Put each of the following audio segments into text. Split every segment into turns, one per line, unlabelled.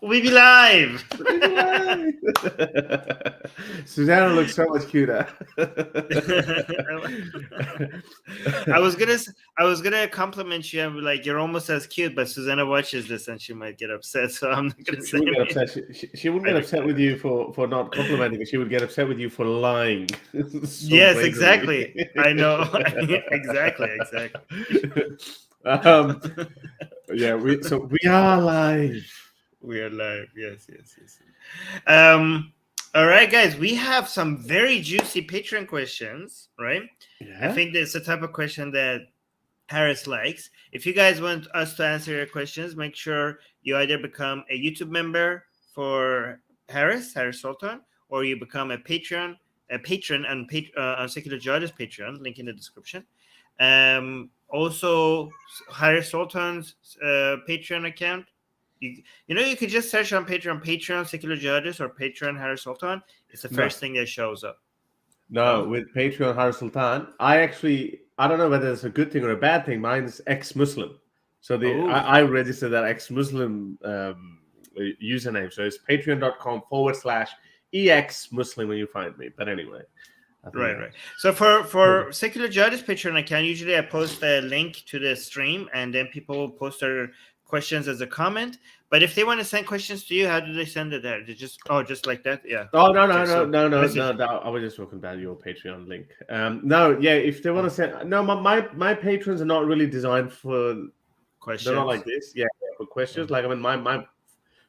We be live.
Susanna looks so much cuter.
I was gonna compliment you. I'm like, you're almost as cute, but Susanna watches this and she might get upset. So I'm not gonna
She
say.
wouldn't get upset. She wouldn't get upset with you for not complimenting. She would get upset with you for lying. So
Yes,
blatantly.
exactly. I know. exactly.
Yeah. We are live.
We are live. Yes. All right, guys. We have some very juicy Patreon questions, right?
Yeah.
I think that's the type of question that Harris likes. If you guys want us to answer your questions, make sure you either become a YouTube member for Harris Sultan, or you become a patron on Secular Jihadists Patreon, link in the description. Also, Harris Sultan's Patreon account. You could just search on Patreon Secular Jihadists or Patreon Harris Sultan. It's the first thing that shows up.
No, with Patreon Harris Sultan, I don't know whether it's a good thing or a bad thing. Mine's ex-Muslim. So I registered that ex-Muslim username. So it's patreon.com/EX-Muslim when you find me. But anyway.
Right. So for Secular Jihadists Patreon account, usually I post a link to the stream and then people post their questions as a comment. But if they want to send questions to you, how do they send it there? They just like that? Yeah.
Oh no. I was just talking about your Patreon link. If they want to send my patrons are not really designed for questions. They're not like this. Yeah, for questions. Like my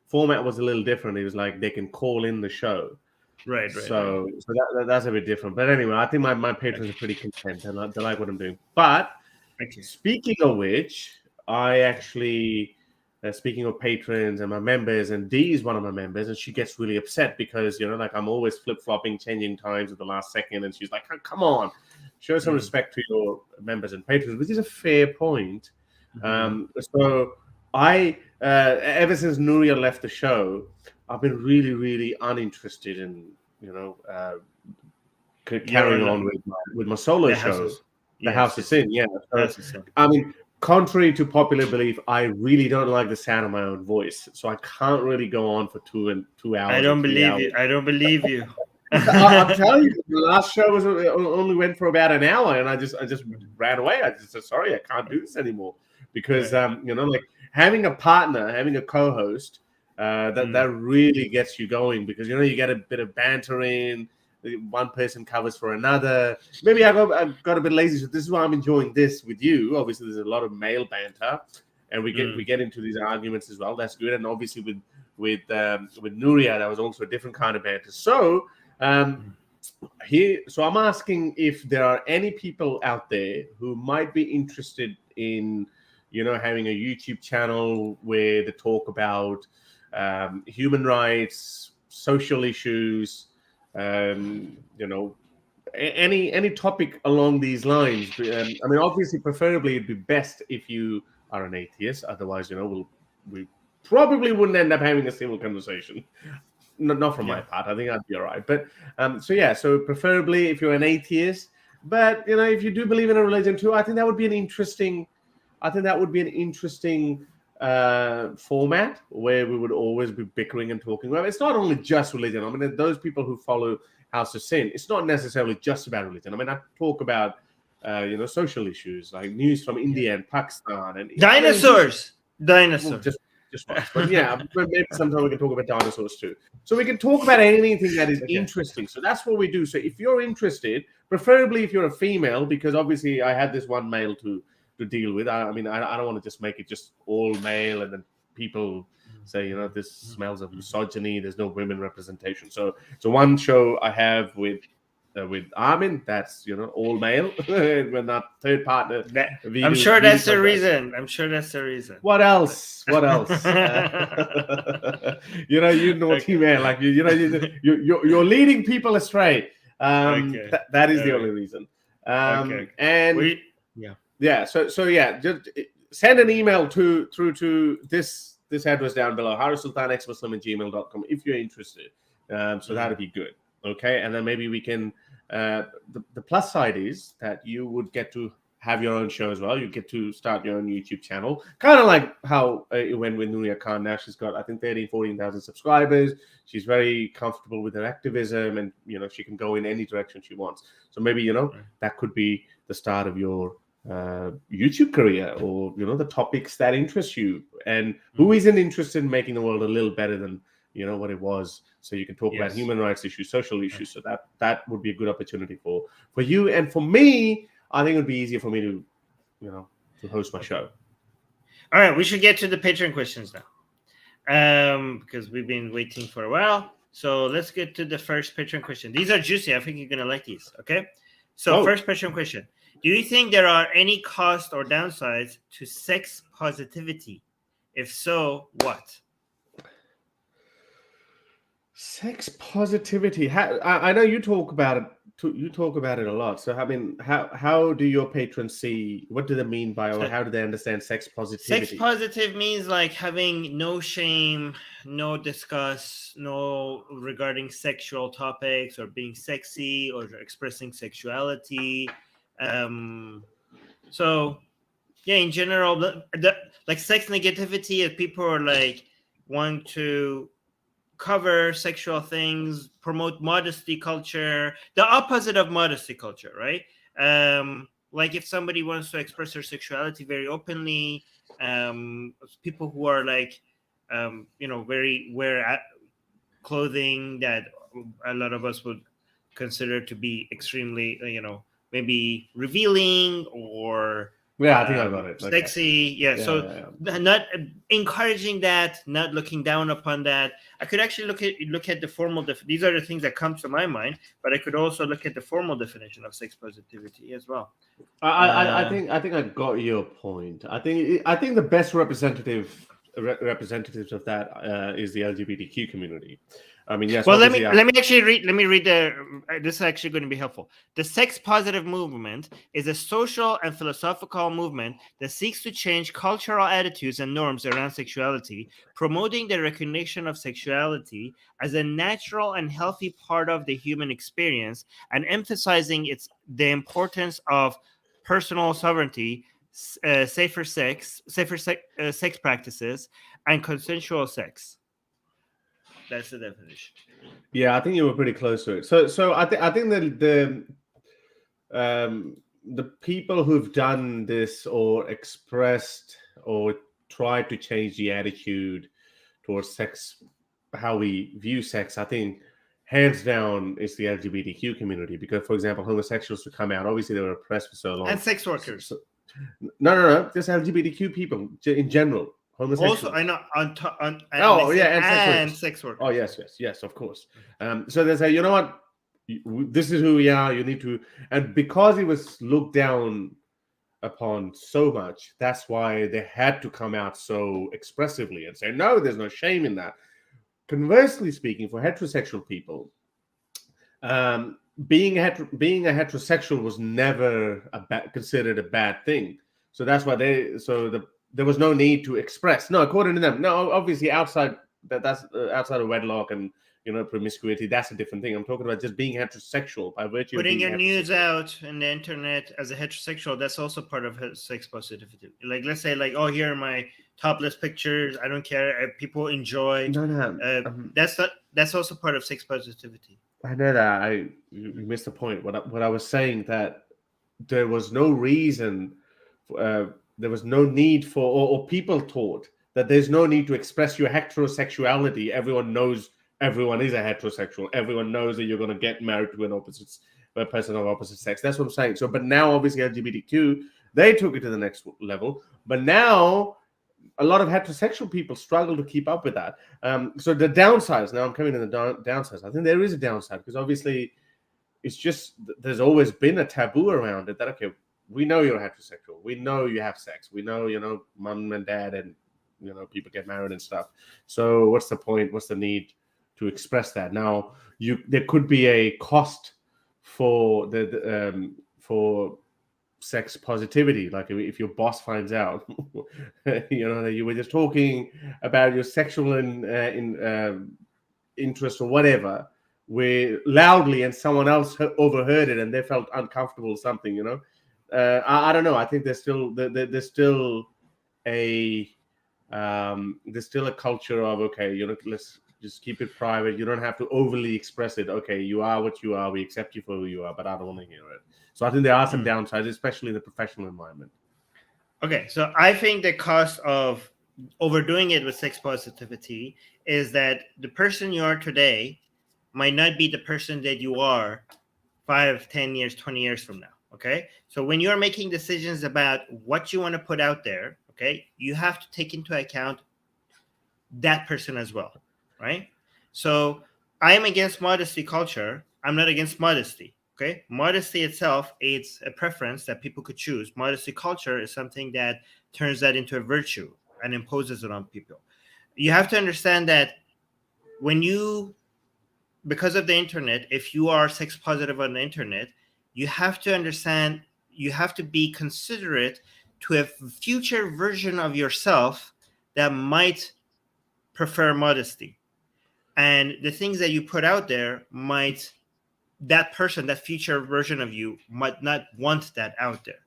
format was a little different. It was like they can call in the show.
Right.
So that's a bit different. But anyway, I think my patrons are pretty content and they like what I'm doing. But speaking of which, I actually, speaking of patrons and my members, and Dee is one of my members, and she gets really upset because, I'm always flip-flopping, changing times at the last second, and she's like, come on, show some respect to your members and patrons, which is a fair point. So I, ever since Nuria left the show, I've been really, really uninterested in, carrying on with my solo show, The House of Sin. Yeah. I mean, contrary to popular belief, I really don't like the sound of my own voice, so I can't really go on for 2 hours.
I don't believe you.
I'm telling you, the last show only went for about an hour, and I just ran away. I just said, sorry, I can't do this anymore because like having a partner, having a co-host. That really gets you going because you get a bit of banter in. One person covers for another. Maybe I got a bit lazy, so this is why I'm enjoying this with you. Obviously, there's a lot of male banter, and we get into these arguments as well. That's good, and obviously with Nuria, that was also a different kind of banter. So I'm asking if there are any people out there who might be interested in having a YouTube channel where they talk about human rights, social issues, any topic along these lines. I mean, obviously, preferably it'd be best if you are an atheist. Otherwise, we probably wouldn't end up having a civil conversation. Not from my part. I think I'd be all right. But so preferably if you're an atheist. But if you do believe in a religion too, I think that would be an interesting. Format where we would always be bickering and talking about. It's not only just religion. I mean, those people who follow House of Sin, it's not necessarily just about religion. I mean, I talk about social issues like news from India and Pakistan and
dinosaurs.
Just once. But maybe sometime we can talk about dinosaurs too. So we can talk about anything that is interesting. So that's what we do. So if you're interested, preferably if you're a female, because obviously I had this one male to deal with. I mean, I don't want to just make it just all male and then people say, this smells of misogyny. There's no women representation. So one show I have with Armin, that's all male. We're not third partner.
I'm sure that's the reason.
What else? You naughty man, like you're leading people astray. That is the only reason. So just send an email through to this address down below, harrissultanxmuslim@gmail.com if you're interested. So that'd be good. Okay, and then maybe we can. The plus side is that you would get to have your own show as well. You get to start your own YouTube channel, kind of like how it went with Nuria Khan. Now she's got, I think, 14,000 subscribers. She's very comfortable with her activism, and she can go in any direction she wants. So maybe that could be the start of your YouTube career, or the topics that interest you, and who isn't interested in making the world a little better than what it was. So you can talk about human rights issues, social issues. So that would be a good opportunity for you and for me. I think it would be easier for me to to host my show.
All right, we should get to the Patreon questions now, because we've been waiting for a while. So let's get to the first Patreon question. These are juicy. I think you're gonna like these. Okay. So first Patreon question: do you think there are any costs or downsides to sex positivity? If so, what?
Sex positivity. I know you talk about it. You talk about it a lot. So I mean, how do your patrons see? What do they mean by, or how do they understand sex positivity?
Sex positive means like having no shame, no disgust, no regarding sexual topics, or being sexy, or expressing sexuality. So yeah, in general, the like sex negativity, if people are like want to cover sexual things, promote modesty culture, the opposite of modesty culture, right? Like if somebody wants to express their sexuality very openly, people who are like, very wear clothing that a lot of us would consider to be extremely, maybe revealing or
I think I got it.
Sexy, yeah. Not encouraging that, not looking down upon that. I could actually look at the formal. These are the things that come to my mind, but I could also look at the formal definition of sex positivity as well.
I think I got your point. I think the best representatives of that is the LGBTQ community. I mean, yes.
Well, let me actually read. Let me read this is actually going to be helpful. The sex positive movement is a social and philosophical movement that seeks to change cultural attitudes and norms around sexuality, promoting the recognition of sexuality as a natural and healthy part of the human experience, and emphasizing the importance of personal sovereignty, safer sex practices, and consensual sex. That's the definition.
Yeah, I think you were pretty close to it. So I think that the people who've done this or expressed or tried to change the attitude towards sex, how we view sex, I think hands down is the LGBTQ community. Because, for example, homosexuals would come out. Obviously, they were oppressed for so long.
And sex workers.
No. Just LGBTQ people in general.
Also, I know and sex workers.
Oh yes, of course. So they say, you know what, this is who we are. You need to, and because it was looked down upon so much, that's why they had to come out so expressively and say, no, there's no shame in that. Conversely speaking, for heterosexual people, being a heterosexual was never considered a bad thing. So that's why there was no need to express. No, according to them. No, obviously outside of wedlock and promiscuity, that's a different thing. I'm talking about just being heterosexual by virtue
putting
of
your nudes out on the internet as a heterosexual. That's also part of sex positivity. Like, let's say, like, oh, here are my topless pictures. I don't care. People enjoy. That's also part of sex positivity.
I know that. You missed the point. What I was saying, that there was no reason. There was no need for, or people taught that there's no need to express your heterosexuality. Everyone knows everyone is a heterosexual. Everyone knows that you're going to get married to a person of opposite sex. That's what I'm saying. So, but now obviously LGBTQ, they took it to the next level. But now a lot of heterosexual people struggle to keep up with that. So the downsides, now I'm coming to the downsides. I think there is a downside because obviously it's just, there's always been a taboo around it that, okay, we know you're heterosexual. We know you have sex. We know, mom and dad and, people get married and stuff. So what's the point? What's the need to express that? Now, there could be a cost for for sex positivity. Like if your boss finds out, that you were just talking about your sexual interest or whatever, loudly, and someone else overheard it and they felt uncomfortable or something, I don't know. I think there's still a there's still a culture of, okay, let's just keep it private. You don't have to overly express it. Okay, you are what you are. We accept you for who you are, but I don't want to hear it. So I think there are some downsides, especially in the professional environment.
Okay, so I think the cost of overdoing it with sex positivity is that the person you are today might not be the person that you are 5, 10 years, 20 years from now. Okay, so when you're making decisions about what you want to put out there, okay, you have to take into account that person as well, right? So I am against modesty culture. I'm not against modesty. Okay, modesty itself, it's a preference that people could choose. Modesty culture is something that turns that into a virtue and imposes it on people. You have to understand that when you, because of the internet, if you are sex positive on the internet, you have to understand, you have to be considerate to a future version of yourself that might prefer modesty. And the things that you put out there might, that person, that future version of you might not want that out there.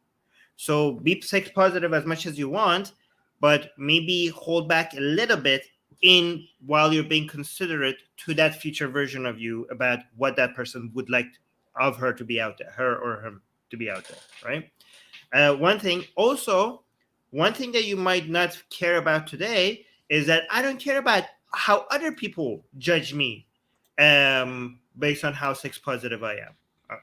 So be sex positive as much as you want, but maybe hold back a little bit in while you're being considerate to that future version of you about what that person would like of her to be out there, her or him to be out there, right? One thing that you might not care about today is that I don't care about how other people judge me based on how sex positive I am,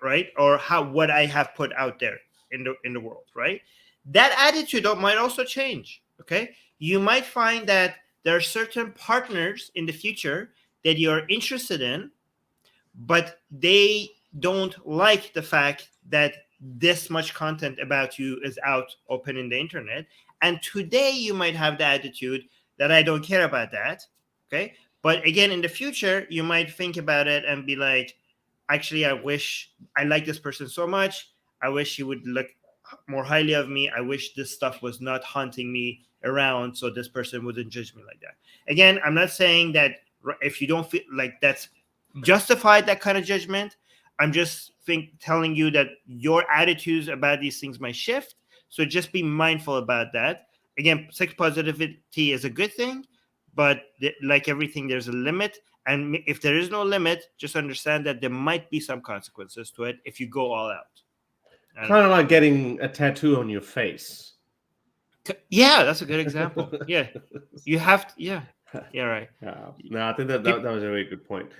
right? Or what I have put out there in the world, right? That attitude might also change. Okay, you might find that there are certain partners in the future that you're interested in, but they don't like the fact that this much content about you is out open in the internet. And today you might have the attitude that I don't care about that. Okay. But again, in the future, you might think about it and be like, actually, I wish I like this person so much. I wish he would look more highly of me. I wish this stuff was not haunting me around so this person wouldn't judge me like that. Again, I'm not saying that if you don't feel like that's justified, that kind of judgment. I'm just telling you that your attitudes about these things might shift. So just be mindful about that. Again, sex positivity is a good thing, but like everything, there's a limit. And if there is no limit, just understand that there might be some consequences to it if you go all out.
Kind of like getting a tattoo on your face.
Yeah, that's a good example. Yeah, you have to. Yeah, right.
No, I think that was a very good point.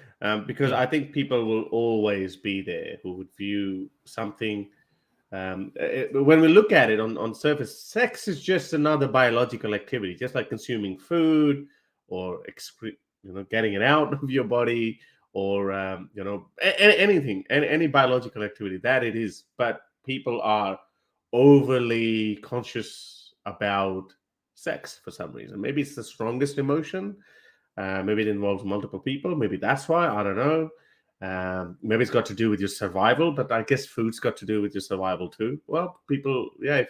Because I think people will always be there who would view something. When we look at it on surface, sex is just another biological activity, just like consuming food or getting it out of your body, or anything, any biological activity that it is. But people are overly conscious about sex for some reason. Maybe it's the strongest emotion. Maybe it involves multiple people. Maybe that's why. I don't know. Maybe it's got to do with your survival, but I guess food's got to do with your survival too. Well, people, yeah,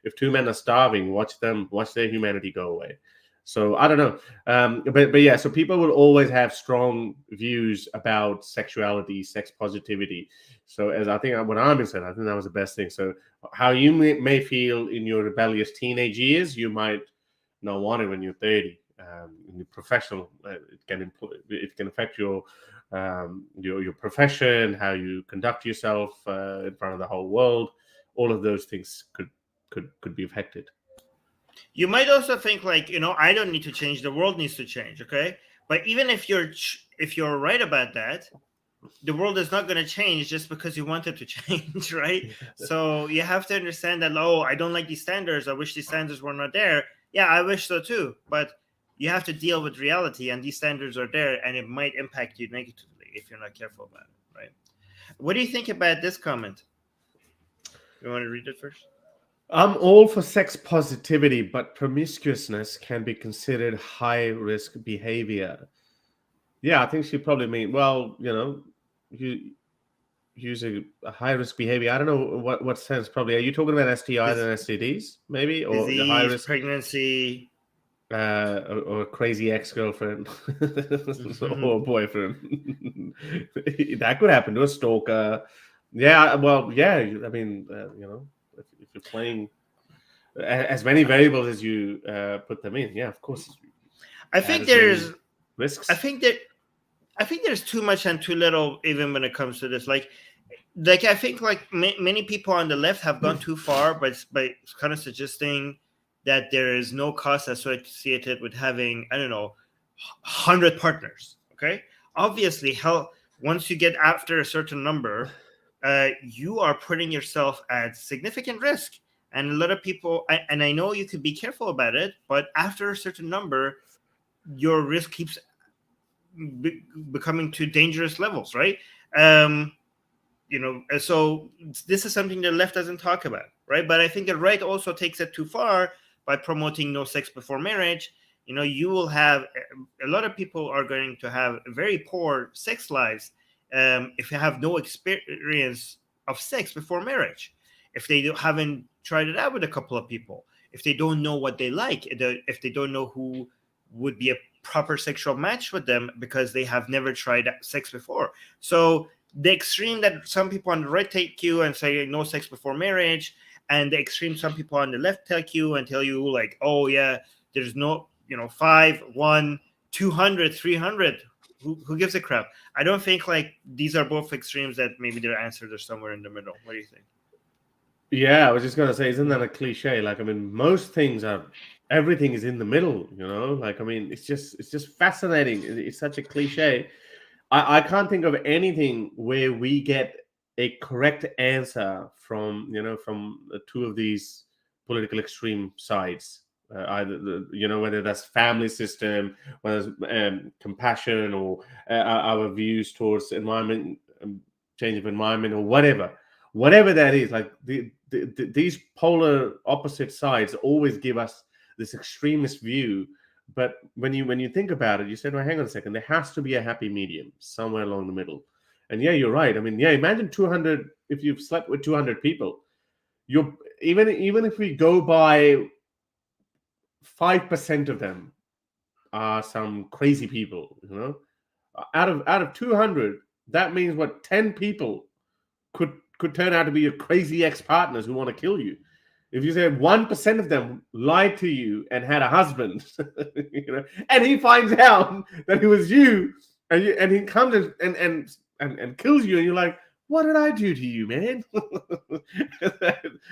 if two men are starving, watch their humanity go away. So I don't know. But yeah, so people will always have strong views about sexuality, sex positivity. So as I think what Armin said, I think that was the best thing. So how you may feel in your rebellious teenage years, you might not want it when you're 30. In your professional, it can affect your profession, how you conduct yourself in front of the whole world. All of those things could be affected.
You might also think like, I don't need to change. The world needs to change. Okay. But even if you're right about that, the world is not going to change just because you want it to change. Right. So you have to understand that, I don't like these standards. I wish these standards were not there. Yeah, I wish so too. But you have to deal with reality, and these standards are there, and it might impact you negatively if you're not careful about it. Right. What do you think about this comment? You want to read it first?
I'm all for sex positivity, but promiscuousness can be considered high-risk behavior. Yeah, I think she probably mean, well, you use a high-risk behavior. I don't know what sense. Probably, are you talking about STIs and STDs, maybe, or
disease,
the high-risk
pregnancy,
or a crazy ex-girlfriend or boyfriend? That could happen to a stalker. Yeah, well, yeah. I mean, you're playing as many variables as you put them in, of course.
I think there's
risks.
I think there's too much and too little, even when it comes to this. Like I think many people on the left have gone too far by kind of suggesting that there is no cost associated with having, I don't know, 100 partners. Okay, obviously, once you get after a certain number, you are putting yourself at significant risk. And a lot of people, and I know you could be careful about it, but after a certain number, your risk keeps becoming to dangerous levels, right? So this is something the left doesn't talk about, right? But I think the right also takes it too far by promoting no sex before marriage. You will have a lot of people are going to have very poor sex lives if you have no experience of sex before marriage, if they haven't tried it out with a couple of people, if they don't know what they like, if they don't know who would be a proper sexual match with them because they have never tried sex before. So the extreme that some people on the right take you and say no sex before marriage, and the extreme some people on the left take you and tell you like, oh yeah, there's no 5, 1, 200, 300. Who gives a crap? I don't think like these are both extremes that maybe their answers are somewhere in the middle. What do you think?
Yeah, I was just gonna say, isn't that a cliche? Like, I mean, most things everything is in the middle, Like, I mean, it's just fascinating. It's such a cliche. I can't think of anything where we get a correct answer from the two of these political extreme sides. Either whether that's family system, whether it's compassion, or our views towards environment, change of environment, or whatever that is. Like these polar opposite sides always give us this extremist view. But when you think about it, you said, well, hang on a second, there has to be a happy medium somewhere along the middle. And yeah, you're right. I mean, yeah, imagine 200, if you've slept with 200 people, even if we go by 5% of them are some crazy people, out of 200, that means what, 10 people could turn out to be your crazy ex-partners who want to kill you. If you say 1% of them lied to you and had a husband, and he finds out that it was you, and he comes and kills you, and you're like, what did I do to you, man?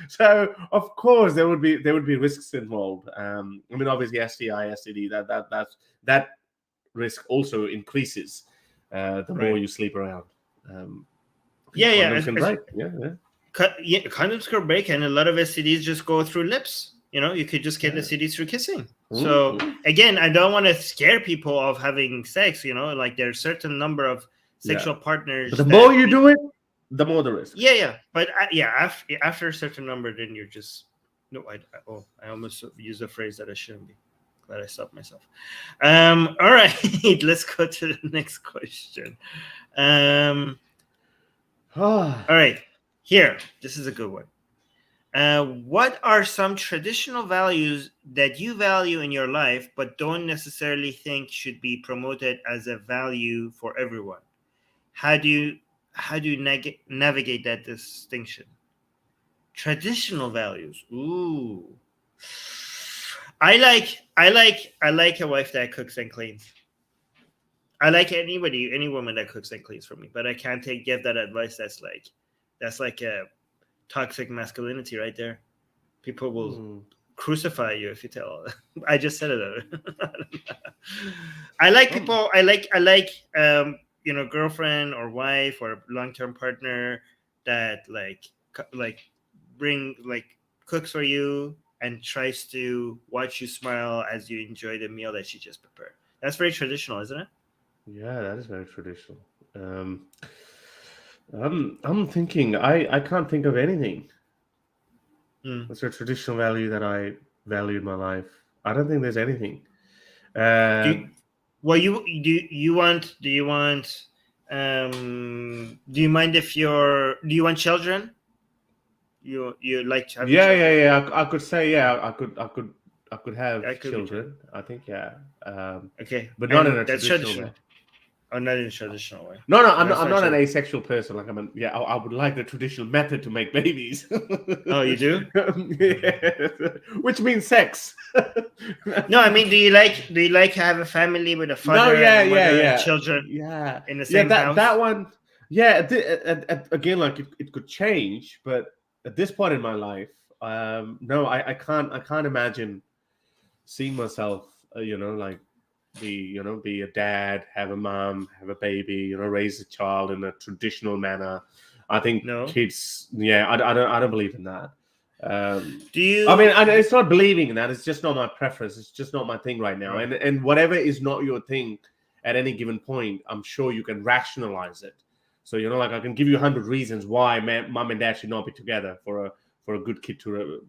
So of course there would be risks involved. I mean, obviously STI, STD, that risk also increases the more you sleep around. Condoms can break.
Condoms can break, and a lot of STDs just go through lips. You could just get STDs through kissing. So again, I don't want to scare people of having sex. Like there's a certain number of sexual partners.
But the more you do it, the more the risk.
Yeah. But after a certain number, then you're just I almost used a phrase that I shouldn't be. Glad I stopped myself. All right, let's go to the next question. All right, here. This is a good one. What are some traditional values that you value in your life but don't necessarily think should be promoted as a value for everyone? How do you navigate that distinction? Traditional values. Ooh. I like a wife that cooks and cleans. I like any woman that cooks and cleans for me, but I can't give that advice. That's like a toxic masculinity right there. People will crucify you if you tell. I just said it. I like people. I like girlfriend or wife or long-term partner that cooks for you and tries to watch you smile as you enjoy the meal that she just prepared. That's very traditional, isn't it?
Yeah, that is very traditional. I'm thinking. I can't think of anything. What's a traditional value that I value in my life? I don't think there's anything.
Do you mind if do you want children? You like to have children?
Yeah. I could say I could have children. I think
Okay,
but not in a
that's
traditional way.
Oh, not in a traditional way.
No, I'm
That's
not an
true.
asexual person. Like I would like the traditional method to make babies.
Oh, you do?
Yeah. Which means sex.
No, I mean, do you like have a family with a
No,
father and a mother and
yeah,
children
yeah,
in the
yeah.
same
That
house?
one, yeah. Again, like it could change, but at this point in my life, no, I can't imagine seeing myself, like be a dad, have a mom, have a baby, raise a child in a traditional manner. I think
No.
kids, yeah, I don't believe in that.
Do
I mean,
you?
and it's not believing in that. It's just not my preference. It's just not my thing right now.
Right.
And whatever is not your thing at any given point, I'm sure you can rationalize it. So like I can give you 100 reasons why mom and dad should not be together for a good kid to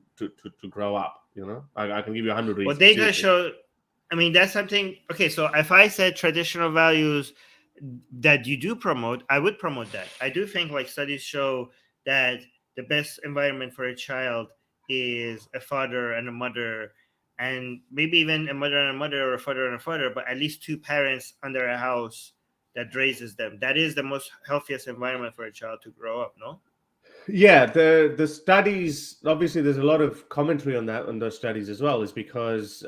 grow up. I can give you 100
Well,
reasons.
data
Seriously.
show. I mean, that's something. Okay, so if I said traditional values that you do promote, I would promote that. I do think like studies show that the best environment for a child is a father and a mother, and maybe even a mother and a mother, or a father and a father, but at least two parents under a house that raises them. That is the most healthiest environment for a child to grow up. No.
Yeah, the studies, obviously there's a lot of commentary on those studies as well, is because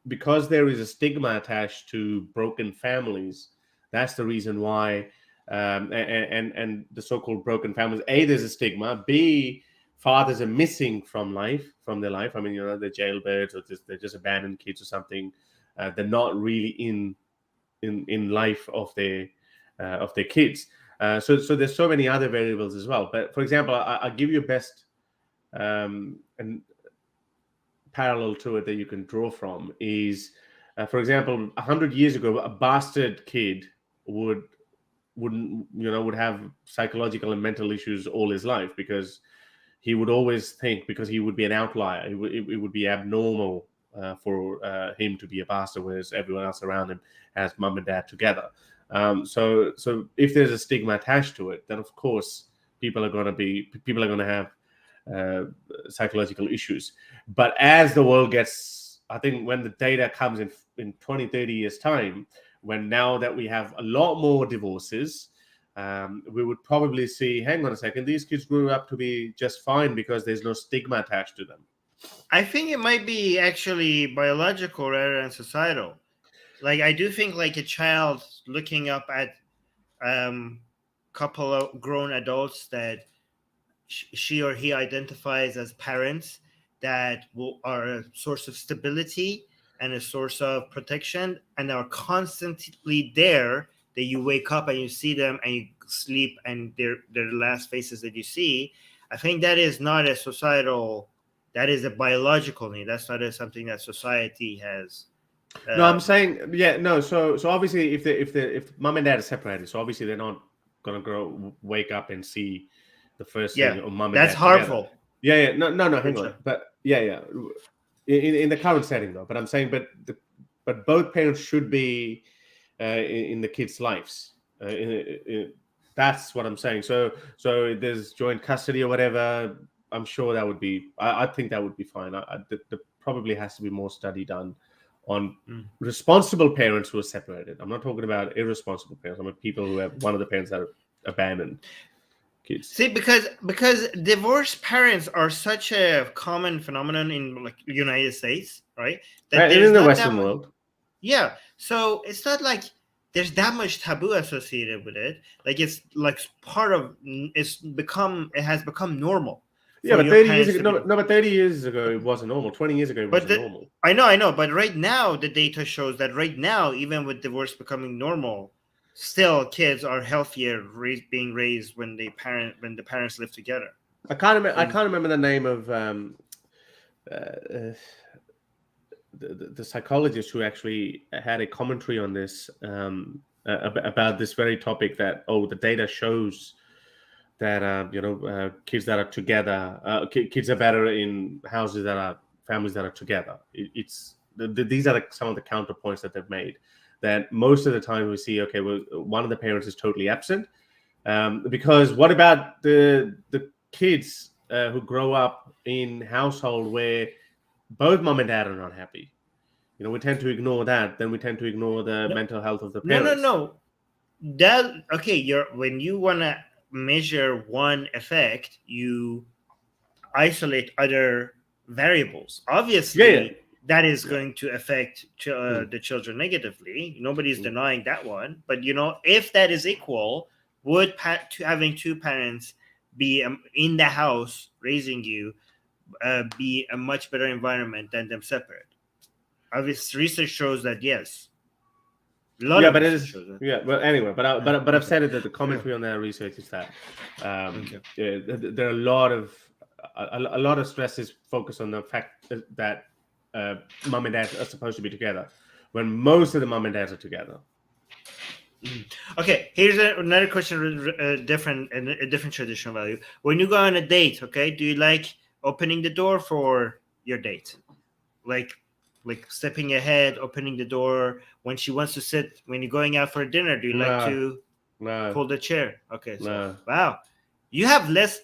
because there is a stigma attached to broken families. That's the reason why, and the so-called broken families. A, there's a stigma. B, fathers are missing from their life. I mean, they're jailbirds, or they're just abandoned kids or something. They're not really in life of their kids. So there's so many other variables as well. But for example, I'll give you a best and parallel to it that you can draw from is, for example, 100 years ago, a bastard kid would have psychological and mental issues all his life, because he would always think, because he would be an outlier, it would be abnormal for him to be a bastard, whereas everyone else around him has mum and dad together. So if there's a stigma attached to it, then of course people are going to have psychological issues. But as the world gets, I think when the data comes in 20, 30 years time, when now that we have a lot more divorces, we would probably see, hang on a second, these kids grew up to be just fine because there's no stigma attached to them.
I think it might be actually biological rather than societal. Like I do think like a child looking up at couple of grown adults that she or he identifies as parents that are a source of stability and a source of protection and are constantly there, that you wake up and you see them and you sleep and they're the last faces that you see. I think that is not a societal, that is a biological need. That's not something that society has.
No, I'm saying, yeah, no. So obviously, if mom and dad are separated, so obviously they're not gonna wake up and see the first
Yeah,
thing of mom and
that's
dad together.
harmful.
Yeah. No,
For
hang on.
sure.
But yeah. In the current setting though, but I'm saying, but both parents should be in the kids' lives. That's what I'm saying. So there's joint custody or whatever. I'm sure that would be. I think that would be fine. There probably has to be more study done on responsible parents who are separated. I'm not talking about irresponsible parents. I'm talking people who have one of the parents that are abandoned kids.
See, because divorced parents are such a common phenomenon in like United States, right? That
And
there's
in the
not that
Western
much.
world,
Yeah, so it's not like there's that much taboo associated with it. Like it's like part of it has become normal
yeah,
for
but
your
30 years
parents
ago,
to
no,
be.
but 30 years ago it wasn't normal. 20 years ago it
But
wasn't normal.
I know, but right now the data shows that right now, even with divorce becoming normal, still kids are healthier being raised when the parents live together.
I can't
And
remember the name of uh, the psychologist who actually had a commentary on this, about this very topic, that the data shows that kids that are together, kids are better in houses that are families that are together. These are some of the counterpoints that they've made, that most of the time we see, okay, well, one of the parents is totally absent, because what about the kids who grow up in household where both mom and dad are not happy? We tend to ignore that. Then we tend to ignore the mental health of the
No,
parents.
no. That okay. When you want to measure one effect, you isolate other variables. Obviously, that is going to affect the children negatively. Nobody's denying that one. But if that is equal, would having two parents be in the house raising you be a much better environment than them separate? Obviously, research shows that yes.
But it is. Well, anyway, but I've said it that the commentary on their research is that there are a lot of stress is focused on the fact that mom and dad are supposed to be together, when most of the mom and dads are together.
Okay, here's another question, a different traditional value. When you go on a date, okay, do you like opening the door for your date, like stepping ahead, opening the door when she wants to sit? When you're going out for dinner, do you like to pull the chair? Okay, so wow, you have less.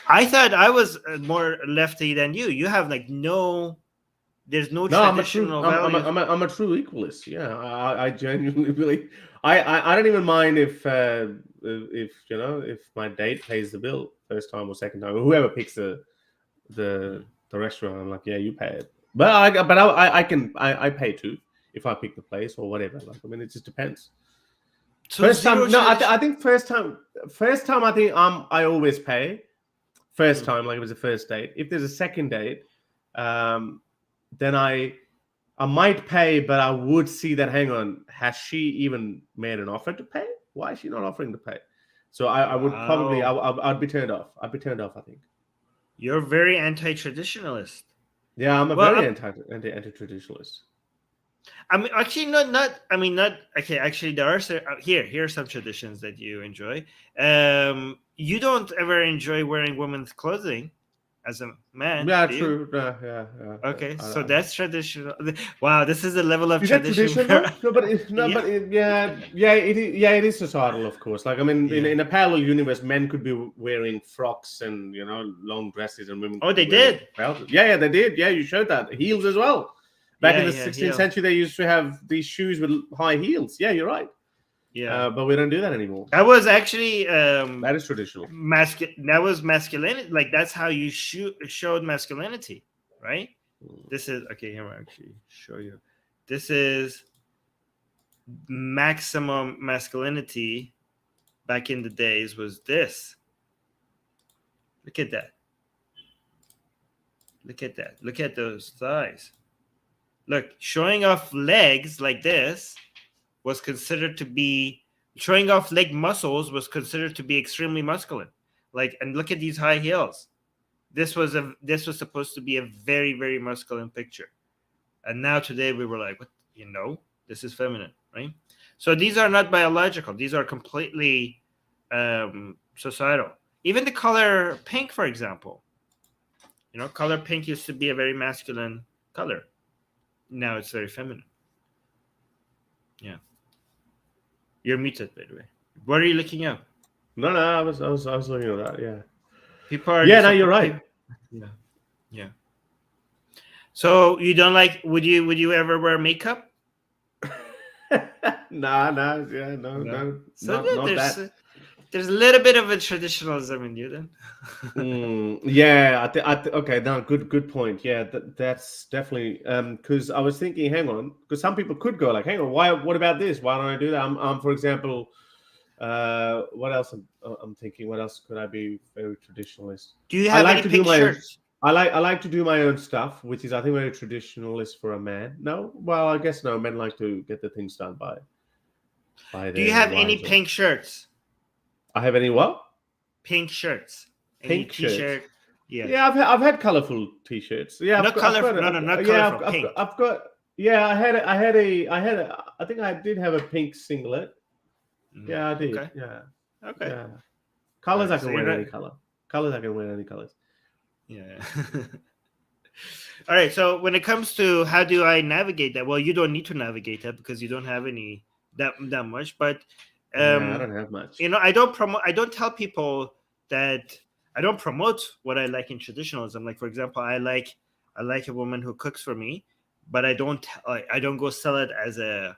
I thought I was more lefty than you. You have there's no traditional value.
I'm a true equalist. Yeah, I genuinely really. I don't even mind if my date pays the bill first time or second time, or whoever picks the restaurant. I'm like, yeah, you pay it. But I pay too if I pick the place or whatever. Like, I mean, it just depends. So first time, no, I think first time. I think I always pay. First time, like it was a first date. If there's a second date, then I might pay, but I would see that. Hang on, has she even made an offer to pay? Why is she not offering to pay? So I would probably I'd be turned off. I'd be turned off, I think.
You're very anti-traditionalist.
Yeah, I'm a very anti-traditionalist.
I mean, actually, not. I mean, not. Okay, actually, there are here are some traditions that you enjoy. You don't ever enjoy wearing women's clothing as a man.
Yeah, true. Yeah.
Okay, so that's traditional. Wow, this is a level of
is
tradition.
That traditional? It is societal, of course. Like, I mean, in a parallel universe, men could be wearing frocks and long dresses, and women.
Oh, they did.
Yeah, they did. Yeah, you showed that heels as well. Back in the 16th century, they used to have these shoes with high heels. Yeah, you're right.
Yeah,
but we don't do that anymore.
That was actually
that is traditional.
That was masculinity. Like, that's how you showed masculinity, right? This is okay. Here, I'll actually show you. This is maximum masculinity. Back in the days, was this. Look at that. Look at that. Look at those thighs. Look, showing off legs like this was considered to be, showing off leg muscles was considered to be extremely masculine. Like, and look at these high heels. This was supposed to be a very, very masculine picture. And now today we were like, what? This is feminine, right? So these are not biological. These are completely societal. Even the color pink, for example. Color pink used to be a very masculine color. Now it's very feminine. Yeah. You're muted, by the way. What are you looking up?
No, I was looking at that. Yeah.
People are.
Yeah, no, you're right.
Yeah. So you don't like? Would you ever wear makeup?
No. So not that. There's
a little bit of a traditionalism in you then.
Yeah, okay. No, good point. Yeah, that's definitely because I was thinking, hang on, because some people could go like, hang on, what about this? Why don't I do that? For example, what else? I'm thinking, what else could I be very traditionalist?
Do you have any pink shirts?
I like to do my own stuff, which is I think very traditionalist for a man. No, well, I guess no. Men like to get the things done by.
Do you have any pink shirts?
I have any what?
Pink shirts.
Pink
t-shirt.
Yeah. Yeah, I've had colorful t-shirts. Yeah,
not colorful. Not colorful. Pink.
I've got. Yeah, I think I did have a pink singlet. Yeah, I did. Okay. Yeah.
Okay.
Yeah. Colors I can wear any color. Colors I can wear any colors.
Yeah. All right. So when it comes to how do I navigate that? Well, you don't need to navigate that because you don't have any that much. But
I don't have much.
I don't tell people that I don't promote what I like in traditionalism. Like, for example, I like a woman who cooks for me, but I don't go sell it as a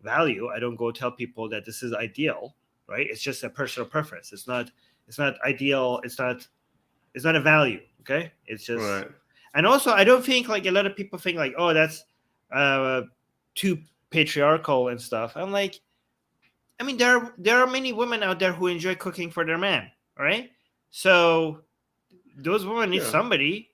value. I don't go tell people that this is ideal, right? It's just a personal preference. It's not ideal. It's not a value. Okay, it's just.
Right.
And also, I don't think like a lot of people think like, oh, that's too patriarchal and stuff. I'm like, I mean, there are many women out there who enjoy cooking for their man, right? So those women need
Yeah.
somebody.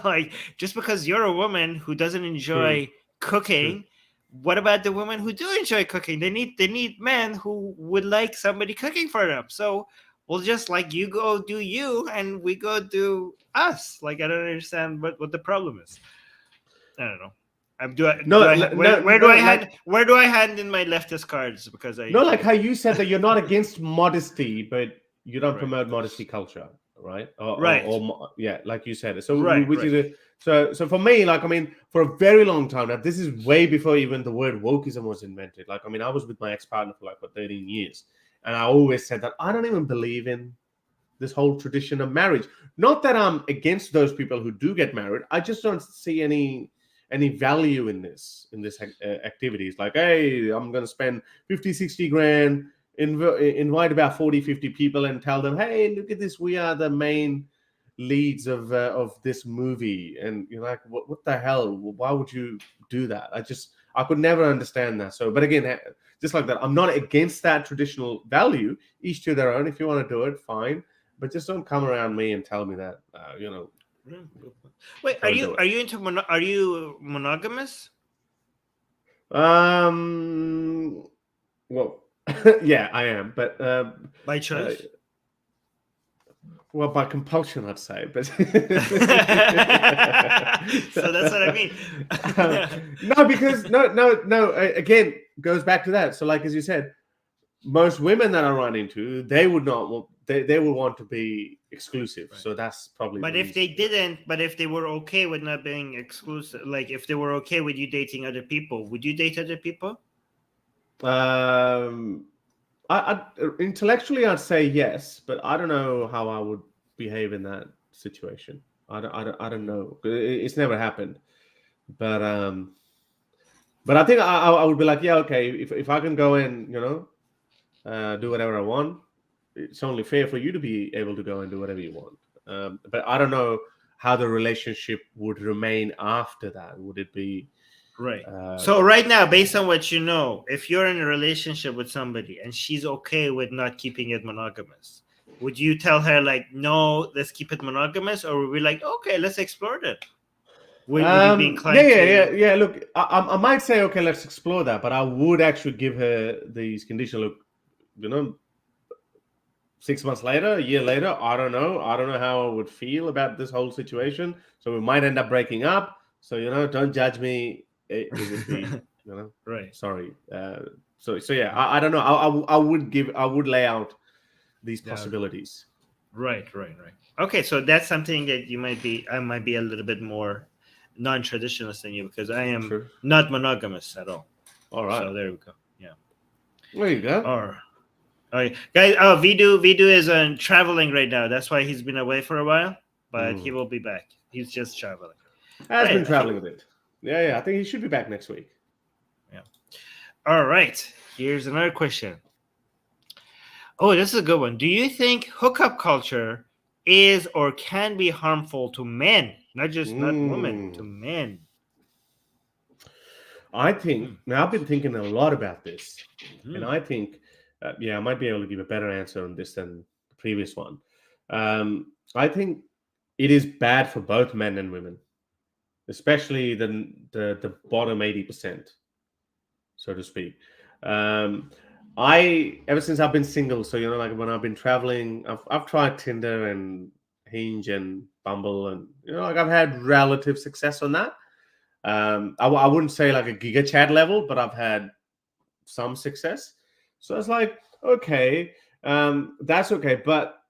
Like, just because you're a woman who doesn't enjoy cooking, what about the women who do enjoy cooking? They need men who would like somebody cooking for them. So we'll just like, you go do you, and we go do us. Like, I don't understand what the problem is. I don't know. Where do I hand in my leftist cards? Because I
like how you said that you're not against modesty, but you don't
Right.
promote modesty culture, right?
Right.
Yeah, like you said. So
Right,
which
right.
is so for me, like, I mean, for a very long time now, this is way before even the word wokeism was invented. Like, I mean, I was with my ex-partner for 13 years, and I always said that I don't even believe in this whole tradition of marriage. Not that I'm against those people who do get married. I just don't see any value in this activities. Like, hey, I'm going to spend 50, 60 grand, invite about 40, 50 people and tell them, hey, look at this. We are the main leads of this movie. And you're like, what the hell? Why would you do that? I could never understand that. So, but again, just like that, I'm not against that traditional value. Each to their own. If you want to do it, fine. But just don't come around me and tell me that,
Wait, are you monogamous?
Well, yeah, I am, but
By choice?
well, by compulsion, I'd say. But
So that's what I mean.
No, because no. Again, goes back to that. So, like as you said, most women that I run into, they would not want. They would want to be exclusive. Right. So that's probably.
But if they didn't, but if they were okay with not being exclusive, like if they were okay with you dating other people, would you date other people?
I intellectually I'd say yes, but I don't know how I would behave in that situation. I don't know. It's never happened, but I think I would be like, yeah, okay, if I can go in, do whatever I want, it's only fair for you to be able to go and do whatever you want. But I don't know how the relationship would remain after that. Would it be
right? So right now, based on what you know, if you're in a relationship with somebody and she's okay with not keeping it monogamous, would you tell her like, no, let's keep it monogamous, or would we like, okay, let's explore that? Would you be inclined
yeah. Look, I might say, okay, let's explore that, but I would actually give her these conditions. Look, 6 months later, a year later, I don't know how I would feel about this whole situation. So we might end up breaking up. So don't judge me. It would be,
right.
Sorry. So yeah, I don't know. I would lay out these possibilities.
Right. Okay, so that's something that I might be a little bit more non-traditionalist than you, because I am not monogamous at all.
All right.
So there we go. Yeah.
There you go.
All right, guys. Oh, Veedu is traveling right now. That's why he's been away for a while, but he will be back. He's just traveling.
Has been traveling a bit. Yeah. I think he should be back next week.
Yeah. All right. Here's another question. Oh, this is a good one. Do you think hookup culture is or can be harmful to men, not women, to men?
I think now I've been thinking a lot about this, and I think, I might be able to give a better answer on this than the previous one. I think it is bad for both men and women, especially the bottom 80%, so to speak. Ever since I've been single, so like when I've been traveling, I've tried Tinder and Hinge and Bumble, and like I've had relative success on that. I wouldn't say like a Giga Chat level, but I've had some success. So it's like, okay, that's okay. But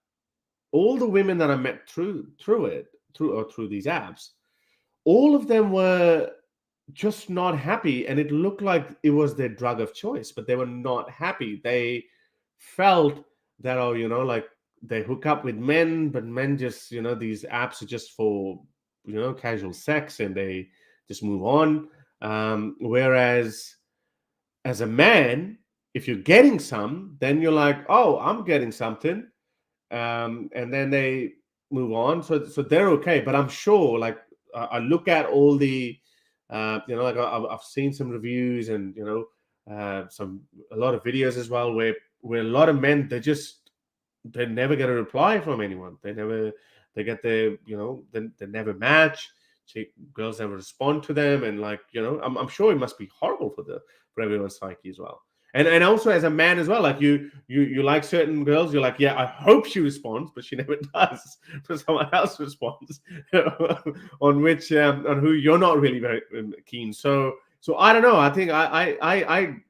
all the women that I met through these apps, all of them were just not happy, and it looked like it was their drug of choice, but they were not happy. They felt that, like they hook up with men, but men just, these apps are just for, casual sex, and they just move on. Whereas as a man, if you're getting some, then you're like, oh, I'm getting something, and then they move on. So they're okay. But I'm sure, like, I look at all the, like I've seen some reviews and a lot of videos as well, where a lot of men, they never get a reply from anyone. They get their, they never match. Girls never respond to them, and like, I'm sure it must be horrible for everyone's psyche as well. And also as a man as well, like you like certain girls, you're like, yeah, I hope she responds, but she never does. So someone else responds on who you're not really very keen. So I don't know. I think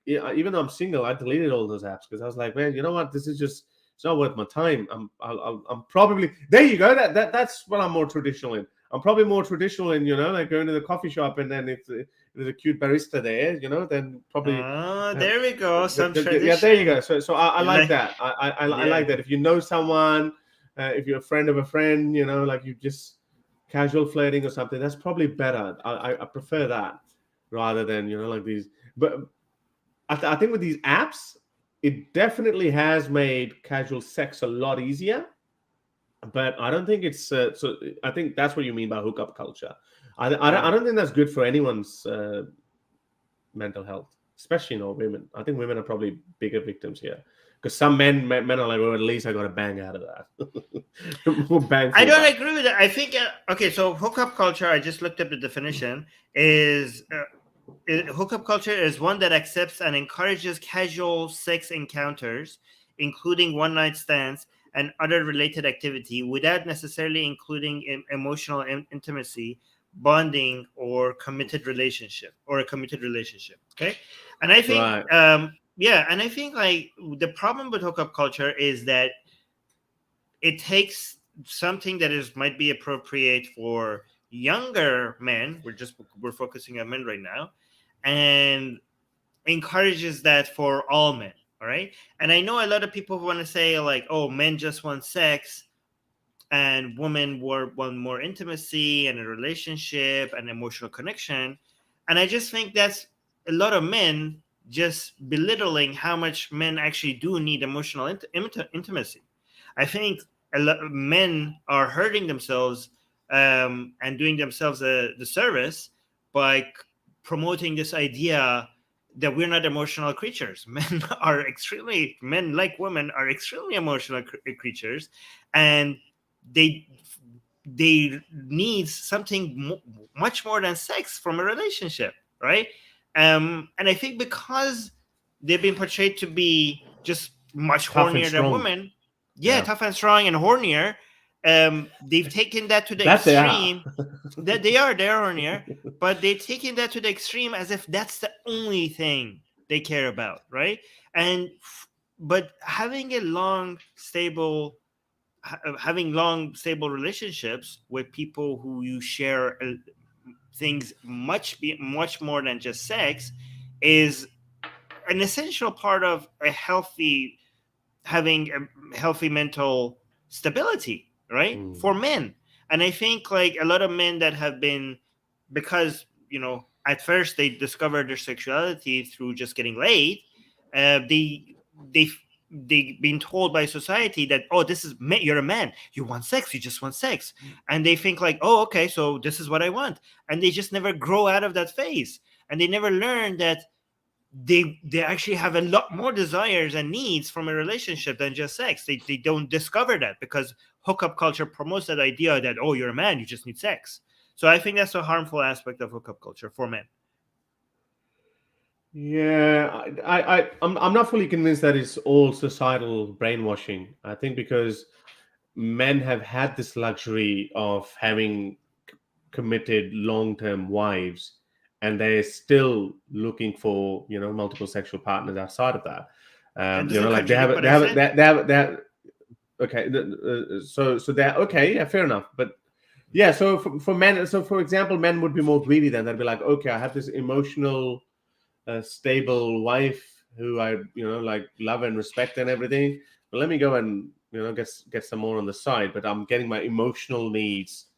even though I'm single, I deleted all those apps because I was like, man, you know what? This is just, it's not worth my time. I'm probably, there you go. That's what I'm more traditional in. I'm probably more traditional in, like going to the coffee shop, and then if there's a cute barista there, then probably.
There we go. Some tradition.
Yeah, there you go. So I like that. I
Yeah.
like that. If you know someone, if you're a friend of a friend, like you just casual flirting or something, that's probably better. I prefer that rather than like these. But I think with these apps, it definitely has made casual sex a lot easier. But I don't think it's so. I think that's what you mean by hookup culture. I don't think that's good for anyone's mental health, especially women. I think women are probably bigger victims here because some men are like, well, at least I got a bang out of that.
I don't agree with that. I think okay. So hookup culture, I just looked up the definition. Is hookup culture is one that accepts and encourages casual sex encounters, including one-night stands and other related activity, without necessarily including emotional intimacy, bonding, or committed relationship. Okay, and I think,
Right.
and I think like the problem with hookup culture is that it takes something that might be appropriate for younger men. We're focusing on men right now, and encourages that for all men. All right. And I know a lot of people want to say like, oh, men just want sex and women want more intimacy and a relationship and emotional connection. And I just think that's a lot of men just belittling how much men actually do need emotional intimacy. I think a lot of men are hurting themselves and doing themselves a disservice by promoting this idea that we're not emotional creatures. Men like women are extremely emotional creatures, and they need something much more than sex from a relationship, right? And I think because they've been portrayed to be just much
Tough and
hornier than
strong.
women,
Yeah.
tough and strong and hornier. They've taken that to the
That they are.
extreme. That they're hornier, but they've taken that to the extreme as if that's the only thing they care about, right? But having long stable relationships with people who you share things much more than just sex is an essential part of having a healthy mental stability, right? For men. And I think like a lot of men that have been, because at first they discovered their sexuality through just getting laid, they've been told by society that, oh, you're a man, you want sex, you just want sex, and they think like, oh, okay, so this is what I want, and they just never grow out of that phase, and they never learn that they actually have a lot more desires and needs from a relationship than just sex. They don't discover that because hookup culture promotes that idea that, oh, you're a man, you just need sex. So I think that's a harmful aspect of hookup culture for men.
Yeah, I'm not fully convinced that it's all societal brainwashing. I think because men have had this luxury of having committed long-term wives, and they're still looking for multiple sexual partners outside of that. Like they have okay. So they're okay. Yeah, fair enough. But yeah, so for men, so for example, men would be more greedy. Then they'd be like, okay, I have this emotional, stable wife who I like love and respect and everything. But let me go and get some more on the side. But I'm getting my emotional needs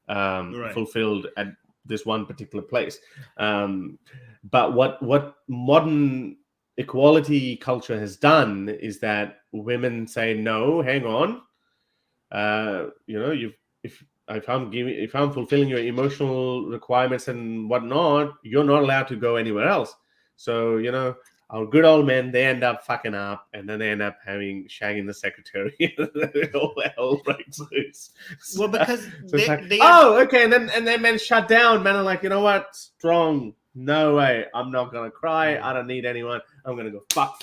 fulfilled at this one particular place. But what modern equality culture has done is that women say, no, hang on, if I'm fulfilling your emotional requirements and whatnot, you're not allowed to go anywhere else. So, our good old men, they end up fucking up, and then they end up shagging the secretary. All hell breaks loose.
Well, because
it's like, okay, and then men shut down. Men are like, you know what? Strong. No way. I'm not gonna cry. I don't need anyone. I'm gonna go fuck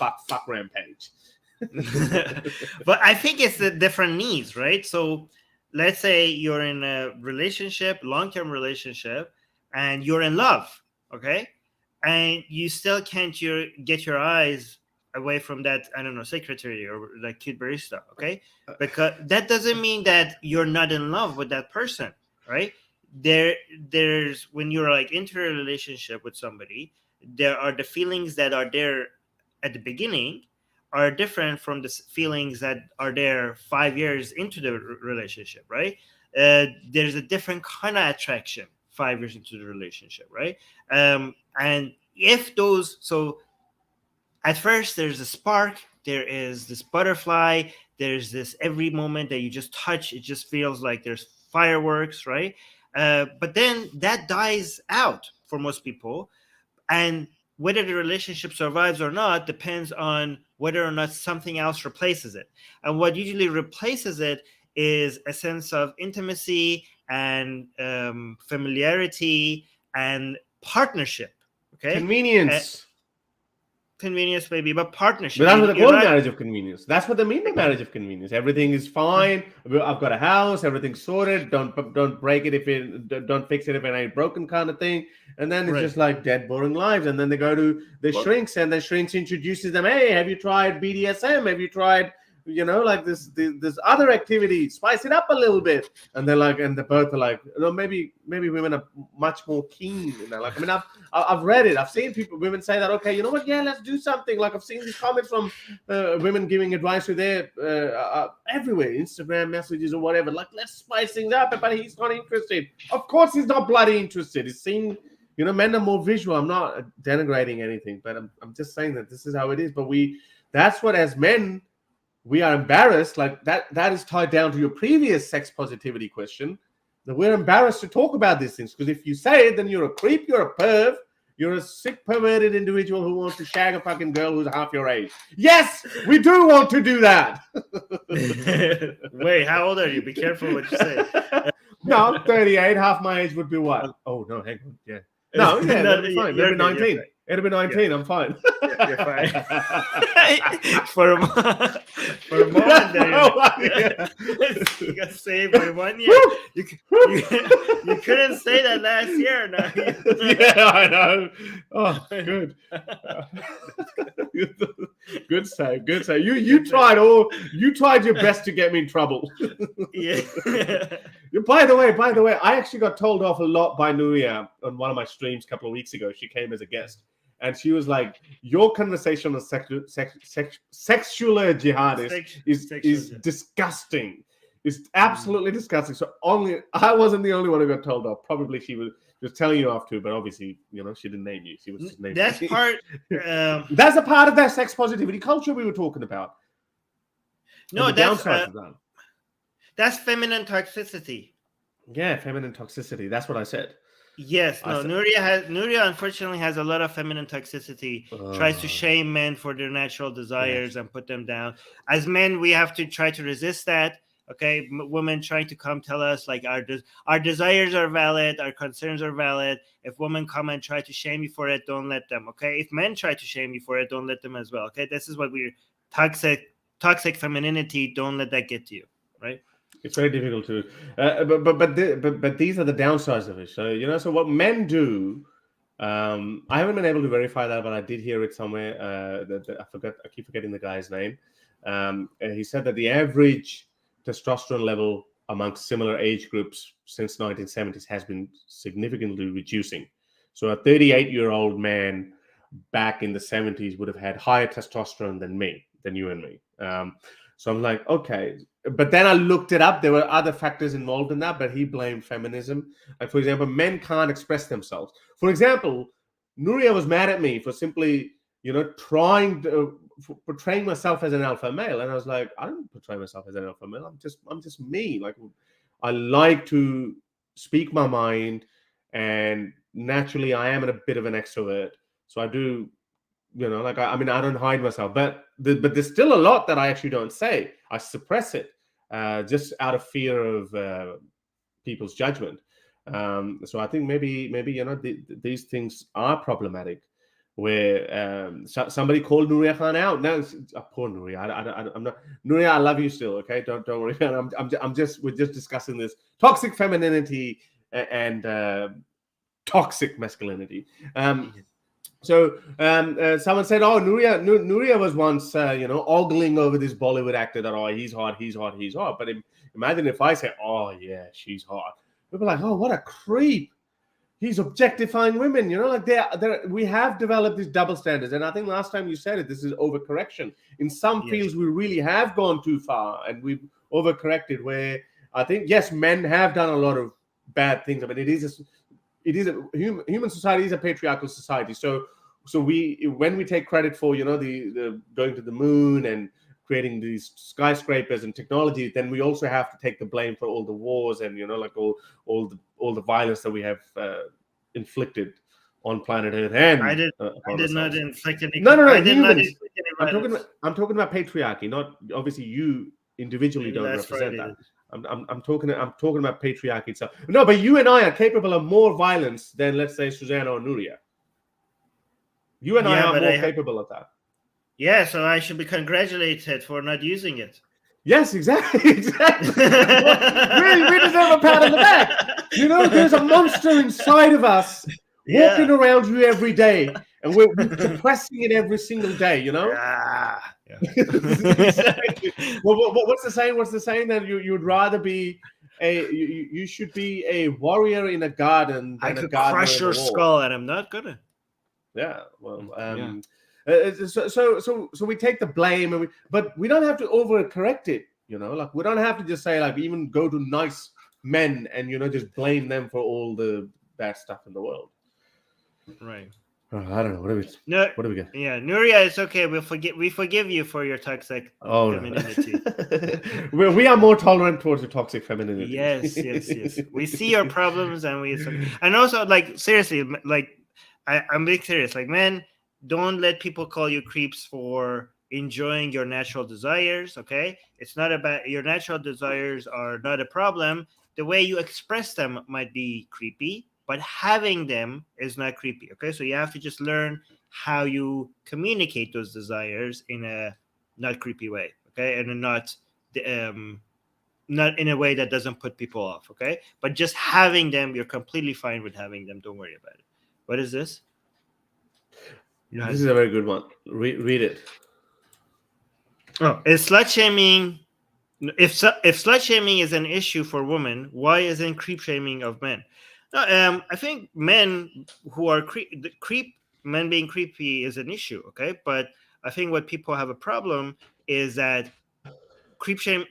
rampage.
But I think it's the different needs, right? So let's say you're in a relationship, long-term relationship, and you're in love, okay? And you still can't get your eyes away from that, I don't know, secretary or like cute barista, okay? Because that doesn't mean that you're not in love with that person, right? There's when you're like into a relationship with somebody, there are the feelings that are there at the beginning are different from the feelings that are there 5 years into the relationship, right? There's a different kind of attraction 5 years into the relationship, right? And if so at first there's a spark, there is this butterfly, there's this every moment that you just touch, it just feels like there's fireworks, right? But then that dies out for most people. And whether the relationship survives or not depends on whether or not something else replaces it. And what usually replaces it is a sense of intimacy and familiarity and partnership. Okay,
Convenience.
Convenience maybe, but partnership.
But that's what they call marriage of convenience. That's what they mean by marriage of convenience. Everything is fine. I've got a house. Everything's sorted. Don't break it don't fix it if it ain't broken, kind of thing. And then it's just like dead, boring lives. And then they go to the shrinks, and the shrinks introduces them. Hey, have you tried BDSM? Have you tried, like this other activity? Spice it up a little bit. And they're like, and they both are like, maybe women are much more keen. Like, I mean, I've read it. I've seen women say that, okay, you know what? Yeah, let's do something. Like, I've seen these comments from women giving advice to their everywhere, Instagram messages or whatever. Like, let's spice things up. But he's not interested. Of course, he's not bloody interested. He's seen, men are more visual. I'm not denigrating anything, but I'm just saying that this is how it is. But that's what, as men, we are embarrassed. Like that is tied down to your previous sex positivity question, that we're embarrassed to talk about these things, because if you say it, then you're a creep, you're a perv, you're a sick, perverted individual who wants to shag a fucking girl who's half your age. Yes, we do want to do that.
Wait, how old are you? Be careful what you say.
No, 38. Half my age would be what? Oh no, hang on. Yeah. No, yeah, that'd be fine. That'd be 19. It'll be 19. Yeah. I'm fine.
You're fine. for a moment there, you got saved by 1 year. You couldn't say that last year. No.
Yeah, I know. Oh, good. Good save. You tried your best to get me in trouble.
Yeah.
By the way, I actually got told off a lot by Nuria on one of my streams a couple of weeks ago. She came as a guest. And she was like, your conversation on sexual jihadists is disgusting. It's absolutely disgusting. So I wasn't the only one who got told off. Probably she was just telling you off too, but obviously, she didn't name you. She was just naming
That's
you.
part.
That's a part of that sex positivity culture we were talking about.
No, that's feminine toxicity.
Yeah, feminine toxicity. That's what I said.
Yes, no. Nuria unfortunately has a lot of feminine toxicity. Tries to shame men for their natural desires and put them down. As men, we have to try to resist that. Okay, women trying to come tell us like our desires are valid, our concerns are valid. If women come and try to shame you for it, don't let them. Okay, if men try to shame you for it, don't let them as well. Okay, this is what we're toxic femininity. Don't let that get to you, right?
It's very difficult to, but these are the downsides of it. So so what men do, I haven't been able to verify that, but I did hear it somewhere. I keep forgetting the guy's name. He said that the average testosterone level amongst similar age groups since 1970s has been significantly reducing. So a 38-year-old man back in the 70s would have had higher testosterone than you and me. So I'm like, okay. but then I looked it up. There were other factors involved in that, but he blamed feminism. Like, for example, men can't express themselves. For example, Nuria was mad at me for simply, trying to portraying myself as an alpha male, and I was like, I don't portray myself as an alpha male. I'm just me. Like, I like to speak my mind, and naturally, I am a bit of an extrovert, so I do. I don't hide myself, but there's still a lot that I actually don't say. I suppress it, just out of fear of people's judgment. So I think maybe these things are problematic. Where somebody called Nuria Khan out. No, poor Nuria. I'm not Nuria. I love you still. Okay, don't worry. We're just discussing this toxic femininity and toxic masculinity. So someone said, "Oh, Nuria was once, ogling over this Bollywood actor that he's hot." But imagine if I say, "Oh yeah, she's hot," people are like, "Oh, what a creep! He's objectifying women." We have developed these double standards, and I think last time you said it, this is overcorrection. In some fields, we really have gone too far, and we've overcorrected. Where I think, yes, men have done a lot of bad things. I mean, human society is a patriarchal society. So when we take credit for the going to the moon and creating these skyscrapers and technology, then we also have to take the blame for all the wars and all the violence that we have inflicted on planet Earth. And
I did not inflict any.
No.
I did not inflict any violence.
I'm talking about patriarchy, not obviously you individually don't represent that. I'm talking about patriarchy itself. No, but you and I are capable of more violence than, let's say, Susanna or Nuria. You and I are more capable of that.
Yeah, so I should be congratulated for not using it.
Yes, exactly. We deserve a pat on the back. There's a monster inside of us walking around you every day, and we're suppressing it every single day.
Yeah.
Exactly. Well, what's the saying? What's the saying that you'd rather be you should be a warrior in a garden than
I could
a gardener
crush your skull, and I'm not gonna.
Yeah. Well. So we take the blame, but we don't have to overcorrect it. We don't have to just say, like, even go to nice men and just blame them for all the bad stuff in the world.
Right.
I don't know. What do we get?
Yeah, Nuria, it's okay. We forgive you for your toxic femininity.
No. we are more tolerant towards your toxic femininity.
Yes. We see your problems, and also, like, seriously, like, I'm being serious. Like, men, don't let people call you creeps for enjoying your natural desires. Okay, it's not about your natural desires are not a problem. The way you express them might be creepy, but having them is not creepy. Okay, so you have to just learn how you communicate those desires in a not creepy way. Okay, and not in a way that doesn't put people off. Okay, but just having them, you're completely fine with having them. Don't worry about it. What is this?
This is a very good one. Read it.
Oh, is slut shaming? If slut shaming is an issue for women, why isn't creep shaming of men? No, I think men who are men being creepy is an issue. Okay, but I think what people have a problem is that creep shame.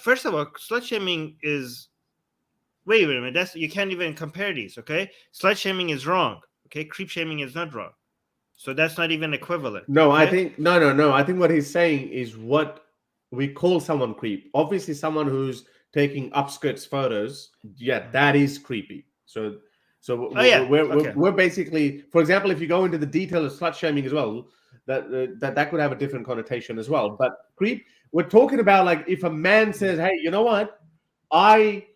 First of all, slut shaming is. Wait a minute. You can't even compare these. Okay, slut shaming is wrong. Okay, creep shaming is not wrong. So that's not even equivalent.
No, okay? I think no. I think what he's saying is what we call someone creep. Obviously, someone who's taking upskirts photos, that is creepy. So we're basically, for example, if you go into the detail of slut shaming as well, that could have a different connotation as well. But creep, we're talking about, like, if a man says, "Hey, you know what? I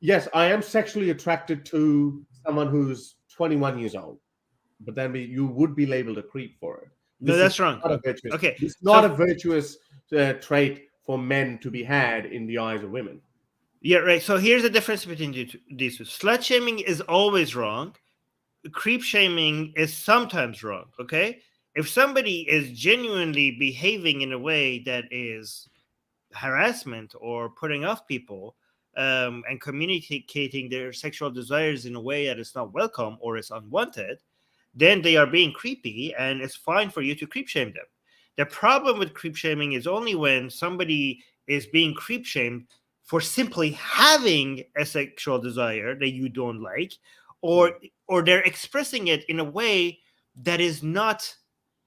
am sexually attracted to someone who's 21 years old." But then you would be labeled a creep for it.
That's wrong.
It's not a virtuous trait for men to be had in the eyes of women.
Yeah, right. So here's the difference between these two. Slut shaming is always wrong. Creep shaming is sometimes wrong. Okay, if somebody is genuinely behaving in a way that is harassment or putting off people, and communicating their sexual desires in a way that is not welcome or is unwanted, then they are being creepy, and it's fine for you to creep shame them. The problem with creep shaming is only when somebody is being creep shamed for simply having a sexual desire that you don't like, or they're expressing it in a way that is not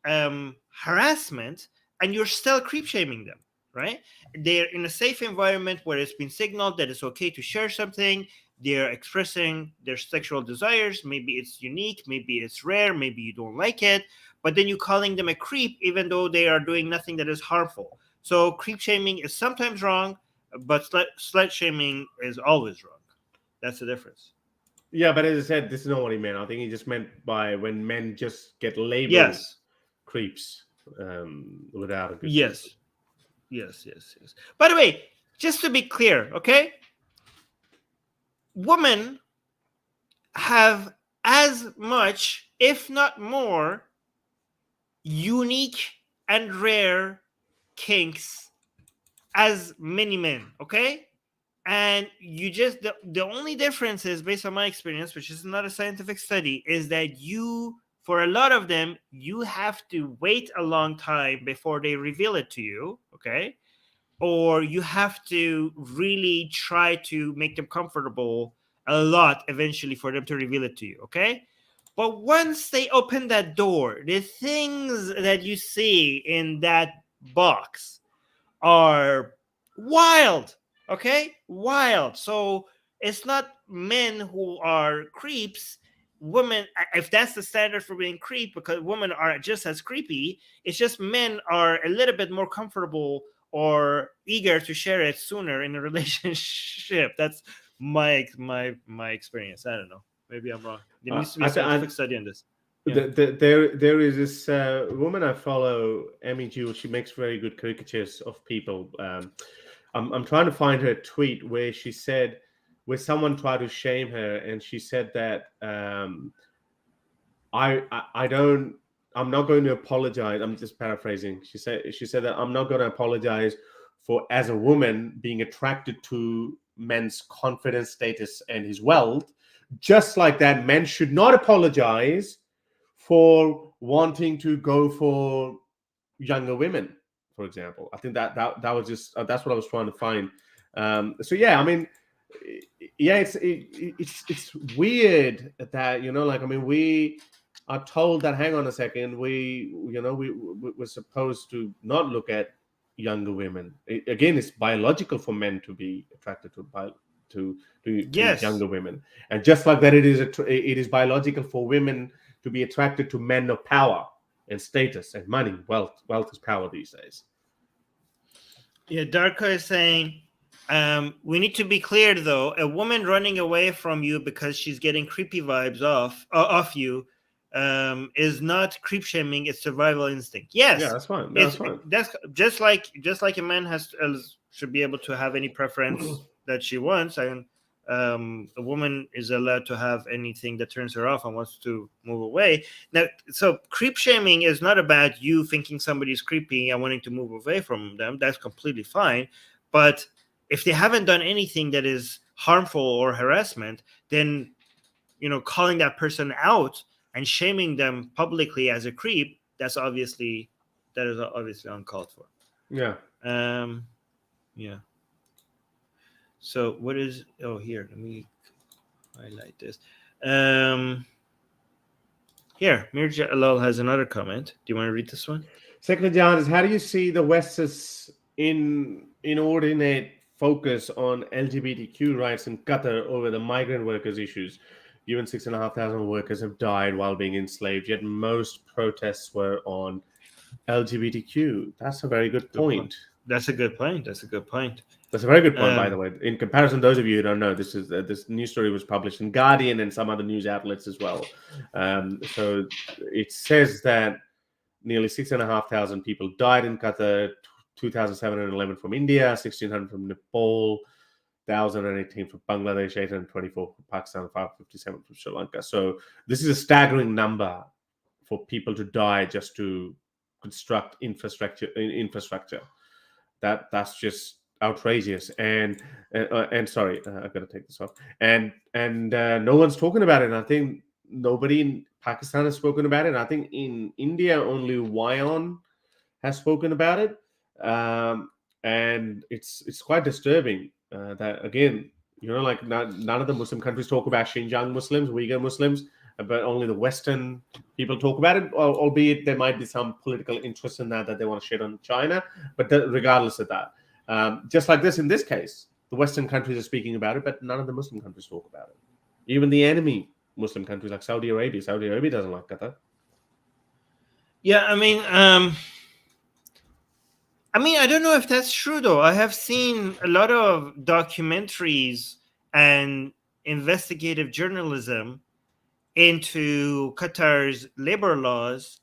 harassment, and you're still creep shaming them, right? They're in a safe environment where it's been signaled that it's okay to share something. They're expressing their sexual desires. Maybe it's unique, maybe it's rare, maybe you don't like it, but then you're calling them a creep even though they are doing nothing that is harmful. So creep shaming is sometimes wrong, but slut shaming is always wrong. That's the difference.
Yeah, but as I said, this is not what he meant. I think he just meant by when men just get labeled
Yes.
creeps without a good
Yes. Yes. By the way, just to be clear, okay? Women have as much, if not more, unique and rare kinks as many men, okay? And you just, the only difference is, based on my experience, which is not a scientific study, is that you, for a lot of them, you have to wait a long time before they reveal it to you, okay? Or you have to really try to make them comfortable a lot eventually for them to reveal it to you, okay? But once they open that door, the things that you see in that box are wild, okay? Wild. So it's not men who are creeps. Women, if that's the standard for being creep, because women are just as creepy, it's just men are a little bit more comfortable or eager to share it sooner in a relationship. That's my experience. I don't know. Maybe I'm wrong. There needs to be a scientific study on this. Yeah.
There is this woman I follow, Emmy Jewell. She makes very good caricatures of people. I'm trying to find her tweet where she said, where someone tried to shame her, and she said that I'm not going to apologize. I'm just paraphrasing. She said that I'm not going to apologize for, as a woman, being attracted to men's confidence, status, and his wealth. Just like that, men should not apologize for wanting to go for younger women, for example. I think that was just that's what I was trying to find. So yeah, I mean, yeah, it's weird that, you know, like, I mean, we are told that, hang on a second, we're supposed to not look at younger women. Again, it's biological for men to be attracted to
Yes.
younger women, and just like that, it is biological for women to be attracted to men of power and status and money. Wealth is power these days.
Yeah, Darko is saying, we need to be clear though. A woman running away from you because she's getting creepy vibes off you is not creep shaming. It's survival instinct. Yes,
yeah, that's fine. That's fine.
That's just like a man should be able to have any preference that she wants, and a woman is allowed to have anything that turns her off and wants to move away. Now, so creep shaming is not about you thinking somebody's creepy and wanting to move away from them. That's completely fine. But if they haven't done anything that is harmful or harassment, then, you know, calling that person out and shaming them publicly as a creep, that is obviously uncalled for.
Yeah.
Yeah. So what is, here, let me highlight this. Here, Mirja Alal has another comment. Do you want to read this one?
Second, Jihadists, how do you see the West's inordinate focus on LGBTQ rights in Qatar over the migrant workers issues? Given 6,500 workers have died while being enslaved, yet most protests were on LGBTQ. That's a very good point.
That's a good point. That's a
very good point, by the way. In comparison, those of you who don't know, this news story was published in Guardian and some other news outlets as well. So it says that nearly 6,500 people died in Qatar, 2,711 from India, 1,600 from Nepal, 1,018 from Bangladesh, 824 from Pakistan, 557 from Sri Lanka. So this is a staggering number for people to die just to construct infrastructure. That's just outrageous. And sorry, I've got to take this off. And no one's talking about it. And I think nobody in Pakistan has spoken about it. I think in India only Wayon has spoken about it. and it's quite disturbing that, again, like none of the Muslim countries talk about Xinjiang Muslims, Uyghur Muslims, but only the Western people talk about it, albeit there might be some political interest in that they want to shit on China. But regardless of that, just like this in this case, the Western countries are speaking about it, but none of the Muslim countries talk about it. Even the enemy Muslim countries like Saudi Arabia doesn't like Qatar.
Yeah, I mean, I don't know if that's true, though. I have seen a lot of documentaries and investigative journalism into Qatar's labor laws.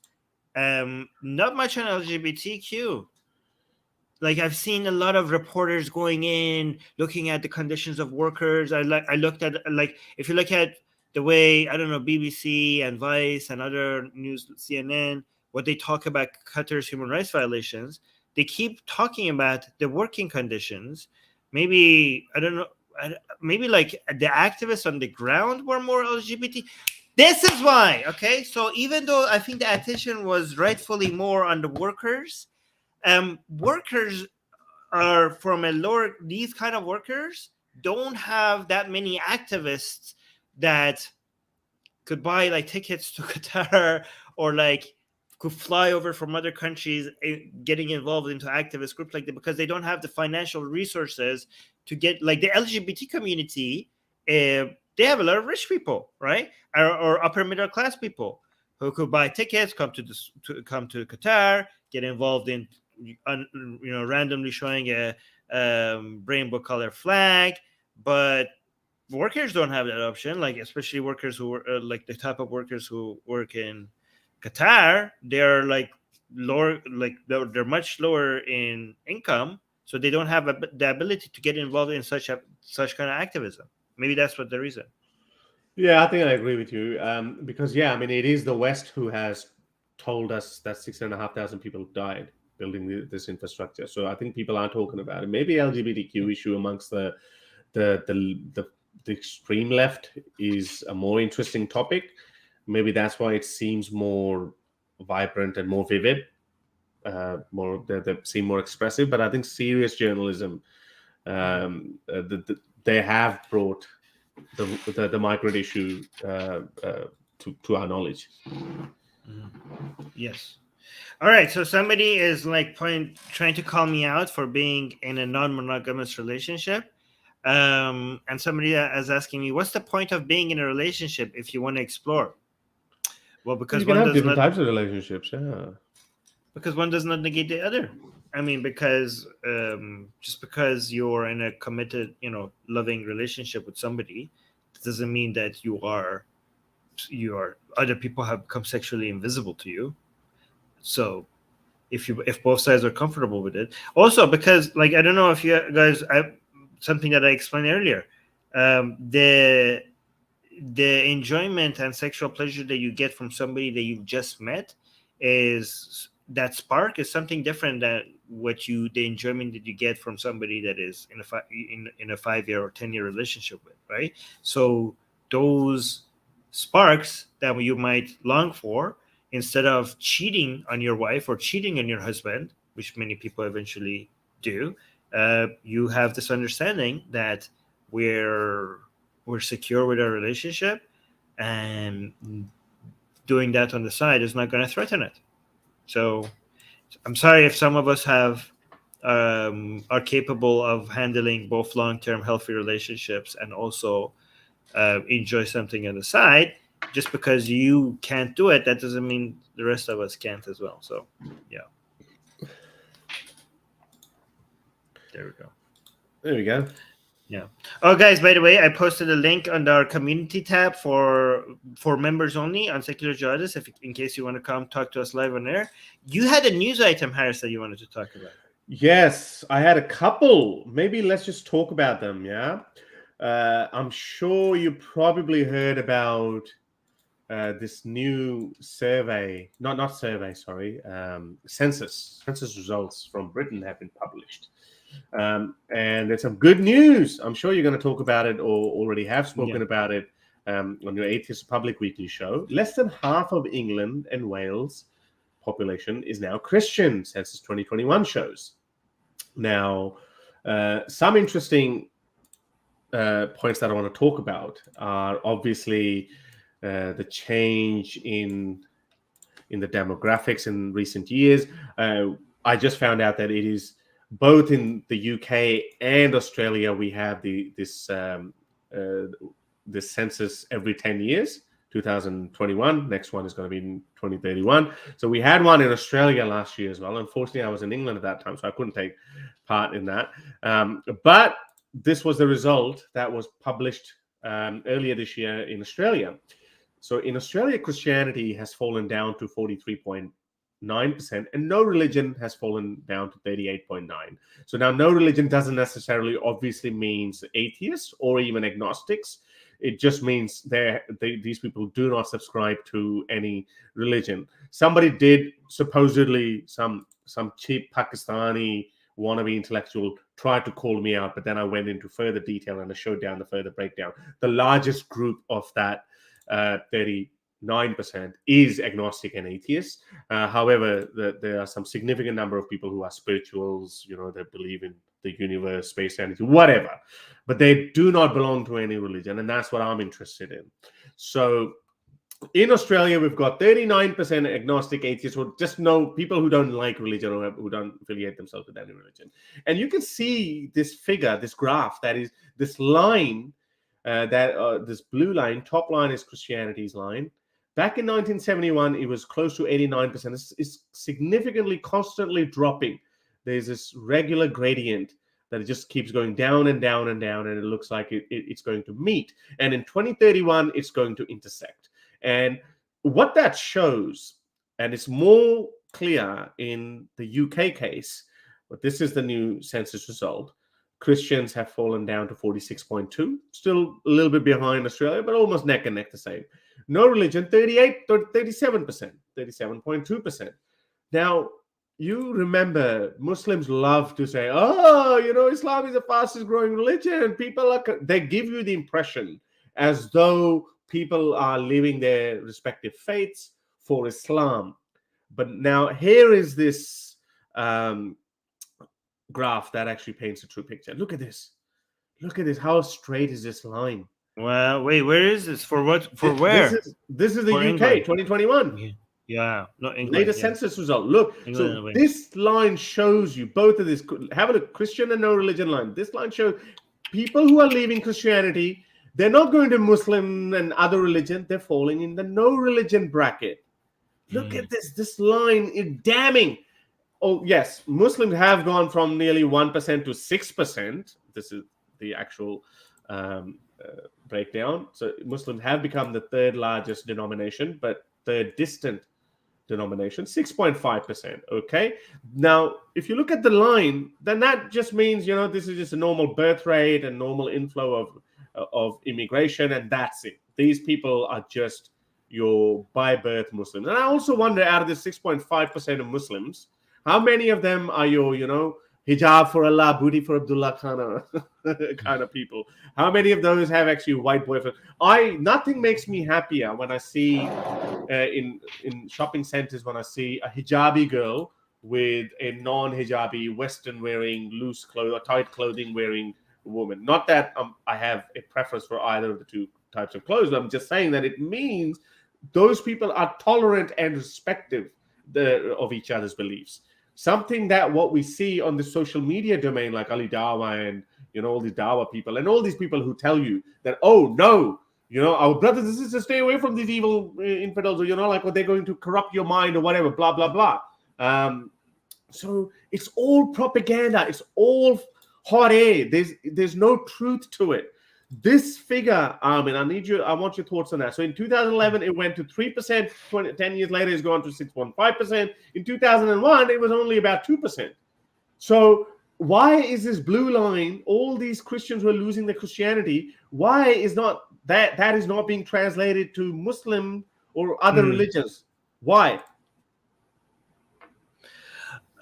Not much on LGBTQ. Like, I've seen a lot of reporters going in, looking at the conditions of workers. I looked at, like, if you look at the way, I don't know, BBC and Vice and other news, CNN, what they talk about Qatar's human rights violations, they keep talking about the working conditions. Maybe, I don't know, maybe like the activists on the ground were more LGBT. This is why, okay? So even though I think the attention was rightfully more on the workers, workers are from a lower, these kind of workers don't have that many activists that could buy like tickets to Qatar or like could fly over from other countries getting involved into activist groups like that, because they don't have the financial resources to get, like, the LGBT community. They have a lot of rich people, right? Or upper middle class people who could buy tickets, come to Qatar, get involved in, randomly showing a rainbow color flag. But workers don't have that option, like, especially workers who are like the type of workers who work in Qatar. They're like lower, like they're much lower in income, so they don't have the ability to get involved in such kind of activism. Maybe that's what the reason.
Yeah, I think I agree with you. Because it is the West who has told us that 6,500 people died building this infrastructure. So I think people are talking about it. Maybe LGBTQ issue amongst the extreme left is a more interesting topic. Maybe that's why it seems more vibrant and more vivid. They seem more expressive. But I think serious journalism, they have brought the migrant issue to our knowledge.
Yes. All right. So somebody is like trying to call me out for being in a non-monogamous relationship. And somebody is asking me, what's the point of being in a relationship if you want to explore? Well, because
you can have different types of relationships, yeah.
Because one does not negate the other. I mean, because just because you're in a committed, loving relationship with somebody, doesn't mean that you are other people have become sexually invisible to you. So if both sides are comfortable with it, also because, like, I don't know if you guys, something that I explained earlier, the enjoyment and sexual pleasure that you get from somebody that you've just met, is that spark is something different than the enjoyment that you get from somebody that is in a 5-year or 10-year relationship with, right? So those sparks that you might long for, instead of cheating on your wife or cheating on your husband, which many people eventually do, you have this understanding that we're secure with our relationship, and doing that on the side is not going to threaten it. So I'm sorry if some of us are capable of handling both long-term healthy relationships and also enjoy something on the side. Just because you can't do it, that doesn't mean the rest of us can't as well. So yeah, there we go. Yeah. Oh, guys, by the way, I posted a link on our community tab for members only on Secular Jihadists, in case you want to come talk to us live on air. You had a news item, Harris, that you wanted to talk about.
Yes, I had a couple. Maybe let's just talk about them, yeah? I'm sure you probably heard about this new survey, census results from Britain have been published. And there's some good news. I'm sure you're going to talk about it or already have spoken about it on your Atheist Republic weekly show. Less than half of England and Wales population is now Christian, Census 2021 shows. Now, some interesting points that I want to talk about are obviously the change in the demographics in recent years. I just found out that it is both in the UK and Australia. We have this census every 10 years. 2021. Next one is going to be in 2031. So we had one in Australia last year as well. Unfortunately, I was in England at that time, so I couldn't take part in that. But this was the result that was published earlier this year in Australia. So in Australia, Christianity has fallen down to 43.9%, and no religion has fallen down to 38.9%. So now no religion doesn't necessarily obviously means atheists or even agnostics. It just means these people do not subscribe to any religion. Somebody did supposedly, some cheap Pakistani wannabe intellectual tried to call me out, but then I went into further detail and I showed down the further breakdown. The largest group of that 39% is agnostic and atheists. However, there are some significant number of people who are spirituals, they believe in the universe, space, energy, whatever, but they do not belong to any religion, and that's what I'm interested in. So in Australia, we've got 39% agnostic atheists, or just people who don't like religion or who don't affiliate themselves with any religion. And you can see this figure, this graph, that is this line, this blue line, top line is Christianity's line. Back in 1971, it was close to 89%. It's significantly, constantly dropping. There's this regular gradient that it just keeps going down and down and down, and it looks like it's going to meet. And in 2031, it's going to intersect. And what that shows, and it's more clear in the UK case, but this is the new census result, Christians have fallen down to 46.2, still a little bit behind Australia, but almost neck and neck the same. No religion, 37%, 37.2%. Now, you remember Muslims love to say, Islam is the fastest growing religion. They give you the impression as though people are leaving their respective faiths for Islam. But now here is this graph that actually paints a true picture. Look at this. Look at this. How straight is this line?
Well, wait, where is this? For what? For where?
This is the
For
UK,
England.
2021.
Yeah, not England.
Latest census result. Look,
England,
so this line shows you both of this. Have a look, Christian and no religion line. This line shows people who are leaving Christianity. They're not going to Muslim and other religion. They're falling in the no religion bracket. Look at this. This line is damning. Oh, yes. Muslims have gone from nearly 1% to 6%. This is the actual breakdown. So Muslims have become the third largest denomination, but third distant denomination, 6.5%. Okay. Now, if you look at the line, then that just means, this is just a normal birth rate and normal inflow of immigration, and that's it. These people are just your by birth Muslims. And I also wonder, out of the 6.5% of Muslims, how many of them are your, hijab for Allah, booty for Abdullah kind of people? How many of those have actually white boyfriend? Nothing makes me happier when I see in shopping centers, when I see a hijabi girl with a non-hijabi, Western wearing, loose clothes or tight clothing wearing woman. Not that I have a preference for either of the two types of clothes, but I'm just saying that it means those people are tolerant and respectful of each other's beliefs. Something that what we see on the social media domain, like Ali Dawa and all these Dawa people and all these people who tell you that, oh no, our brothers and sisters, stay away from these evil infidels, or they're going to corrupt your mind or whatever, blah blah blah. So it's all propaganda. It's all hot air. There's no truth to it. This figure, Armin, I want your thoughts on that. So in 2011, it went to 3%. 10 years later, it's gone to 6.5%. In 2001, it was only about 2%. So why is this blue line, all these Christians who are losing their Christianity, why is not that is not being translated to Muslim or other religions? Why?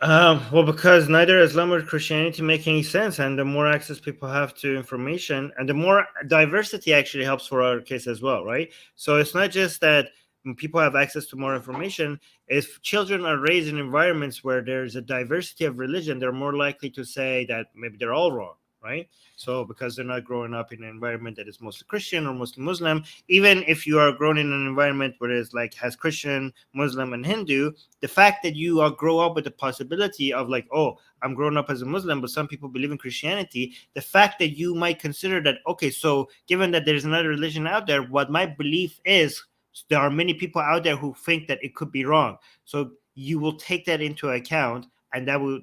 Well, because neither Islam or Christianity make any sense, and the more access people have to information, and the more diversity actually helps for our case as well, right? So it's not just that people have access to more information. If children are raised in environments where there's a diversity of religion, they're more likely to say that maybe they're all wrong, right? So because they're not growing up in an environment that is mostly Christian or mostly Muslim, even if you are grown in an environment where it's like has Christian, Muslim, and Hindu, the fact that you grow up with the possibility of like, oh, I'm growing up as a Muslim, but some people believe in Christianity, the fact that you might consider that, okay, so given that there's another religion out there, what my belief is, there are many people out there who think that it could be wrong. So you will take that into account, and that will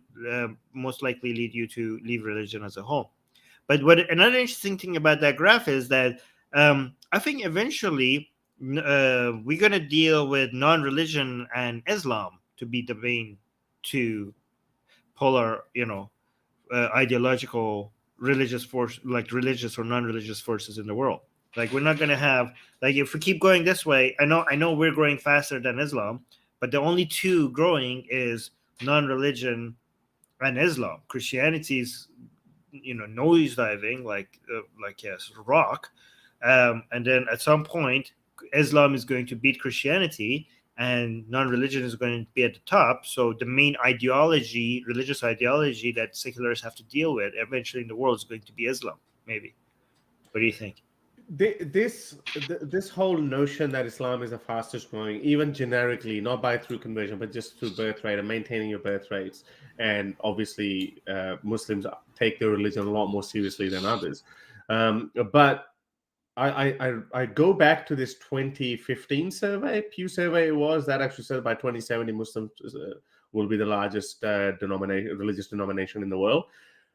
most likely lead you to leave religion as a whole. But what another interesting thing about that graph is that I think eventually we're going to deal with non-religion and Islam to be the main two polar, ideological religious force, like religious or non-religious forces in the world. Like we're not going to have, like if we keep going this way, I know we're growing faster than Islam, but the only two growing is non-religion and Islam. Christianity's nose diving like yes, rock, and then at some point Islam is going to beat Christianity and non-religion is going to be at the top. So the main ideology, religious ideology that secularists have to deal with eventually in the world is going to be Islam, maybe. What do you think?
This whole notion that Islam is the fastest growing, even generically, not through conversion, but just through birth rate and maintaining your birth rates, and obviously Muslims take their religion a lot more seriously than others. But I go back to this 2015 survey, Pew survey it was, that actually said by 2070 Muslims will be the largest religious denomination in the world.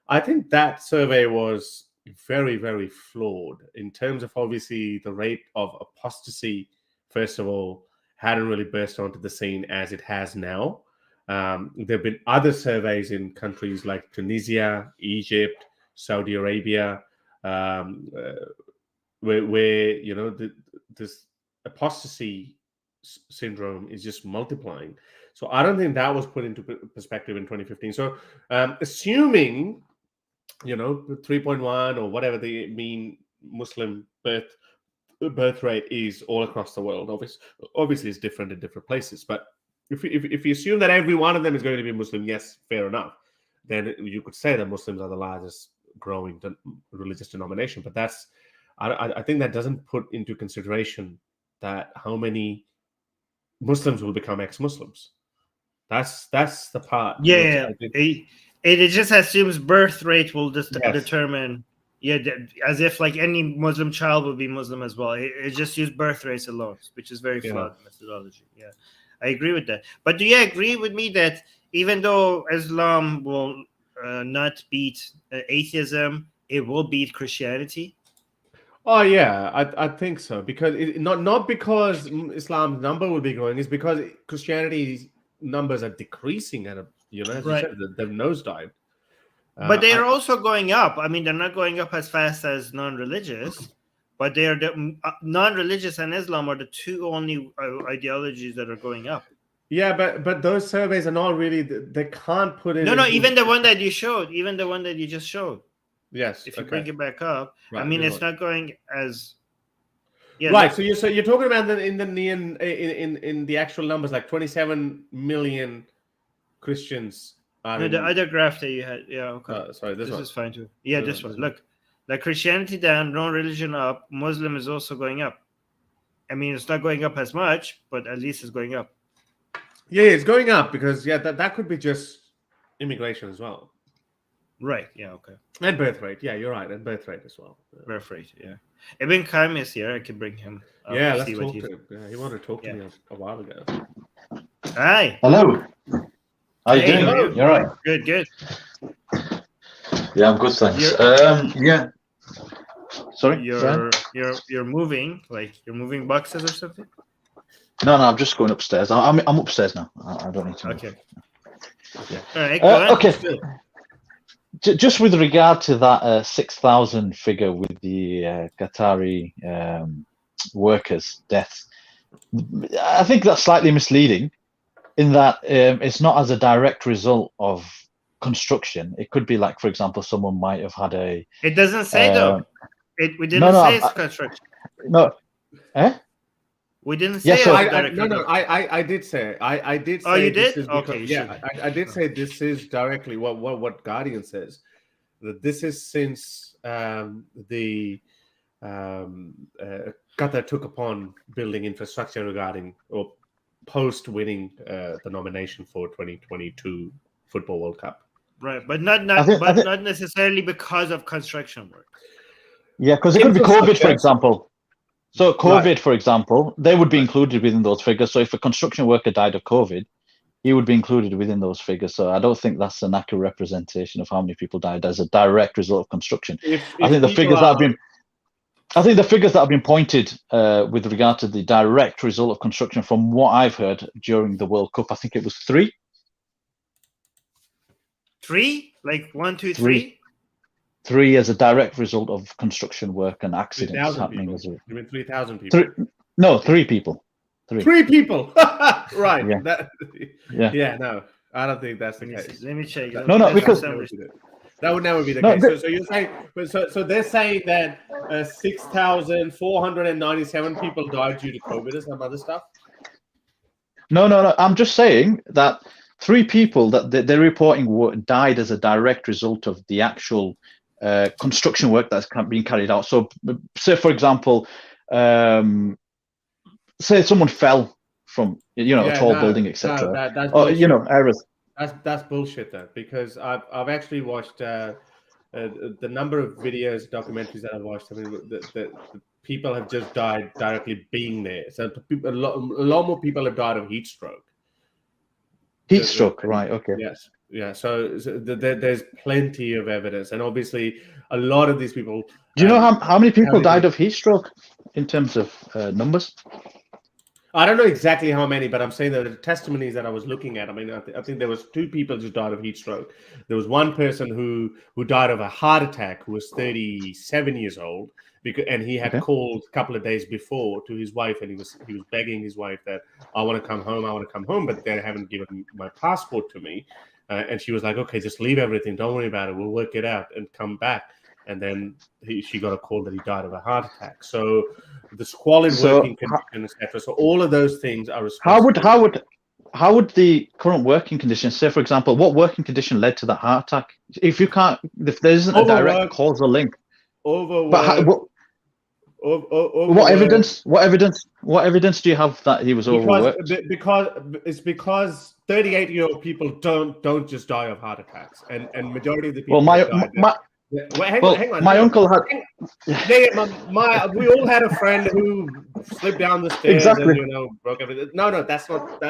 I think that survey was very, very flawed in terms of obviously the rate of apostasy, first of all, hadn't really burst onto the scene as it has now. There have been other surveys in countries like Tunisia, Egypt, Saudi Arabia, where this apostasy syndrome is just multiplying. So I don't think that was put into perspective in 2015. So assuming 3.1 or whatever the mean Muslim birth rate is all across the world, obviously it's different in different places. But if you assume that every one of them is going to be Muslim, yes, fair enough. Then you could say that Muslims are the largest growing religious denomination. But I think that doesn't put into consideration that how many Muslims will become ex-Muslims. That's the part.
Yeah, it just assumes birth rate will just determine. Yeah, as if like any Muslim child will be Muslim as well. It just used birth rates alone, which is very flawed methodology. Yeah, I agree with that. But do you agree with me that even though Islam will not beat atheism, it will beat Christianity?
Oh yeah, I think so, because not because Islam's number will be growing, it's because Christianity's numbers are decreasing at you said, they've nosedived.
But they are also going up. I mean, they're not going up as fast as non-religious, but they are non-religious and Islam are the two only ideologies that are going up.
Yeah, but those surveys are not really. They can't put it.
No, even the one that you showed, even the one that you just showed.
Yes.
If you bring it back up,
right,
I mean, it's not going as.
Yeah, right. So you're talking about in the actual numbers, like 27 million Christians.
The other graph that you had. Yeah. Okay.
Sorry, this
is fine too. Yeah, this one. Look, like Christianity down, non-religion up, Muslim is also going up. I mean, it's not going up as much, but at least it's going up.
Yeah, it's going up because that could be just immigration as well.
Right. Yeah. Okay.
And birth rate. Yeah, you're right. And birth rate as well.
Birth rate. Yeah. Ibn Qayyim is here. I can bring him.
Yeah, let's talk to him. Yeah, he wanted to talk to me a while ago.
Hi.
Hello. How you doing? Hello. You're right.
Good.
Yeah, I'm good, thanks. Yeah. Sorry.
You're moving, like you're moving boxes or something.
No, I'm just going upstairs. I'm upstairs now. I don't need to.
Okay. Yeah. All right. Go ahead.
Okay. Just with regard to that 6,000 figure with the Qatari workers' deaths, I think that's slightly misleading in that it's not as a direct result of construction. It could be like, for example, someone might have had a...
It doesn't say though. We didn't say it's construction.
No. Eh?
We didn't
Yeah,
say
so-
as a
I
direct result.
I did say I did say
Oh, you
this
did?
is because,
Okay,
yeah,
sure.
I did say this is directly what Guardian says, that this is since the Qatar took upon building infrastructure regarding or post winning the nomination for 2022 Football World Cup.
Right, but not
I think-
not necessarily because of construction work.
Yeah, because it could be COVID, for
Infrastructure.
example. So COVID,
Right.
for example, they would be
Right.
included within those figures. So if a construction worker died of COVID, he would be included within those figures. So I don't think that's an accurate representation of how many people died as a direct result of construction. I think the figures that have been pointed with regard to the direct result of construction, from what I've heard during the World Cup, I think it was 3.
3? Like 1, 2,
3.
3?
3 as a direct result of construction work and accidents
3,000
happening
people.
as a
You mean 3,000 people?
3 people. 3.
3 people. Right.
Yeah.
Yeah. No, I don't think that's the case.
Let me check.
No,
That's
because-
some-
That would never be the
No,
case. So you're saying, so they're saying that 6,497 people died due to COVID and some other stuff?
No. I'm just saying that 3 people that they're reporting died as a direct result of the actual construction work that's being carried out. So, say for example, say someone fell from a tall building, etc.
That's
Or
bullshit.
errors.
That's bullshit, though, because I've actually watched the number of videos, documentaries that I've watched. I mean, the people have just died directly being there. So a lot more people have died of heat stroke.
Heat stroke, right? Okay.
Yes. Yeah. So there's plenty of evidence, and obviously a lot of these people.
Do you know how many people
many
died
people-
of heat stroke in terms of numbers?
I don't know exactly how many, but I'm saying that the testimonies that I was looking at, I mean, I think there was 2 people just died of heat stroke. There was one person who died of a heart attack, who was 37 years old, and he had called a couple of days before to his wife, and he was begging his wife that I want to come home, but they haven't given my passport to me, and she was like, okay, just leave everything, don't worry about it, we'll work it out and come back. And then she got a call that he died of a heart attack. So the squalid working conditions, etc. So all of those things are responsible.
How would the current working conditions, say for example, what working condition led to that heart attack? If there isn't a direct causal link. What evidence? What evidence do you have that he was overworked?
Because 38-year-old people don't just die of heart attacks, and majority of the people. Hang on.
My uncle had.
We all had a friend who slipped down the stairs
Exactly.
and broke everything. No, that's not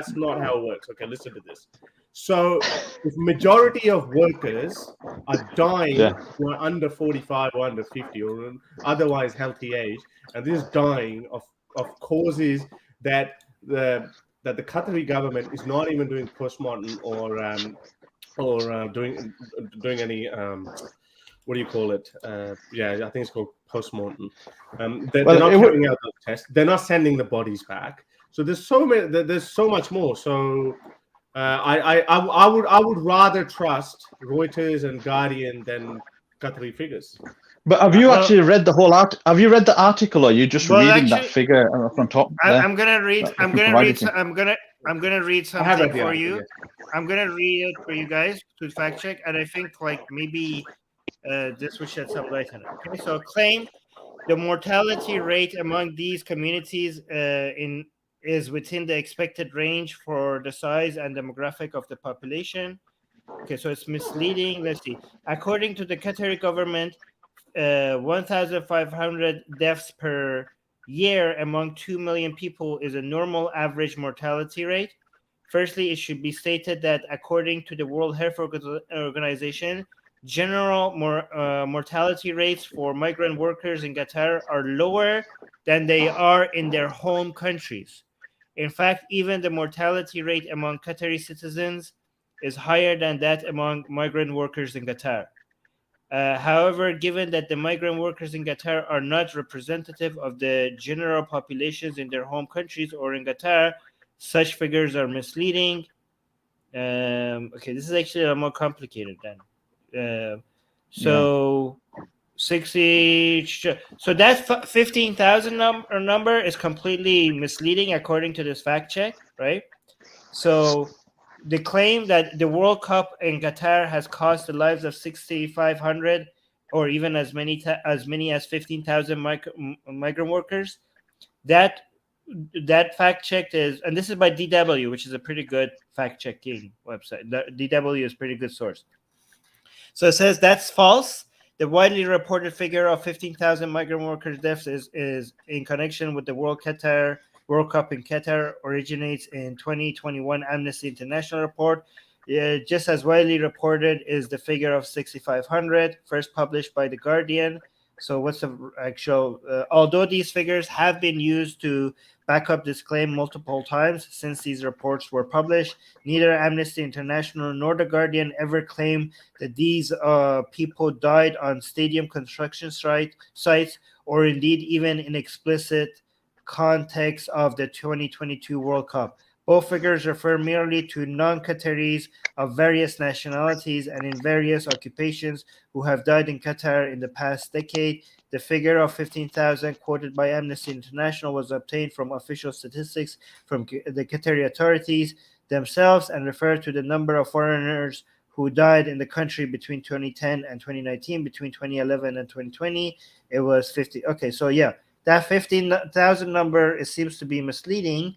how it works. Okay, listen to this. So, the majority of workers are dying who are under 45 or under 50 or otherwise healthy age, and this is dying of causes that the Qatari government is not even doing postmortem or doing any. What do you call it? I think it's called postmortem. They're not carrying out those tests. They're not sending the bodies back. So there's so much more. So I would rather trust Reuters and Guardian than Qatari figures.
But have you actually read the whole Have you read the article, or are you just reading that figure from top?
I'm gonna read something for you.
Yes.
I'm gonna read it for you guys to fact check, and I think maybe this will shed some light on it. Okay, so claim the mortality rate among these communities is within the expected range for the size and demographic of the population. Okay, so it's misleading. Let's see. According to the Qatari government, 1,500 deaths per year among 2 million people is a normal average mortality rate. Firstly, it should be stated that according to the World Health Organization, general mortality rates for migrant workers in Qatar are lower than they are in their home countries. In fact, even the mortality rate among Qatari citizens is higher than that among migrant workers in Qatar. However, given that the migrant workers in Qatar are not representative of the general populations in their home countries or in Qatar, such figures are misleading. Okay, this is actually a lot more complicated then. So 60. So that 15,000 number is completely misleading according to this fact check, right? So the claim that the World Cup in Qatar has cost the lives of 6,500 or even as many as 15,000 migrant workers, that fact check is, and this is by DW, which is a pretty good fact checking website. DW is a pretty good source. So it says that's false. The widely reported figure of 15,000 migrant workers' deaths is in connection with the World Cup in Qatar originates in 2021 Amnesty International report. Just as widely reported is the figure of 6,500, first published by The Guardian. So what's the actual, although these figures have been used to back up this claim multiple times since these reports were published, neither Amnesty International nor The Guardian ever claimed that these people died on stadium construction sites or indeed even in explicit context of the 2022 World Cup. Both figures refer merely to non-Qataris of various nationalities and in various occupations who have died in Qatar in the past decade. The figure of 15,000 quoted by Amnesty International was obtained from official statistics from the Qatari authorities themselves and referred to the number of foreigners who died in the country between 2010 and 2019. Between 2011 and 2020, it was 50. Okay, so yeah, that 15,000 number, it seems to be misleading.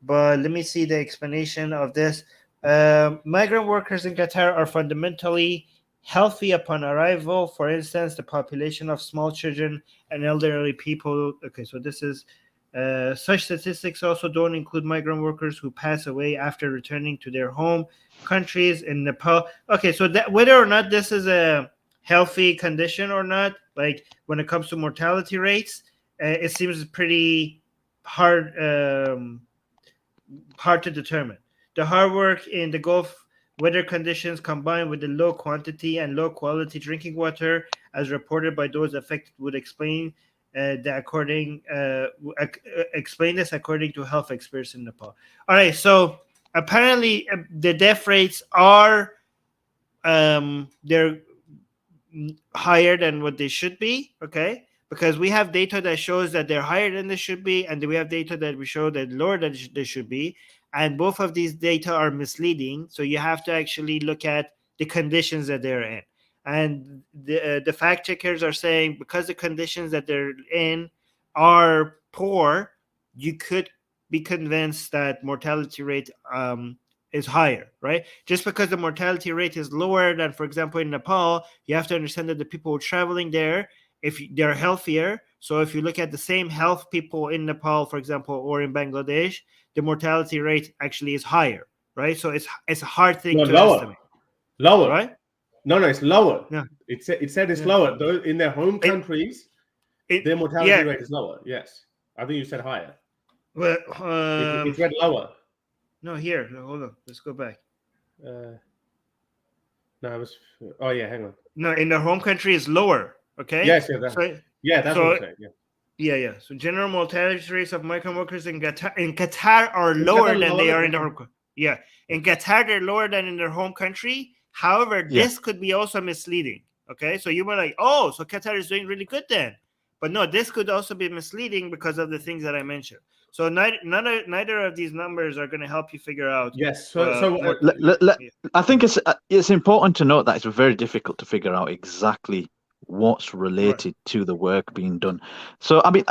But let me see the explanation of this. Migrant workers in Qatar are fundamentally healthy upon arrival. For instance, the population of small children and elderly people. Okay, so this is such statistics also don't include migrant workers who pass away after returning to their home countries in Nepal. Okay, so that whether or not this is a healthy condition or not, like when it comes to mortality rates, it seems pretty hard to determine. The hard work in the Gulf weather conditions combined with the low quantity and low quality drinking water, as reported by those affected, would explain explain this according to health experts in Nepal. All right, so apparently the death rates are they're higher than what they should be. Okay. Because we have data that shows that they're higher than they should be, and we have data that we show that lower than they should be, and both of these data are misleading. So you have to actually look at the conditions that they're in, and the fact checkers are saying because the conditions that they're in are poor, you could be convinced that mortality rate is higher, right? Just because the mortality rate is lower than, for example, in Nepal, you have to understand that the people who are traveling there, if they're healthier. So if you look at the same health people in Nepal, for example, or in Bangladesh, the mortality rate actually is higher, right? So it's a hard thing to estimate.
Lower,
right?
No, it's lower.
Yeah.
It said it's lower. Though in their home countries, their mortality rate is lower. Yes, I think you said higher.
Well,
it read lower.
No, here. No, hold on. Let's go back.
No, it was. Oh yeah, hang on.
No, in their home country is lower. Okay.
Yes, that's what I'm saying.
Yeah. So general mortality rates of migrant workers in Qatar are lower than they are in their home country. Yeah, in Qatar they're lower than in their home country. However, this could be also misleading. Okay, so you were like, oh, so Qatar is doing really good then, but no, this could also be misleading because of the things that I mentioned. So neither of these numbers are going to help you figure out.
Yes.
I think it's important to note that it's very difficult to figure out exactly what's related to the work being done. So I mean,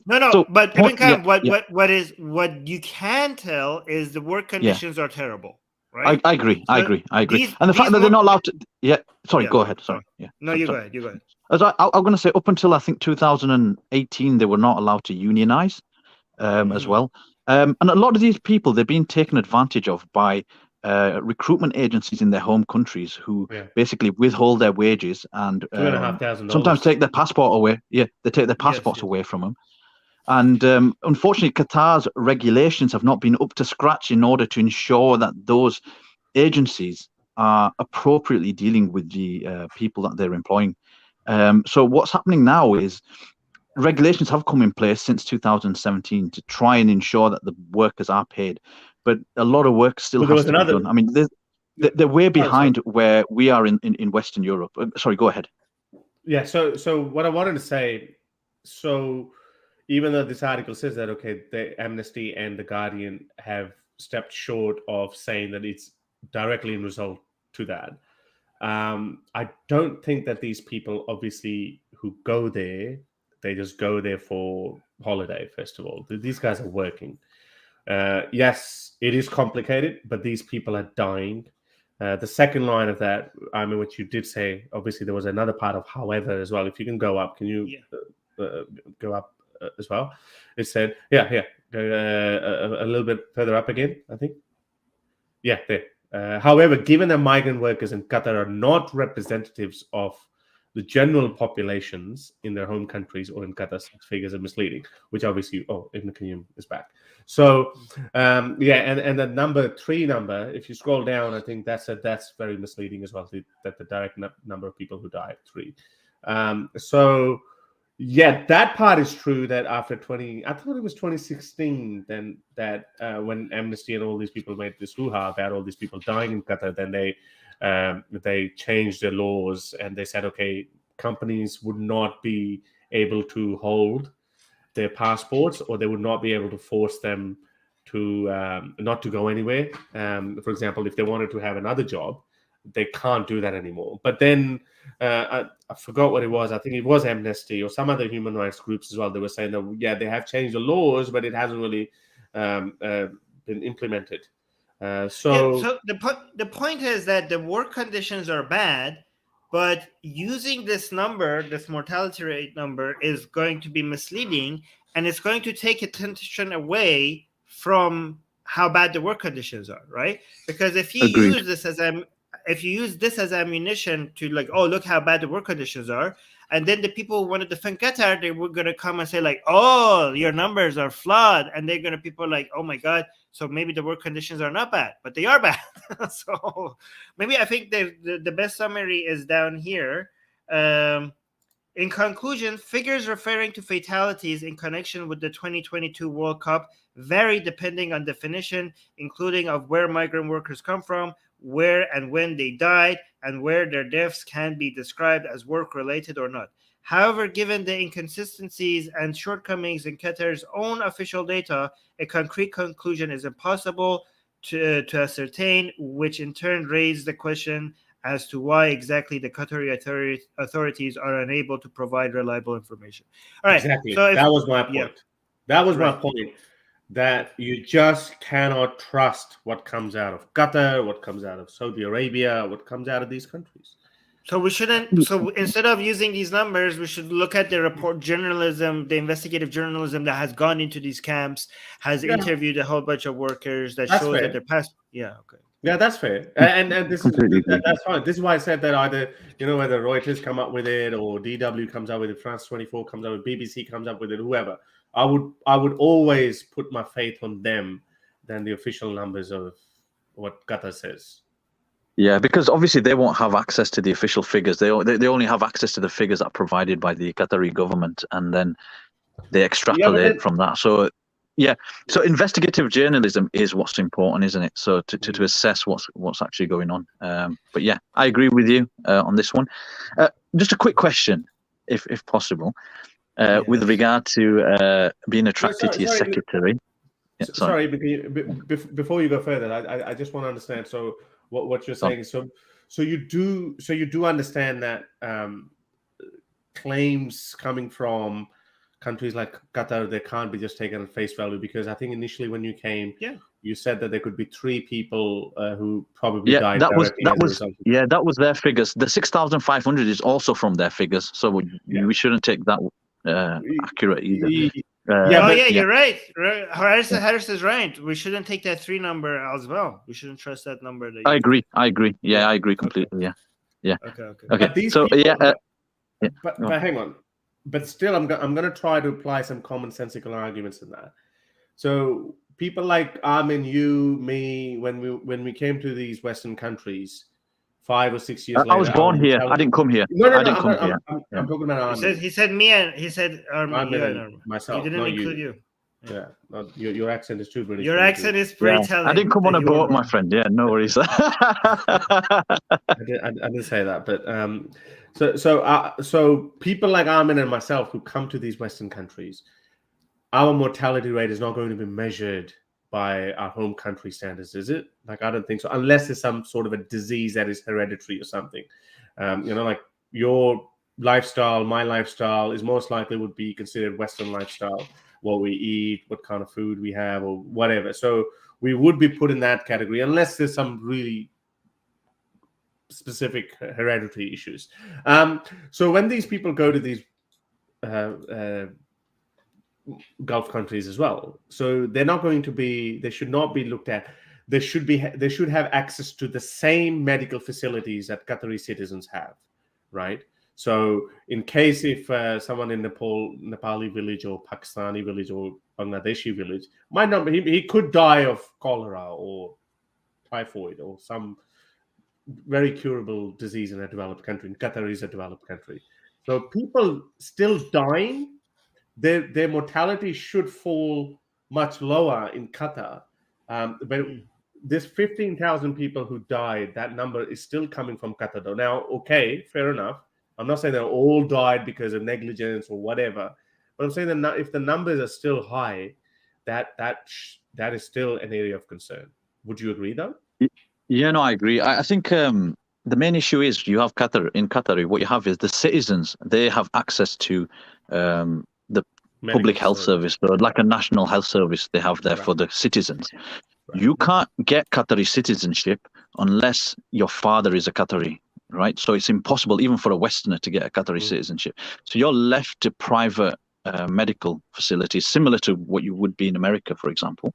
but what you can tell is the work conditions are terrible. Right?
I agree. And the fact that they're not allowed to. Yeah. Sorry. Go ahead. Sorry. Yeah.
No, you go ahead. You go ahead.
As I'm going to say, up until I think 2018, they were not allowed to unionize as well. And a lot of these people, they're being taken advantage of by recruitment agencies in their home countries who basically withhold their wages and sometimes take their passport away. Yeah, they take their passports away from them. And unfortunately, Qatar's regulations have not been up to scratch in order to ensure that those agencies are appropriately dealing with the people that they're employing. So what's happening now is regulations have come in place since 2017 to try and ensure that the workers are paid. But a lot of work still has to be done. I mean, they're way behind where we are in Western Europe. Sorry, go ahead.
Yeah. So what I wanted to say, so even though this article says that, okay, the Amnesty and the Guardian have stepped short of saying that it's directly in result to that, I don't think that these people, obviously, who go there, they just go there for holiday. First of all, these guys are working. Yes, it is complicated, but these people are dying. The second line of that, I mean, what you did say, obviously, there was another part of however as well. If you can go up, can you go up as well? It said, go a little bit further up again, I think. Yeah, there. However, given that migrant workers in Qatar are not representatives of the general populations in their home countries or in Qatar, such figures are misleading, which obviously, Ibn Qayyim is back. So, and the number 3 number, if you scroll down, I think that's very misleading as well, that the direct number of people who died, 3. So, yeah, that part is true that after I thought it was 2016, then that when Amnesty and all these people made this hoo-ha about all these people dying in Qatar, then they changed their laws and they said, okay, companies would not be able to hold their passports, or they would not be able to force them to not to go anywhere. For example, if they wanted to have another job, they can't do that anymore. But then I forgot what it was. I think it was Amnesty or some other human rights groups as well. They were saying that, they have changed the laws, but it hasn't really been implemented.
So the point is that the work conditions are bad, but using this number, this mortality rate number, is going to be misleading, and it's going to take attention away from how bad the work conditions are, right? Because if you use this as ammunition to look how bad the work conditions are, and then the people who want to defend Qatar, they were going to come and say your numbers are flawed, and they're going to people oh my God, so maybe the work conditions are not bad, but they are bad. So maybe I think the best summary is down here. In conclusion, figures referring to fatalities in connection with the 2022 World Cup vary depending on definition, including of where migrant workers come from, where and when they died, and where their deaths can be described as work-related or not. However, given the inconsistencies and shortcomings in Qatar's own official data, a concrete conclusion is impossible to ascertain, which in turn raised the question as to why exactly the Qatari authorities are unable to provide reliable information. All right.
Exactly.
So
that was my point.
Yeah.
That was my point. That you just cannot trust what comes out of Qatar, what comes out of Saudi Arabia, what comes out of these countries.
So we shouldn't. So instead of using these numbers, we should look at the report journalism, the investigative journalism that has gone into these camps, has interviewed a whole bunch of workers that shows that they're past. Yeah. Okay.
Yeah, that's fair, and this is that's fine. This is why I said that either whether Reuters come up with it, or DW comes up with it, France 24 comes up with it, BBC comes up with it, whoever. I would always put my faith on them than the official numbers of what Qatar says.
Yeah, because obviously they won't have access to the official figures. They only have access to the figures that are provided by the Qatari government, and then they extrapolate from that. So. Yeah, so investigative journalism is what's important, isn't it? So to assess what's actually going on. But yeah, I agree with you on this one. Just a quick question, if possible, with regard to being attracted to your secretary. Yeah,
sorry, before you go further, I just want to understand. So what you're saying. So you do understand that claims coming from countries like Qatar, they can't be just taken at face value, because I think initially when you came, you said that there could be 3 people who probably died. That
was their figures. The 6,500 is also from their figures, so we shouldn't take that accurate either.
You're right. Harris is right. We shouldn't take that 3 number as well. We shouldn't trust that number.
I agree. Yeah, I agree completely. Yeah. Okay.
So but hang on. But still, I'm going to try to apply some commonsensical arguments in that. So people like Armin, you, me, when we came to these Western countries 5 or 6 years later.
I was born here. I didn't come here.
I didn't come here. I'm talking about Armin.
He said me, and he said Armin,
myself.
He didn't include you.
Yeah, your accent is too British.
Your accent is pretty telling.
I didn't come on a
that you were
boat, my
wrong.
friend. Yeah, no worries.
I didn't say that, but so people like Armin and myself who come to these Western countries, our mortality rate is not going to be measured by our home country standards, is it? Like, I don't think so, unless it's some sort of a disease that is hereditary or something. Like your lifestyle, my lifestyle is most likely would be considered Western lifestyle. What we eat, what kind of food we have, or whatever. So we would be put in that category, unless there's some really specific hereditary issues. So when these people go to these Gulf countries as well, so they're not going to be. They should not be looked at. They should have access to the same medical facilities that Qatari citizens have, right? So in case if someone in Nepali village or Pakistani village or Bangladeshi village might not, he could die of cholera or typhoid or some very curable disease in a developed country. Qatar is a developed country. So people still dying, their mortality should fall much lower in Qatar. But this 15,000 people who died, that number is still coming from Qatar though. Now, okay, fair enough. I'm not saying they all died because of negligence or whatever, but I'm saying that if the numbers are still high, that is still an area of concern. Would you agree, though?
Yeah, no, I agree. I think the main issue is you have Qatar. What you have is the citizens. They have access to the
Medical
public health service, so like a national health service they have there for the citizens. Right. You can't get Qatari citizenship unless your father is a Qatari. Right, so it's impossible even for a Westerner to get a Qatari citizenship. So you're left to private medical facilities, similar to what you would be in America, for example.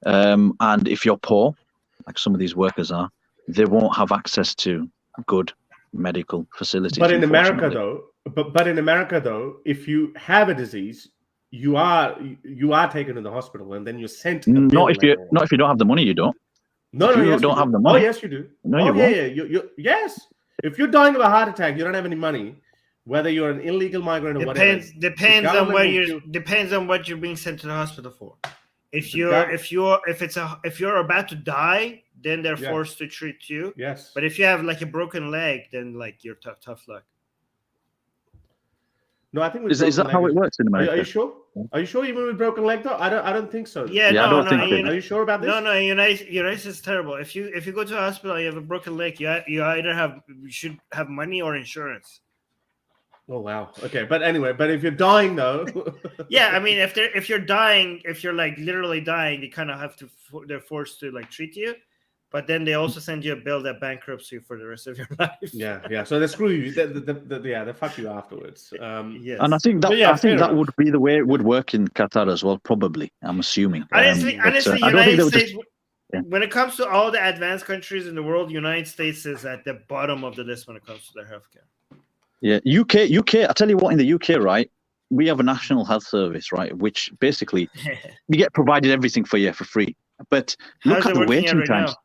And if you're poor, like some of these workers are, they won't have access to good medical facilities.
But in America, though, if you have a disease, you are taken to the hospital and then you're sent.
Not if you don't have the money, you don't.
No,
you don't have the money.
Oh, yes, you do.
No, you won't.
Yes. If you're dying of a heart attack, you don't have any money, whether you're an illegal migrant or whatever.
Depends on what you're being sent to the hospital for. If you're about to die, then they're forced to treat you.
Yes.
But if you have like a broken leg, then like you're tough luck.
No, I think
is that how it works in America?
Are you sure? Are you sure even with broken leg though? I don't think so.
Yeah, no,
I don't think so.
Are you sure about this?
No, United States is terrible. If you go to a hospital and you have a broken leg, you either should have money or insurance.
Oh wow. Okay, but anyway, if you're dying though,
yeah, I mean, if you're dying, if you're like literally dying, they kind of have to. They're forced to like treat you. But then they also send you a bill that bankrupts you for the rest of your life.
Yeah. So they screw you. They fuck you afterwards.
Yes.
And I think that would be the way it would work in Qatar as well. Probably, I'm assuming.
Honestly, United States. When it comes to all the advanced countries in the world, United States is at the bottom of the list when it comes to their healthcare.
Yeah, UK. I tell you what, in the UK, right, we have a national health service, right, which basically you get provided everything for free. But look at the waiting times.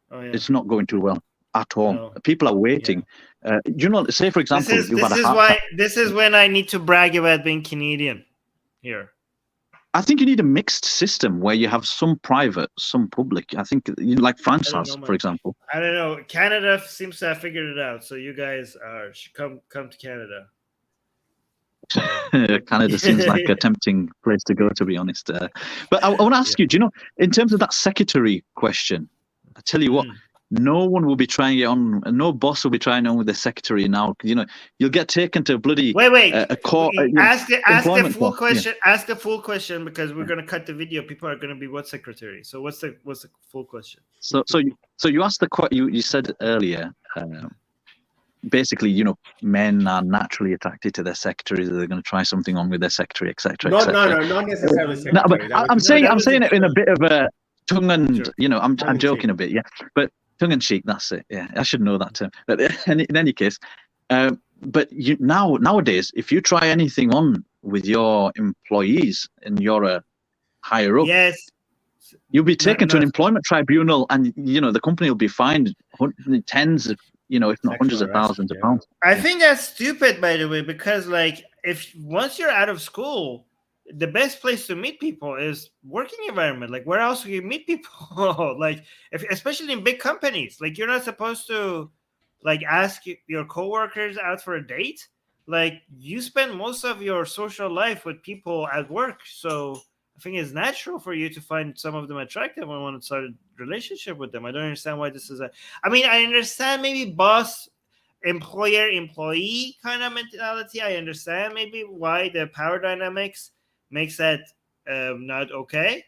Oh, yeah.
It's not going too well at all. No. People are waiting. Yeah. Say for example,
this is when I need to brag about being Canadian here.
I think you need a mixed system where you have some private, some public. I think like France has, for example.
I don't know. Canada seems to have figured it out. So you guys should come to Canada.
Canada seems like a tempting place to go, to be honest. But I want to ask you, do you know, in terms of that secretary question, I tell you what, no one will be trying it on. No boss will be trying it on with the secretary now. You know, you'll get taken to a bloody a court.
Ask the full question. Yeah. Ask the full question because we're going to cut the video. People are going to be what secretary? So what's the full question?
So you asked you said earlier. Basically, you know, men are naturally attracted to their secretaries. They're going to try something on with their secretary, etc.
No, not necessarily secretary.
No, but I'm saying it in a bit of a tongue and I'm joking a bit, yeah. But tongue in cheek, that's it. Yeah, I should know that term. But in any case, but nowadays, if you try anything on with your employees and you're a higher up,
yes,
you'll be taken to an employment tribunal, and the company will be fined tens of, if not hundreds of thousands of pounds.
I think that's stupid, by the way, because like once you're out of school, the best place to meet people is working environment. Like, where else do you meet people? Like, especially in big companies, like, you're not supposed to like ask your coworkers out for a date. Like, you spend most of your social life with people at work, so I think it's natural for you to find some of them attractive and want to start a relationship with them. I don't understand why this is I mean, I understand maybe boss, employer, employee kind of mentality. I understand maybe why the power dynamics makes that not okay.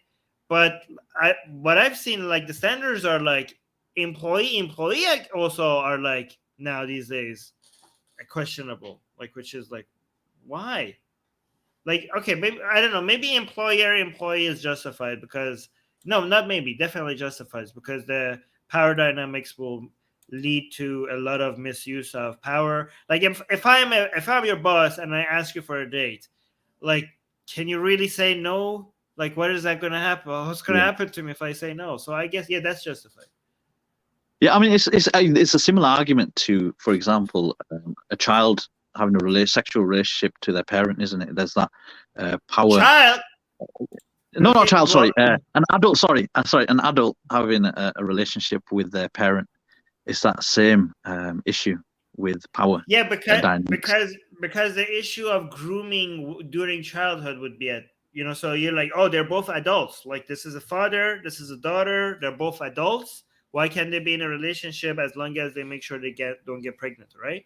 But what I've seen, like, the standards are like employee also are like now these days questionable. Like, which is like, why? Like, okay, maybe I don't know. Maybe employee is justified because no, not maybe, definitely justifies because the power dynamics will lead to a lot of misuse of power. Like, if I'm your boss and I ask you for a date, like, can you really say no? Like, what is that going to happen? What's going to happen to me if I say no? So I guess that's justified.
Yeah, I mean, it's a similar argument to, for example, a child having a sexual relationship to their parent, isn't it? There's that power.
Child.
No, not child. Sorry, an adult. Sorry, an adult having a relationship with their parent. It's that same issue with power.
Yeah, because the issue of grooming during childhood would be so you're like, oh, they're both adults. Like, this is a father, this is a daughter. They're both adults. Why can't they be in a relationship as long as they make sure they don't get pregnant, right?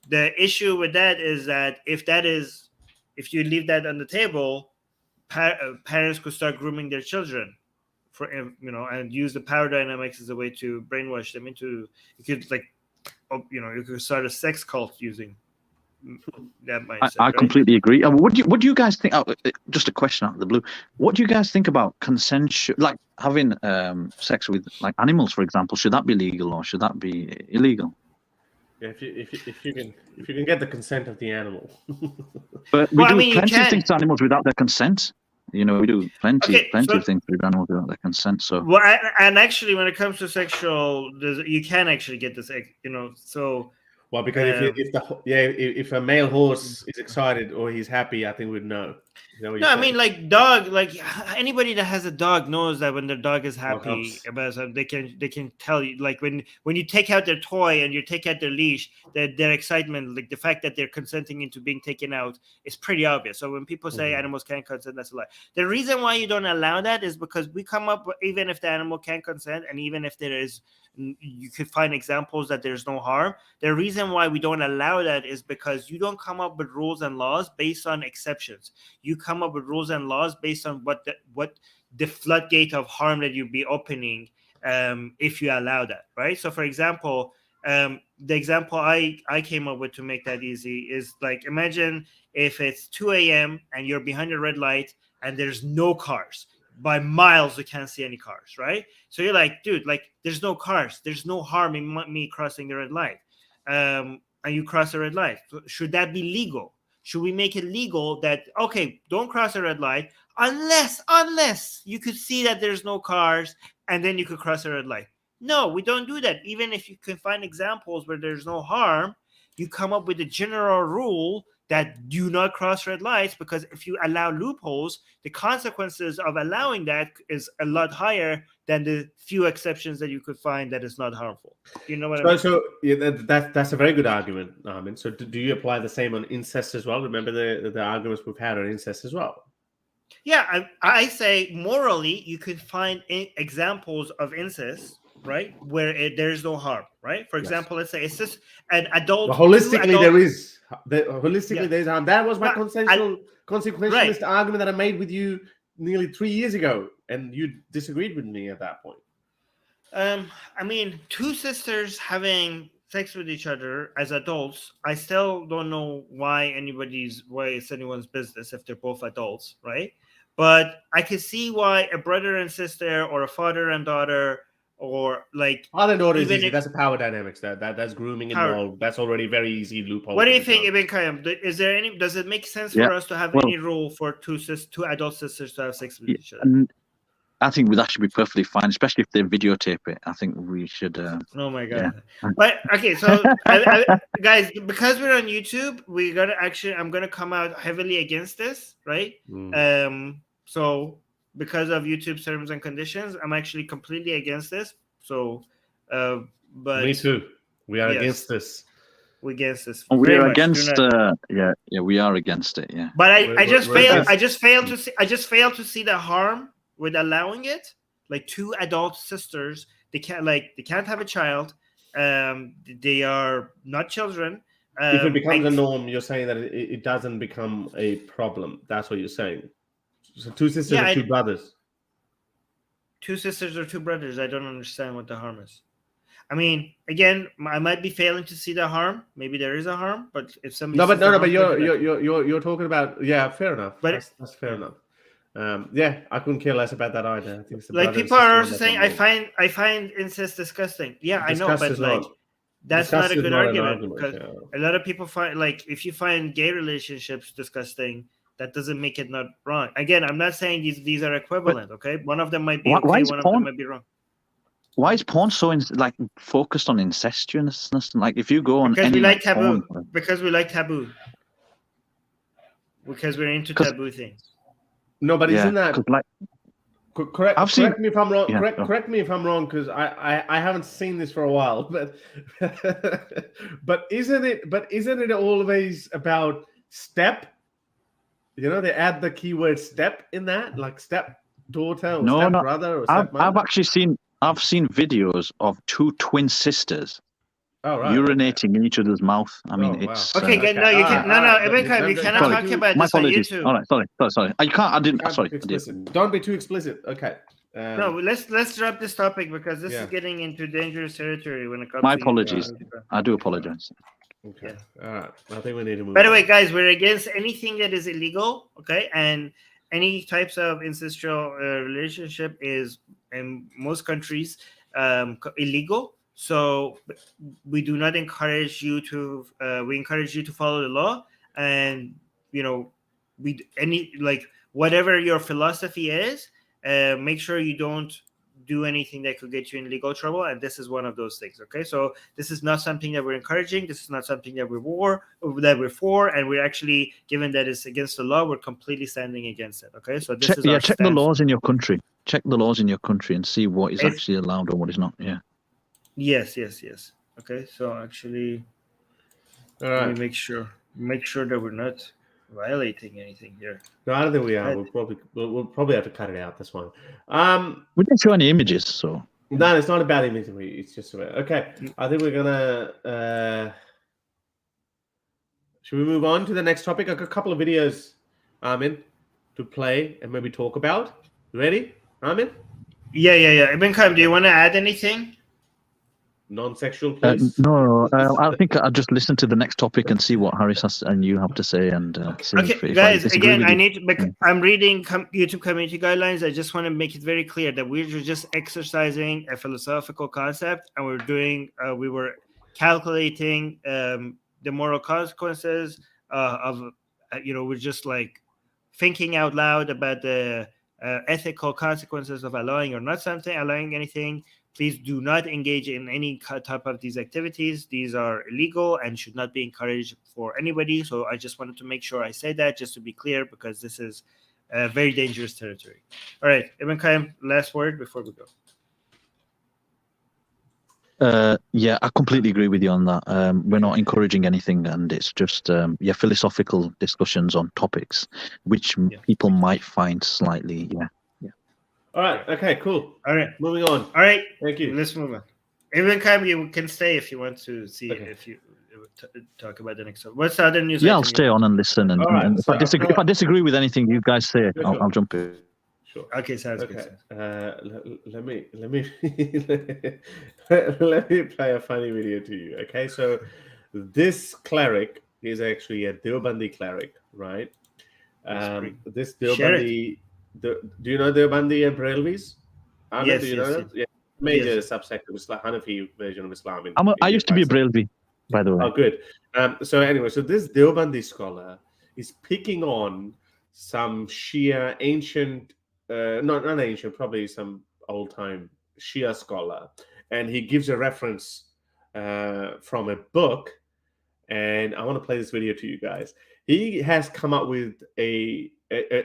The issue with that is that if you leave that on the table, parents could start grooming their children and use the power dynamics as a way to brainwash them into. You could start a sex cult using that mindset.
I completely agree. What do you guys think? Just a question out of the blue. What do you guys think about consensual, like having sex with like animals, for example? Should that be legal or should that be illegal?
Yeah, if you can get the consent of the animal.
But we do plenty of things to animals without their consent. We do plenty of things with animals without their consent. So
and actually, when it comes to sexual, you can actually get this. So.
Well, because if a male horse is excited or he's happy, I think we'd know. No, I mean,
like dog, like anybody that has a dog knows that when their dog is happy about something, they can tell you. Like when you take out their toy and you take out their leash, their excitement, like the fact that they're consenting into being taken out, is pretty obvious. So when people say animals can't consent, that's a lie. The reason why you don't allow that is because we come up with, even if the animal can't consent, and even if there is, you could find examples that there's no harm. The reason why we don't allow that is because you don't come up with rules and laws based on exceptions. You come up with rules and laws based on what the floodgate of harm that you'd be opening if you allow that, right? So, for example, the example I came up with to make that easy is like, imagine if it's 2 a.m. and you're behind a red light and there's no cars. By miles, you can't see any cars, right? So you're like, dude, like, there's no cars. There's no harm in me crossing the red light. And you cross the red light. Should that be legal? Should we make it legal that, okay, don't cross the red light unless you could see that there's no cars and then you could cross the red light? No, we don't do that. Even if you can find examples where there's no harm, you come up with a general rule that do not cross red lights, because if you allow loopholes, the consequences of allowing that is a lot higher than the few exceptions that you could find that is not harmful. You know what I mean?
So yeah, that's a very good argument, Armin. So do you apply the same on incest as well? Remember the arguments we've had on incest as well?
Yeah, I say morally, you could find examples of incest, right, where there's no harm, right? For example, let's say it's just an adult.
Well, holistically, there is. There's harm. That was my consequentialist argument that I made with you nearly 3 years ago, and you disagreed with me at that point.
I mean, two sisters having sex with each other as adults, I still don't know why it's anyone's business if they're both adults, right? But I can see why a brother and sister or a father and daughter, or like
father and daughter is easy. That's a power dynamics. That's grooming involved. That's already very easy loophole.
What do you think, Ibn Qayyim? Is there any? Does it make sense for us to have any rule for two adult sisters to have sex with each other?
I think that should be perfectly fine, especially if they videotape it. I think we should.
Oh my god!
Yeah.
But okay, so guys, because we're on YouTube, I'm gonna come out heavily against this, right? So because of YouTube's terms and conditions, I'm actually completely against this. So, but
me too. We are
yes,
against this.
We're against this.
We are against. Yeah, we are against it. Yeah.
But I just failed to see the harm with allowing it. Like two adult sisters, they can't have a child. They are not children.
If it becomes a norm, you're saying that it doesn't become a problem. That's what you're saying. So two sisters or two brothers.
Two sisters or two brothers. I don't understand what the harm is. I mean, again, I might be failing to see the harm. Maybe there is a harm, but if somebody
but you're talking about fair enough. But that's fair enough. I couldn't care less about that either. I think
like people are also saying, I find incest disgusting. Yeah, I know, but like that's not a good argument because a lot of people find, like, if you find gay relationships disgusting, that doesn't make it not wrong. Again, I'm not saying these are equivalent. Okay, one of them might be okay, one of them might be wrong.
Why is porn so focused on incestuousness? Like, if you go on
because we like taboo,
porn,
because we like taboo, because we're into taboo things.
No, but isn't that correct? Correct me if I'm wrong.
Yeah,
correct me if I'm wrong, because I haven't seen this for a while. But but isn't it always about step? You know, they add the keyword step in that, like step daughter or step brother or step mother.
I've seen videos of two twin sisters urinating in each other's mouth. I mean, it's
okay. Good. No, you can't. You cannot talk about this on YouTube.
All right, sorry. I can't. I didn't. Sorry.
Don't be too explicit. Okay.
No, let's drop this topic because this is getting into dangerous territory when it comes.
My apologies. I do apologize.
Okay. All right. I think we need to move.
By the way, guys, we're against anything that is illegal. Okay, and any types of incestual relationship is in most countries illegal. So we do not encourage you to. We encourage you to follow the law, and whatever your philosophy is, make sure you don't do anything that could get you in legal trouble, and this is one of those things. Okay, so this is not something that we're encouraging. This is not something that we're for, and we're actually, given that it's against the law, we're completely standing against it. Okay, so this is our
check the laws in your country. Check the laws in your country and see what is actually allowed or what is not. Yeah.
Yes. Okay, so actually, let me make sure that we're not violating anything here.
No, I don't think we are. We'll probably have to cut it out, this one.
We didn't show any images, so
no, it's not about imagery. It's just about okay. I think we're gonna. Should we move on to the next topic? I've got a couple of videos, Armin, to play and maybe talk about. Ready, Armin?
Yeah. Ibn Qayyim, do you want to add anything?
Non-sexual, please.
No. I think I'll just listen to the next topic and see what Harris has and you have to say. And
okay, guys. Again, I'm reading YouTube community guidelines. I just want to make it very clear that we're just exercising a philosophical concept, and we were calculating the moral consequences of. We're just like thinking out loud about the ethical consequences of allowing or not allowing anything. Please do not engage in any type of these activities. These are illegal and should not be encouraged for anybody. So I just wanted to make sure I say that just to be clear, because this is a very dangerous territory. All right, Ibn Qayyim, last word before we
go. Yeah, I completely agree with you on that. We're not encouraging anything, and it's just philosophical discussions on topics which people might find slightly
All right. Okay. Cool.
All right.
Moving on.
All right.
Thank you.
Let's move on. Ibn Qayyim, you can stay if you want to see if you talk about the next one. What's the other news?
Yeah, I'll stay on and listen. And, and if I disagree with anything you guys say, I'll jump in.
Sure.
Okay. Sounds good.
Let me play a funny video to you. Okay. So this cleric is actually a Deobandi cleric, right? This Deobandi. Do you know Deobandi and Barelvis?
Yes,
do you know that? Yeah. Major subsect of Islam, Hanafi version of Islam.
I used to be a Barelvi, by the way.
Oh, good. So anyway, this Deobandi scholar is picking on some Shia ancient not ancient, probably some old time Shia scholar, and he gives a reference from a book. And I want to play this video to you guys. He has come up with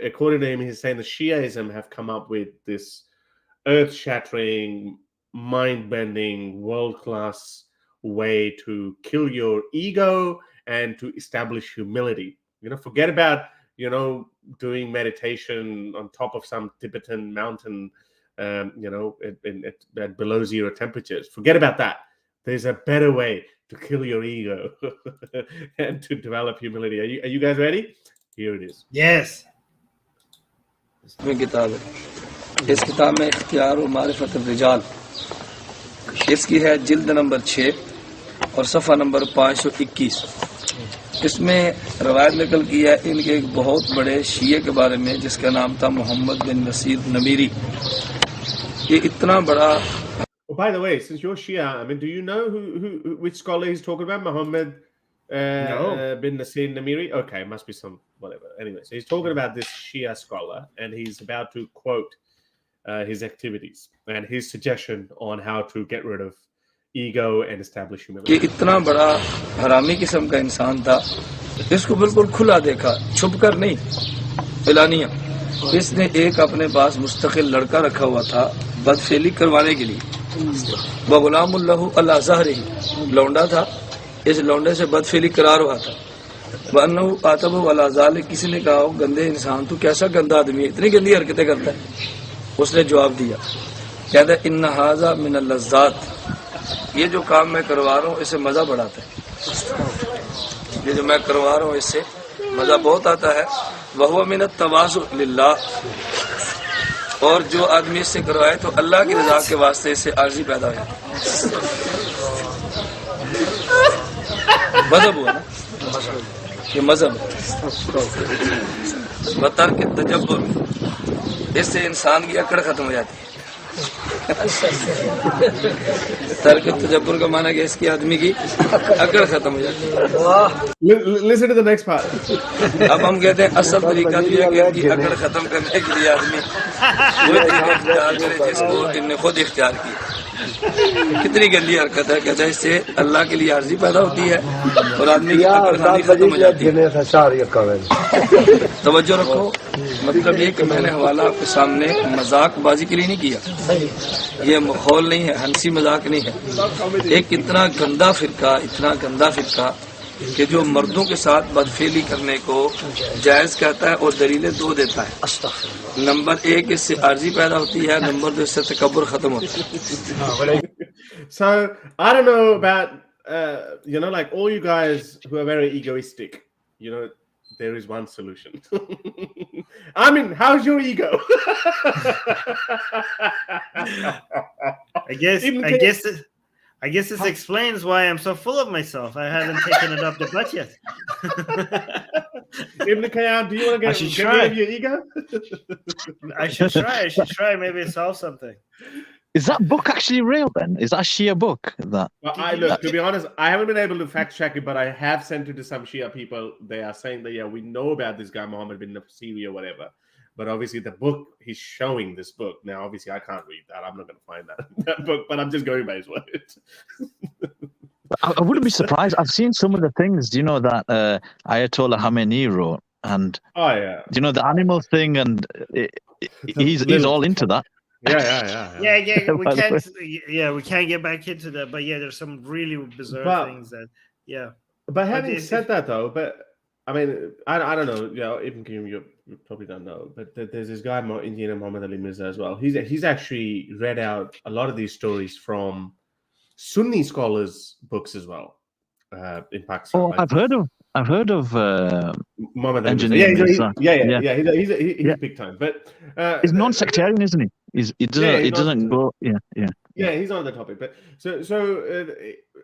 according to him, he's saying the Shiaism have come up with this earth-shattering, mind-bending, world-class way to kill your ego and to establish humility. Forget about doing meditation on top of some Tibetan mountain, at below zero temperatures. Forget about that. There's a better way to kill your ego and to develop humility. Are you guys ready? Here it is.
Yes.
किताब है, इस किताब में इख्तियार और मारिफत रिजाल, इसकी है जिल्द नंबर 6 और सफ़ा नंबर 521। इसमें रवायत निकल की है इनके एक बहुत बड़े शिये के बारे में जिसका नाम था मोहम्मद बिन नसीर नमीरी। ये इतना बड़ा।
Oh, by the way, since you're Shia, I mean, do you know which scholar he's talking about? Muhammad bin Nasir Namiri? Okay, it must be some whatever. Anyway, so he's talking about this Shia scholar, and he's about to quote his activities and his suggestion on how to get rid of ego and establish humility.
ये इतना बड़ा हरामी किस्म का इंसान था, इसको बिल्कुल खुला देखा, छुप कर नहीं, एलानिया। इसने एक अपने पास मुस्तकिल लड़का रखा हुआ था बदफेली करवाने के लिए। वह गुलामुल्लाहु अला ज़हरी, लौंडा था, इस लौंडे से बदफेली करा रहा था। वह अन्नहु आतबु अला ज़ालिक, किसी ने कहा गंदे इंसान तू कैसा गंदा आदमी है, इतनी गंदी हरकतें करता है। उसने जवाब दिया, कहता है इन्ना हाज़ा मिन लज़्ज़ात, ये जो काम मैं करवा रहा हूँ इससे मजा बढ़ाता है, ये जो मैं करवा रहा हूँ इससे मजा बहुत आता है। वह मिन तवाज़ु लिल्लाह, और जो आदमी इससे करवाए तो अल्लाह की रजा के वास्ते इससे आर्जी पैदा हो जाती है। मजहब हुआ ना, ये मजहब बतर के तजब्बुर, इससे इंसान की अकड़ खत्म हो जाती है। तर्क तजब्बुर का माना कि इसकी आदमी की अकड़ खत्म हो जाती है।
Listen to the next part.
अब हम कहते हैं असल तरीका तो यह कि इनकी अकड़ खत्म करने के लिए आदमी वो तरीका इख्तियार करे जिसको इनने खुद इख्तियार किया। कितनी गंदी हरकत है, कहता है इससे अल्लाह के लिए आर्जी पैदा होती है और आदमी की अकड़ खानी खत्म हो जाती है। तवज्जो रखो, मतलब ये कि मैंने हवाला आपके सामने मजाकबाजी के लिए नहीं किया, ये माहौल नहीं है, हंसी मजाक नहीं है। एक इतना गंदा फिरका कि जो मर्दों के साथ बदफेली करने को जायज कहता है और दलीलें दो देता है। नंबर 1 इससे आर्जी पैदा होती है, नंबर 2 इससे तकब्बुर खत्म होता है।
So I don't know about like all you guys who are very egoistic, there is one solution. Armin, how's your ego?
I guess this explains why I'm so full of myself. I haven't taken it up the butt yet.
Ibn Qayyim, do you want to get rid of your ego?
I should try. Maybe it solves something.
Is that book actually real then? Is that a Shia book?
Well, to be honest, I haven't been able to fact check it, but I have sent it to some Shia people. They are saying that, yeah, we know about this guy, Muhammad bin Nasiri or whatever. But obviously the book, he's showing this book. Now, obviously, I can't read that. I'm not going to find that book, but I'm just going by his word.
I wouldn't be surprised. I've seen some of the things, that Ayatollah Khamenei wrote. And, the animal thing, and he's all into that.
Yeah. We can't get back into that. But yeah, there's some really bizarre things that,
But having said that, though, I mean, I don't know. Even you probably don't know, but there's this guy, Indian Muhammad Ali Mirza as well. He's actually read out a lot of these stories from Sunni scholars' books as well in Pakistan.
Oh, I've heard of
Muhammad Ali
engineer
Mirza.
Yeah.
He's big time, but
he's non-sectarian, isn't he? He doesn't go.
Yeah, he's on the topic, but so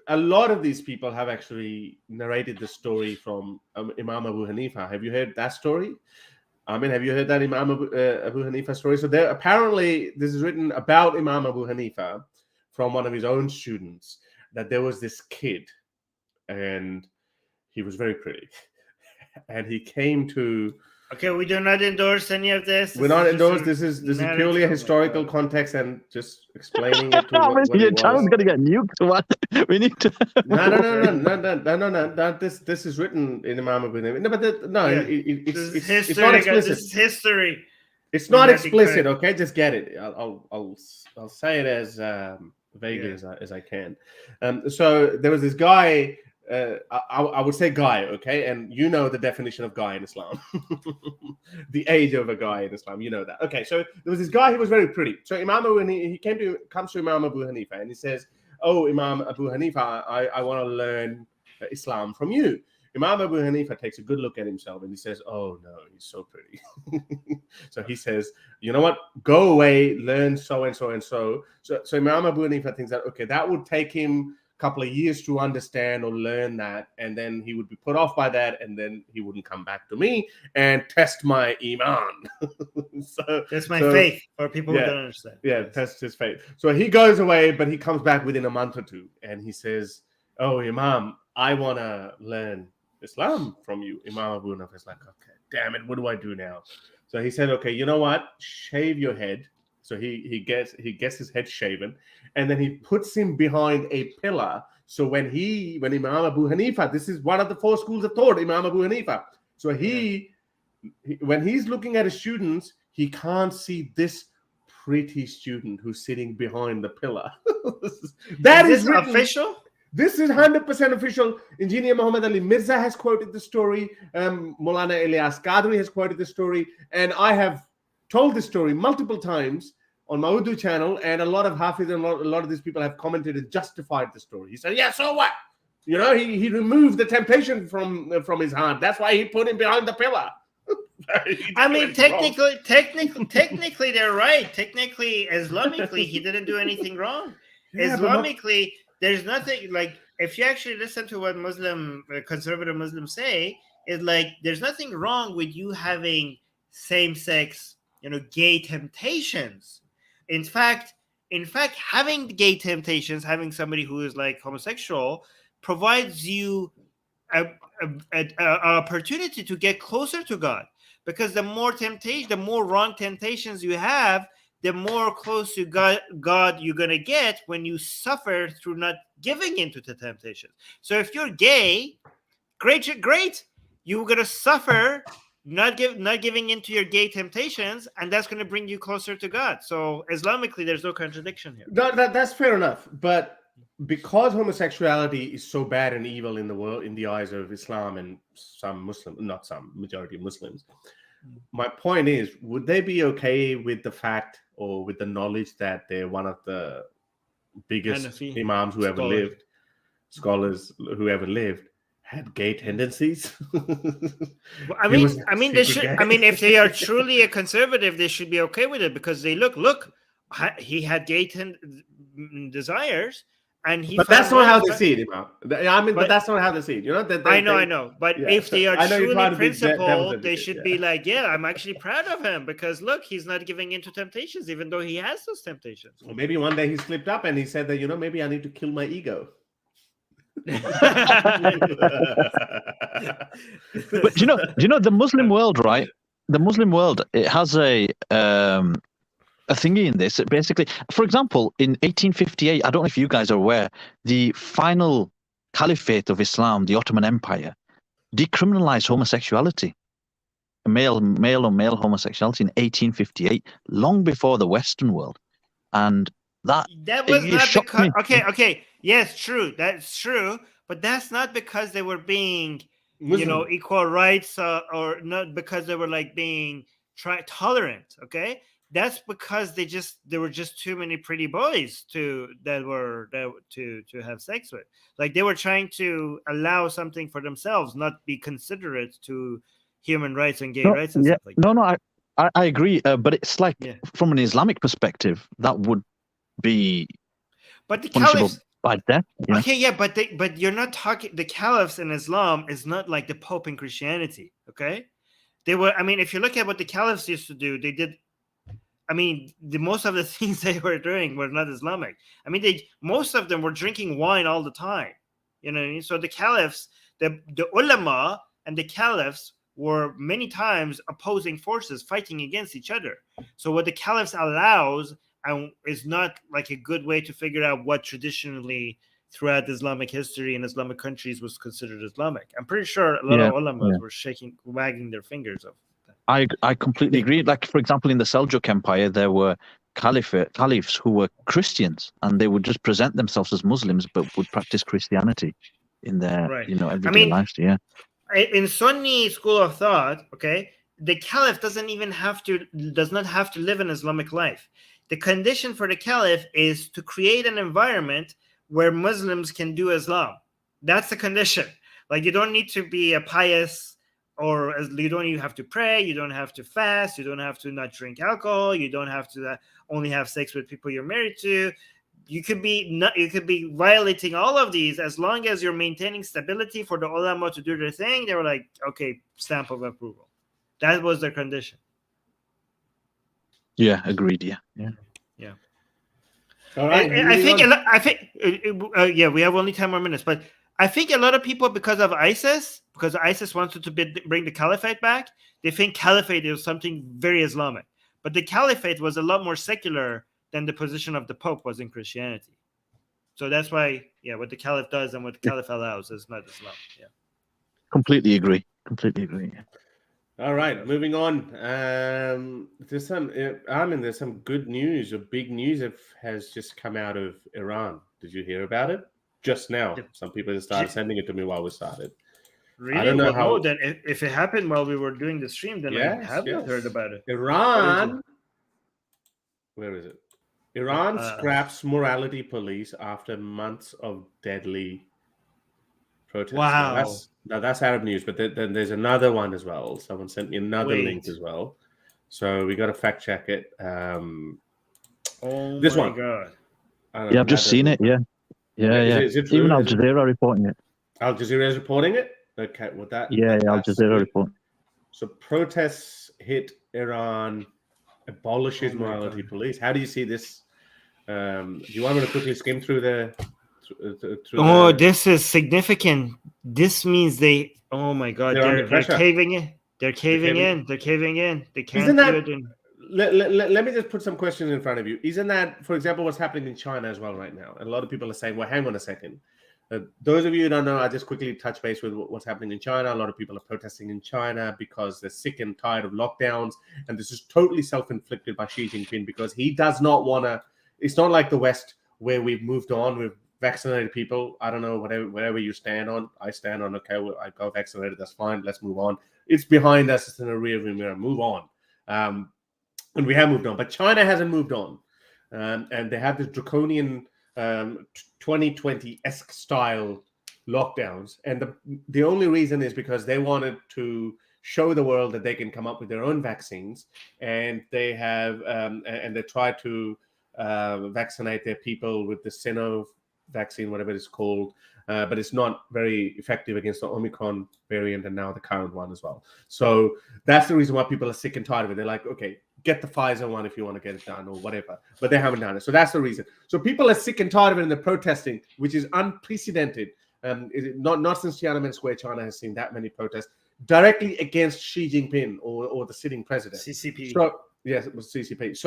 a lot of these people have actually narrated the story from Imam Abu Hanifa. Have you heard that story? I mean, have you heard that Imam Abu Hanifa story? So apparently this is written about Imam Abu Hanifa from one of his own students, that there was this kid and he was very pretty and he came to
Okay, we do not endorse any of this.
We're not endorsed. This is purely a historical context and just explaining it to what
Your
it was.
channel's gonna get nuked. What? We need to.
No. This is written in Imam Abu Hanifa. No, but it's not explicit.
This is history.
It's not explicit. Okay, just get it. I'll say it as vaguely as I can. So there was this guy. I would say guy, okay, and you know the definition of guy in Islam, the age of a guy in Islam, you know that. Okay, so there was this guy who was very pretty. So Imam Abu Hanifa, comes to Imam Abu Hanifa and he says, "Oh, Imam Abu Hanifa, I want to learn Islam from you." Imam Abu Hanifa takes a good look at himself and he says, "Oh no, he's so pretty." So he says, "You know what? Go away, learn so and so and so." So Imam Abu Hanifa thinks that okay, that would take him couple of years to understand or learn that, and then he would be put off by that, and then he wouldn't come back to me and test my iman. So
that's my faith for people who don't understand.
Yeah, test his faith. So he goes away, but he comes back within a month or two, and he says, "Oh, Imam, I want to learn Islam from you." Imam Abu Hanifa is like, "Okay, damn it, what do I do now?" So he said, "Okay, you know what? Shave your head." So he gets his head shaven, and then he puts him behind a pillar. So when Imam Abu Hanifa, this is one of the four schools of thought, Imam Abu Hanifa. So when he's looking at his students, he can't see this pretty student who's sitting behind the pillar. That is
official.
This is 100% official. Engineer Muhammad Ali Mirza has quoted the story. Maulana Ilyas Qadri has quoted the story, and I have told this story multiple times on my Urdu channel, and a lot of Hafiz and a lot of these people have commented and justified the story. He said, "Yeah, so what? You know, he removed the temptation from his heart. That's why he put him behind the pillar."
I mean, technically, they're right. Technically, Islamically, he didn't do anything wrong. Yeah, Islamically, there's nothing like if you actually listen to what conservative Muslims say, is like there's nothing wrong with you having same-sex, gay temptations. In fact, having gay temptations, having somebody who is like homosexual, provides you an opportunity to get closer to God. Because the more temptation, the more wrong temptations you have, the more close to God you're gonna get when you suffer through not giving into the temptations. So if you're gay, great, you're gonna suffer. Not giving into your gay temptations, and that's going to bring you closer to God. So Islamically, there's no contradiction here.
That's fair enough. But because homosexuality is so bad and evil in the world, in the eyes of Islam and some Muslims, not some, majority of Muslims, my point is, would they be okay with the fact or with the knowledge that they're one of the biggest imams who ever lived, scholars who ever lived, had gay tendencies?
I mean, they should. I mean, if they are truly a conservative, they should be okay with it because they look. He had gay desires, and he.
But that's not how they see it, Imam. I mean, but that's not how they see it. You know.
I know. But if they are truly principled, they should be like, "Yeah, I'm actually proud of him because look, he's not giving into temptations, even though he has those temptations."
Well, maybe one day he slipped up and he said that maybe I need to kill my ego.
But do you know the Muslim world, right? The Muslim world, it has a thingy in this. Basically, for example, in 1858, I don't know if you guys are aware, the final caliphate of Islam, the Ottoman Empire, decriminalized homosexuality, male on male homosexuality in 1858, long before the Western world, and that
was not because okay. Yes, true. That's true. But that's not because they were being, Muslim. Equal rights or not because they were like being tolerant. Okay. That's because there were just too many pretty boys to have sex with. Like they were trying to allow something for themselves, not be considerate to human rights and gay rights and stuff like that.
No, I agree. But it's like from an Islamic perspective, that would be punishable by death.
Okay, yeah, but you're not talking. The caliphs in Islam is not like the Pope in Christianity. Okay, they were. I mean, if you look at what the caliphs used to do, they did. I mean, most of the things they were doing were not Islamic. I mean, most of them were drinking wine all the time. You know what I mean? So the caliphs, the ulama and the caliphs were many times opposing forces fighting against each other. So what the caliphs allows is not like a good way to figure out what traditionally throughout Islamic history and Islamic countries was considered Islamic. I'm pretty sure a lot of ulamas were wagging their fingers of that.
I completely agree. Like, for example, in the Seljuk Empire, there were caliphs who were Christians, and they would just present themselves as Muslims, but would practice Christianity in their, everyday lives. Yeah.
In Sunni school of thought, okay, the caliph does not have to live an Islamic life. The condition for the caliph is to create an environment where Muslims can do Islam. That's the condition. Like, you don't need to be a pious, or you don't even have to pray. You don't have to fast. You don't have to not drink alcohol. You don't have to only have sex with people you're married to. You could be violating all of these as long as you're maintaining stability for the ulama to do their thing. They were like, okay, stamp of approval. That was their condition.
Yeah, agreed. Yeah.
All right.
We have only 10 more minutes, but I think a lot of people, because ISIS wanted to bring the caliphate back, they think caliphate is something very Islamic. But the caliphate was a lot more secular than the position of the Pope was in Christianity. So that's why, what the caliph does and what the caliph allows is not Islam. Yeah.
Completely agree. Yeah.
All right, moving on. There's some good news, or big news has just come out of Iran. Did you hear about it? Just now. Some people just started sending it to me while we started.
Really?
I don't know how.
Then if it happened while we were doing the stream, then I haven't heard about it.
Iran. Where is it? Iran scraps morality police after months of deadly protests.
Wow.
Now that's Arab news, but then there's another one as well. Someone sent me another link as well. So we got to fact check it. This one.
God.
I've just seen it. Yeah.
Is it true?
Even Al Jazeera reporting it.
Al Jazeera is reporting it? Okay, well
Al Jazeera report.
So protests hit Iran, abolishes morality police. How do you see this? Do you want me to quickly skim through
this is significant. This means they're caving in. They're caving in. They can't do it.
Let me just put some questions in front of you. Isn't that, for example, what's happening in China as well right now? And a lot of people are saying, well, hang on a second. Those of you who don't know, I just quickly touch base with what's happening in China. A lot of people are protesting in China because they're sick and tired of lockdowns. And this is totally self-inflicted by Xi Jinping, because he does not want to. It's not like the West where we've moved on. We've vaccinated people. I don't know, whatever you stand on. I stand on, okay, well, I got vaccinated. That's fine. Let's move on. It's behind us. It's in a rearview mirror. Move on. And we have moved on. But China hasn't moved on. And they have this draconian 2020-esque style lockdowns. And the only reason is because they wanted to show the world that they can come up with their own vaccines. And they have, and they try to vaccinate their people with the Sino vaccine, whatever it's called. But it's not very effective against the Omicron variant and now the current one as well. So that's the reason why people are sick and tired of it. They're like, okay, get the Pfizer one if you want to get it done or whatever. But they haven't done it. So that's the reason. So people are sick and tired of it and they're protesting, which is unprecedented. Not since Tiananmen Square, China has seen that many protests directly against Xi Jinping or the sitting president.
CCP.
So, yes, it was CCP.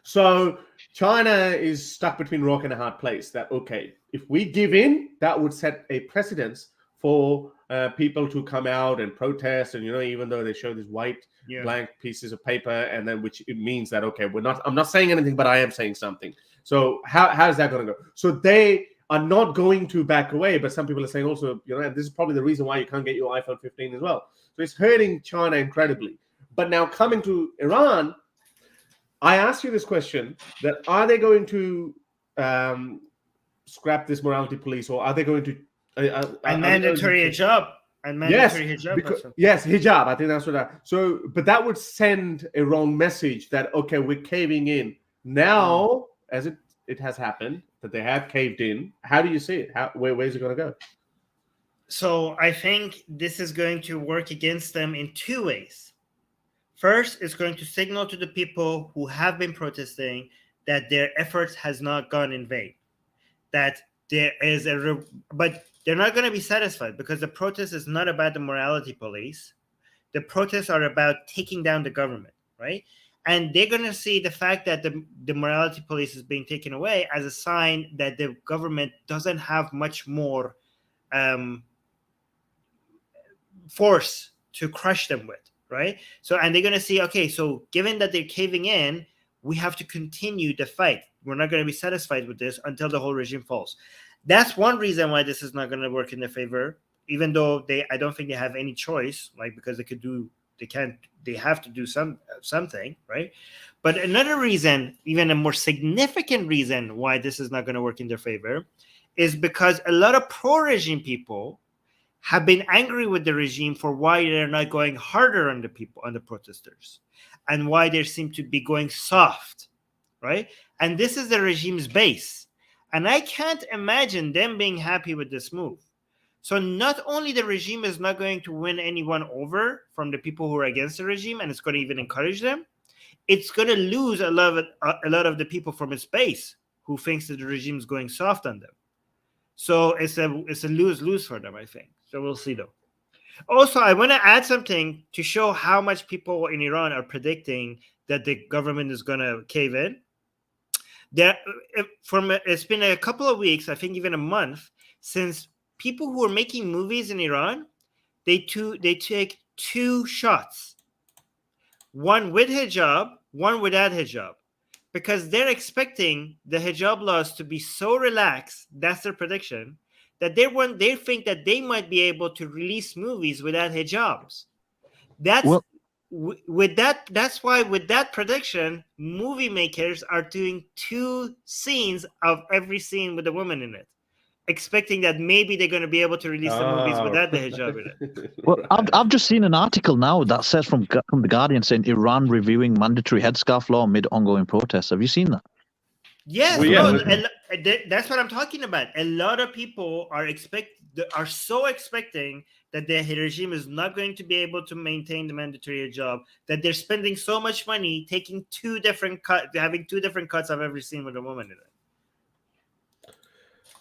So China is stuck between rock and a hard place. That, okay, if we give in, that would set a precedence for people to come out and protest. And, even though they show these white blank pieces of paper, and then which it means that, okay, I'm not saying anything, but I am saying something. So how is that going to go? So they are not going to back away. But some people are saying also, this is probably the reason why you can't get your iPhone 15 as well. So it's hurting China incredibly. But now coming to Iran, I ask you this question, that are they going to scrap this morality police, or are they going to
mandatory hijab? And mandatory hijab.
Yes, hijab. I think that's what but that would send a wrong message that, okay, we're caving in. Now, as it has happened, that they have caved in, how do you see it? Where's it going to go?
So I think this is going to work against them in two ways. First, it's going to signal to the people who have been protesting that their efforts has not gone in vain. That there is but they're not going to be satisfied, because the protest is not about the morality police. The protests are about taking down the government, right? And they're going to see the fact that the morality police is being taken away as a sign that the government doesn't have much more force to crush them with, right? So, and they're going to see, okay, so given that they're caving in, we have to continue the fight. We're not going to be satisfied with this until the whole regime falls. That's one reason why this is not going to work in their favor, even though I don't think they have any choice, like, because they have to do something, right? But another reason, even a more significant reason why this is not going to work in their favor, is because a lot of pro-regime people have been angry with the regime for why they're not going harder on the people, on the protesters, and why they seem to be going soft, right? And this is the regime's base. And I can't imagine them being happy with this move. So not only the regime is not going to win anyone over from the people who are against the regime, and it's going to even encourage them, it's going to lose a lot of the people from its base who thinks that the regime is going soft on them. So it's a lose-lose for them, I think. So we'll see, though. Also, I want to add something to show how much people in Iran are predicting that the government is going to cave in. It's been a couple of weeks, I think even a month, since people who are making movies in Iran, they take two shots, one with hijab, one without hijab, because they're expecting the hijab laws to be so relaxed, that's their prediction, that they think that they might be able to release movies without hijabs. That's why with that prediction, movie makers are doing 2 scenes of every scene with a woman in it, expecting that maybe they're going to be able to release the movies without the hijab in it.
Well, I've just seen an article now that says from The Guardian saying Iran reviewing mandatory headscarf law amid ongoing protests. Have you seen that?
Yes, that's what I'm talking about. A lot of people are so expecting that the regime is not going to be able to maintain the mandatory hijab, that they're spending so much money taking having 2 different cuts of every scene with a woman in it.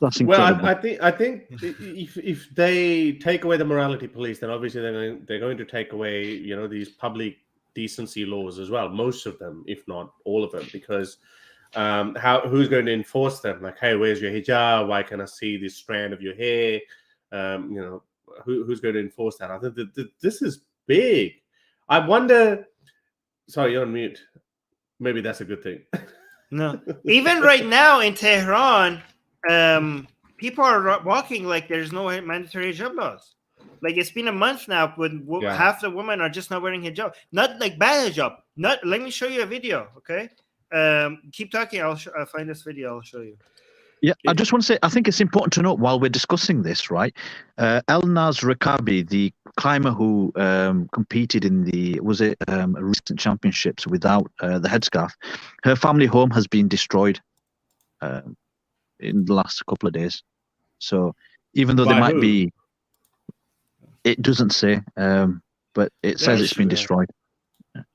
That's incredible.
Well, I think if they take away the morality police, then obviously they're going to take away, these public decency laws as well. Most of them, if not all of them, because who's going to enforce them? Like, hey, where's your hijab? Why can I see this strand of your hair? Who's going to enforce that? I think that this is big. I wonder. Sorry, you're on mute. Maybe that's a good thing.
No, even right now in Tehran, people are walking like there's no mandatory hijab laws. Like, it's been a month now when half the women are just not wearing hijab. Not like bad hijab. Let me show you a video, okay? Keep talking. I'll find this video. I'll show you.
Yeah, I just want to say, I think it's important to note while we're discussing this, right? Elnaz Rekabi, the climber who competed in the recent championships without the headscarf, her family home has been destroyed in the last couple of days. So even though there might be, it doesn't say, but it says it's been destroyed.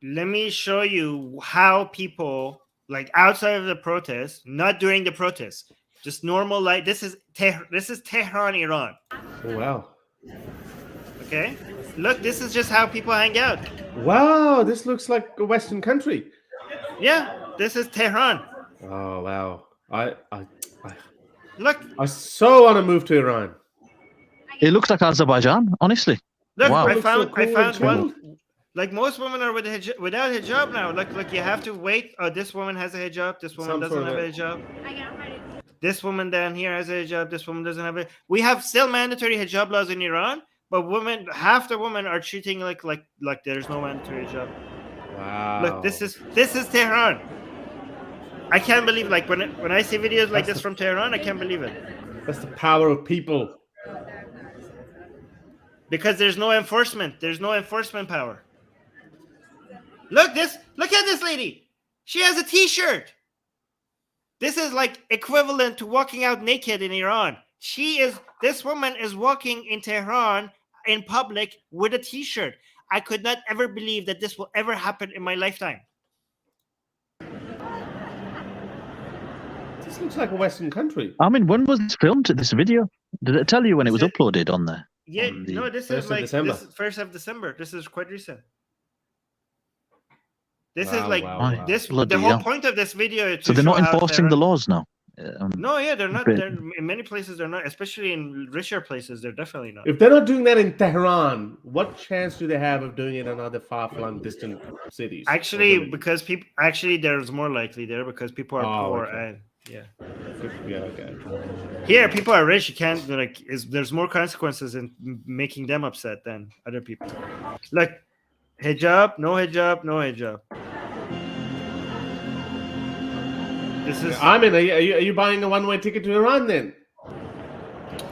Let me show you how people, like, outside of the protest, not during the protest, just normal life. This is Tehran, Iran.
Oh, wow.
Okay, look, this is just how people hang out.
Wow, this looks like a Western country.
Yeah, this is Tehran.
Oh, wow.
Look,
I so want to move to Iran.
It looks like Azerbaijan, honestly.
Look,
wow.
I found
cool.
one. Like, most women are without hijab now. Like you have to wait. Oh, this woman has a hijab. This woman doesn't have a hijab. This woman down here has a hijab. This woman doesn't have it. We have still mandatory hijab laws in Iran, but half the women are treating like there's no mandatory hijab.
Wow.
Look, this is Tehran. I can't believe, like, when I see videos like this from Tehran, I can't believe it.
That's the power of people.
Because there's no enforcement. There's no enforcement power. Look at this lady. She has a t-shirt. This is like equivalent to walking out naked in Iran. This woman is walking in Tehran in public with a t-shirt. I could not ever believe that this will ever happen in my lifetime.
This looks like a Western country.
I mean, when was this filmed? This video? Did it tell you when it was uploaded on there?
Yeah,
On the
no, this
1st
is
of
like
December.
this is 1st of December. This is quite recent. This is
Wow,
like
wow.
this.
Bloody
The whole
hell.
point of this video is to
So they're not
show how
enforcing the
Tehran-
laws now.
No, yeah, they're not.
But-
They're, in many places, they're not. Especially in richer places, they're definitely not.
If they're not doing that in Tehran, what chance do they have of doing it in other far-flung, distant cities?
Actually, because people actually there's more likely there because people are
Oh,
poor
okay.
and yeah.
Yeah, okay.
Here, people are rich. You can't like. There's more consequences in making them upset than other people. Like hijab, no hijab, no hijab. This is.
Armin, are you buying a one-way ticket to Iran then?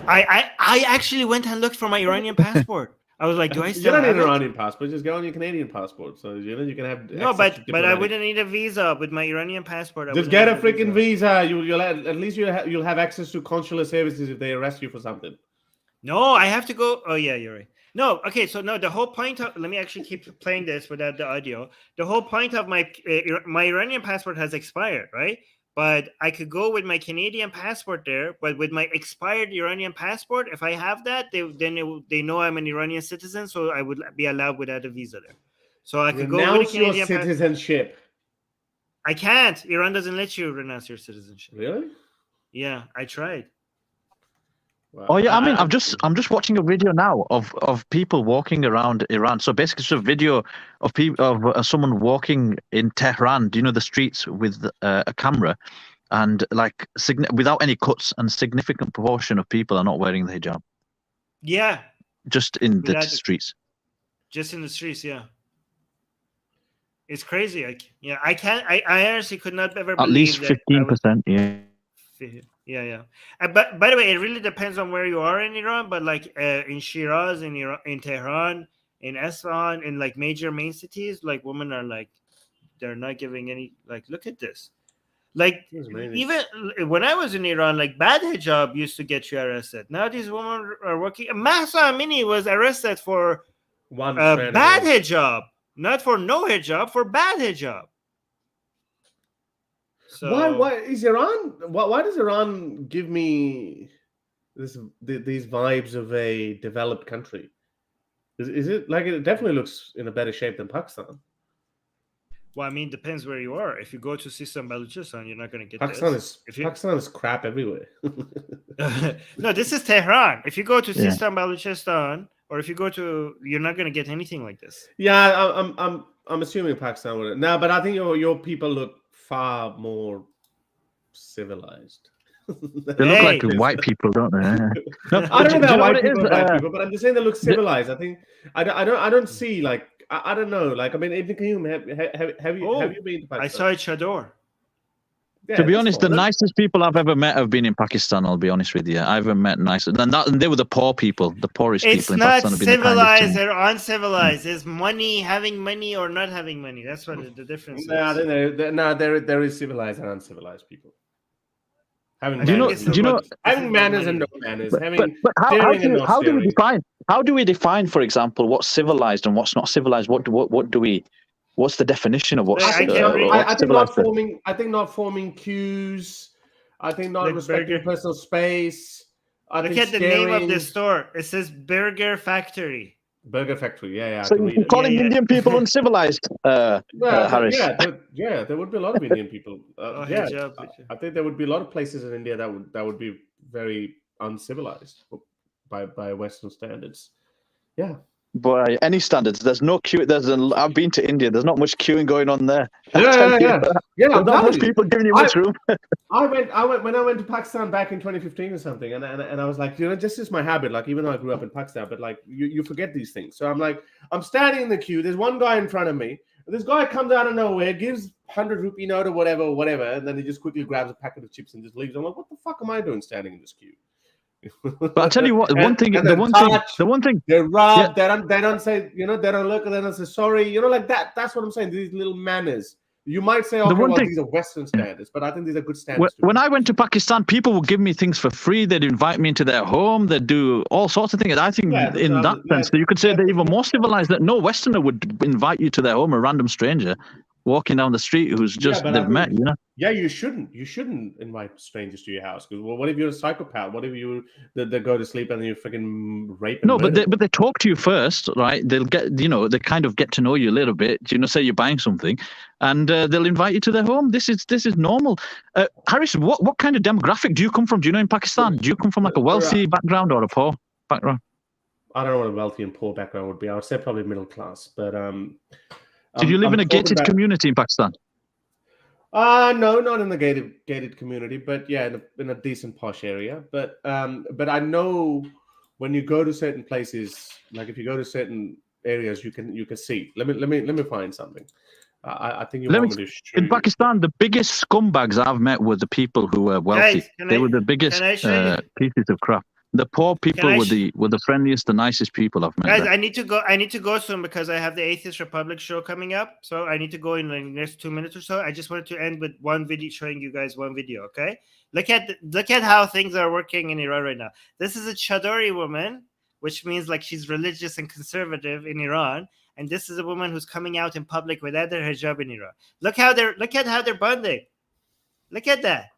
I actually went and looked for my Iranian passport. I was like, do I
You
still
don't need
have
an
it?
Iranian passport. Just go on your Canadian passport. So you can have.
No,
access to
but I
diplomatic-
wouldn't need a visa with my Iranian passport. I
Just
wouldn't
get a
need
freaking visa. You'll at least you'll have access to consular services if they arrest you for something.
No, I have to go. Oh yeah, you're right. No, okay. So no, the whole point of let me actually keep playing this without the audio. The whole point of my Iranian passport has expired, right? But I could go with my Canadian passport there. But with my expired Iranian passport, if I have that, they know I'm an Iranian citizen, so I would be allowed without a visa there. So I could go with a
Renounce your
Canadian passport.
citizenship.
I can't. Iran doesn't let you renounce your citizenship.
Really?
Yeah, I tried.
Wow.
Oh yeah, I mean, I'm just watching a video now of people walking around Iran. So basically, it's a video of people of someone walking in Tehran. Do you know the streets with a camera, and like without any cuts, and significant proportion of people are not wearing the hijab.
Yeah,
Just in the
Without-
streets.
just in the streets. Yeah, it's crazy. I can't. I honestly could not ever
At
believe
least
that I would-
15%. Yeah.
Yeah. But by the way, it really depends on where you are in Iran. But like in Shiraz, in Iran, in Tehran, in Isfahan, in like major main cities, like women are like they're not giving any. Like, look at this. Like
That's amazing.
even when I was in Iran, like bad hijab used to get you arrested. Now these women are working. Mahsa Amini was arrested for
One
bad hijab, not for no hijab, for bad hijab. So
Why is Iran? Why does Iran give me these vibes of a developed country? Is it like it definitely looks in a better shape than Pakistan?
Well, I mean, depends where you are. If you go to Sistan Balochistan, you're not going to get
Pakistan
this.
is Pakistan is crap everywhere.
No, this is Tehran. If you go to
Yeah.
Sistan Balochistan, or if you go to, you're not going to get anything like this.
Yeah, I'm assuming Pakistan would. No, but I think your people look far more civilized.
They look like
Hey.
white people, don't they? No,
I don't know
do you
about
what
white
it
people,
is?
black people, but I'm just saying they look civilized. I think I don't see like I don't know. Like I mean, Ibn Qayyum, have you been to Pakistan?
I saw a chador.
Yeah,
To be
that's
honest,
fine.
the nicest people I've ever met have been in Pakistan. I'll be honest with you. I haven't met nicer than that. And they were the poor people, the poorest
It's
people in
not
Pakistan. Have been the
civilized
kindest to me.
or uncivilized. It's money, having money or not having money. That's what the difference
No,
is.
there is civilized and uncivilized people. Having
Do you know-
manners,
do you know-
having manners and no manners, having
But how
staring and
do
not
how do we
staring.
define? How do we define, for example, what's civilized and what's not civilized? What do we? What's the definition of what's
I can't read-
what's
I think not
civilized?
not forming queues. I think not
Like
respecting
burger.
personal space. I
Look
think
at the name of the
staring-
store. It says Burger Factory.
Burger Factory. Yeah, I
So
can
you're
read it.
calling
Yeah.
Indian people uncivilized, Harris?
There would be a lot of Indian people. Yeah,
hijab.
I think there would be a lot of places in India that would be very uncivilized by Western standards. Yeah.
By any standards, there's no queue. I've been to India. There's not much queuing going on there.
Yeah.
There's
I'm
not
telling
much
you.
people giving you much room.
I went when I went to Pakistan back in 2015 or something, and I was like, just is my habit. Like, even though I grew up in Pakistan, but like you forget these things. So I'm like, I'm standing in the queue. There's one guy in front of me. This guy comes out of nowhere, gives 100 rupee note or whatever, and then he just quickly grabs a packet of chips and just leaves. I'm like, what the fuck am I doing standing in this queue?
But I'll tell you what. The one thing.
They rub. They don't say. They don't look. And they don't say sorry. Like that. That's what I'm saying. These little manners. You might say, okay, these are Western standards, but I think these are good standards.
When I went to Pakistan, people would give me things for free. They'd invite me into their home. They'd do all sorts of things. I think in that sense, you could say they're even more civilized. That no Westerner would invite you to their home, a random stranger. walking down the street who's just
but I
they've
mean,
met, you know.
Yeah, you shouldn't invite strangers to your house. Because what if you're a psychopath? What if they go to sleep and you freaking rape and
No, but
murder?
they talk to you first, right? They'll get, you know, they kind of get to know you a little bit. You know, say you're buying something, and they'll invite you to their home. This is normal. Harris, what kind of demographic do you come from? Do you know in Pakistan? Do you come from like a wealthy background or a poor background?
I don't know what a wealthy and poor background would be. I would say probably middle class. But
Did you live in a gated community in Pakistan?
No, not in the gated community, but yeah, in a decent posh area. But I know when you go to certain places, like if you go to certain areas, you can see. Let me find something. I think you want me to show
in Pakistan, the biggest scumbags I've met were the people who were wealthy.
Guys,
they were the biggest pieces of crap. The poor people were the friendliest, the nicest people I've met.
Guys, I need to go soon because I have the Atheist Republic show coming up. So I need to go in the next 2 minutes or so. I just wanted to end with one video, showing you guys one video. Okay, look at how things are working in Iran right now. This is a Chadori woman, which means like she's religious and conservative in Iran, and this is a woman who's coming out in public without their hijab in Iran. Look at how they're bonding. Look at that.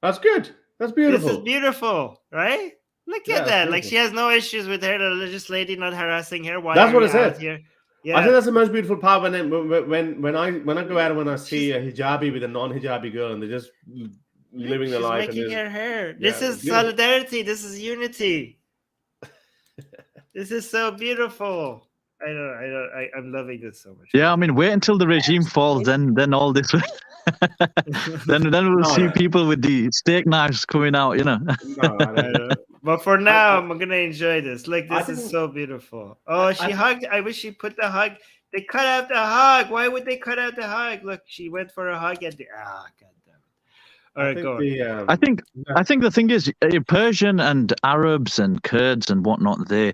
That's good. That's beautiful.
This is beautiful, right? Look at that. Like she has no issues with her, the religious lady not harassing her. Why
that's what it said.
Here? Yeah.
I think that's the most beautiful part when I go out and when I see a hijabi with a non-hijabi girl and they're just living their life.
Making
and
her hair. This is solidarity. This is unity. This is so beautiful. I'm loving this so much.
Yeah, I mean, wait until the regime falls, then all this. then we'll see people with the steak knives coming out, you know.
But for now, I'm gonna enjoy this. Like this is so beautiful. Oh, she hugged. I wish she put the hug. They cut out the hug. Why would they cut out the hug? Look, she went for a hug at the. God damn it! All right, go on.
I think the thing is, Persian and Arabs and Kurds and whatnot, they're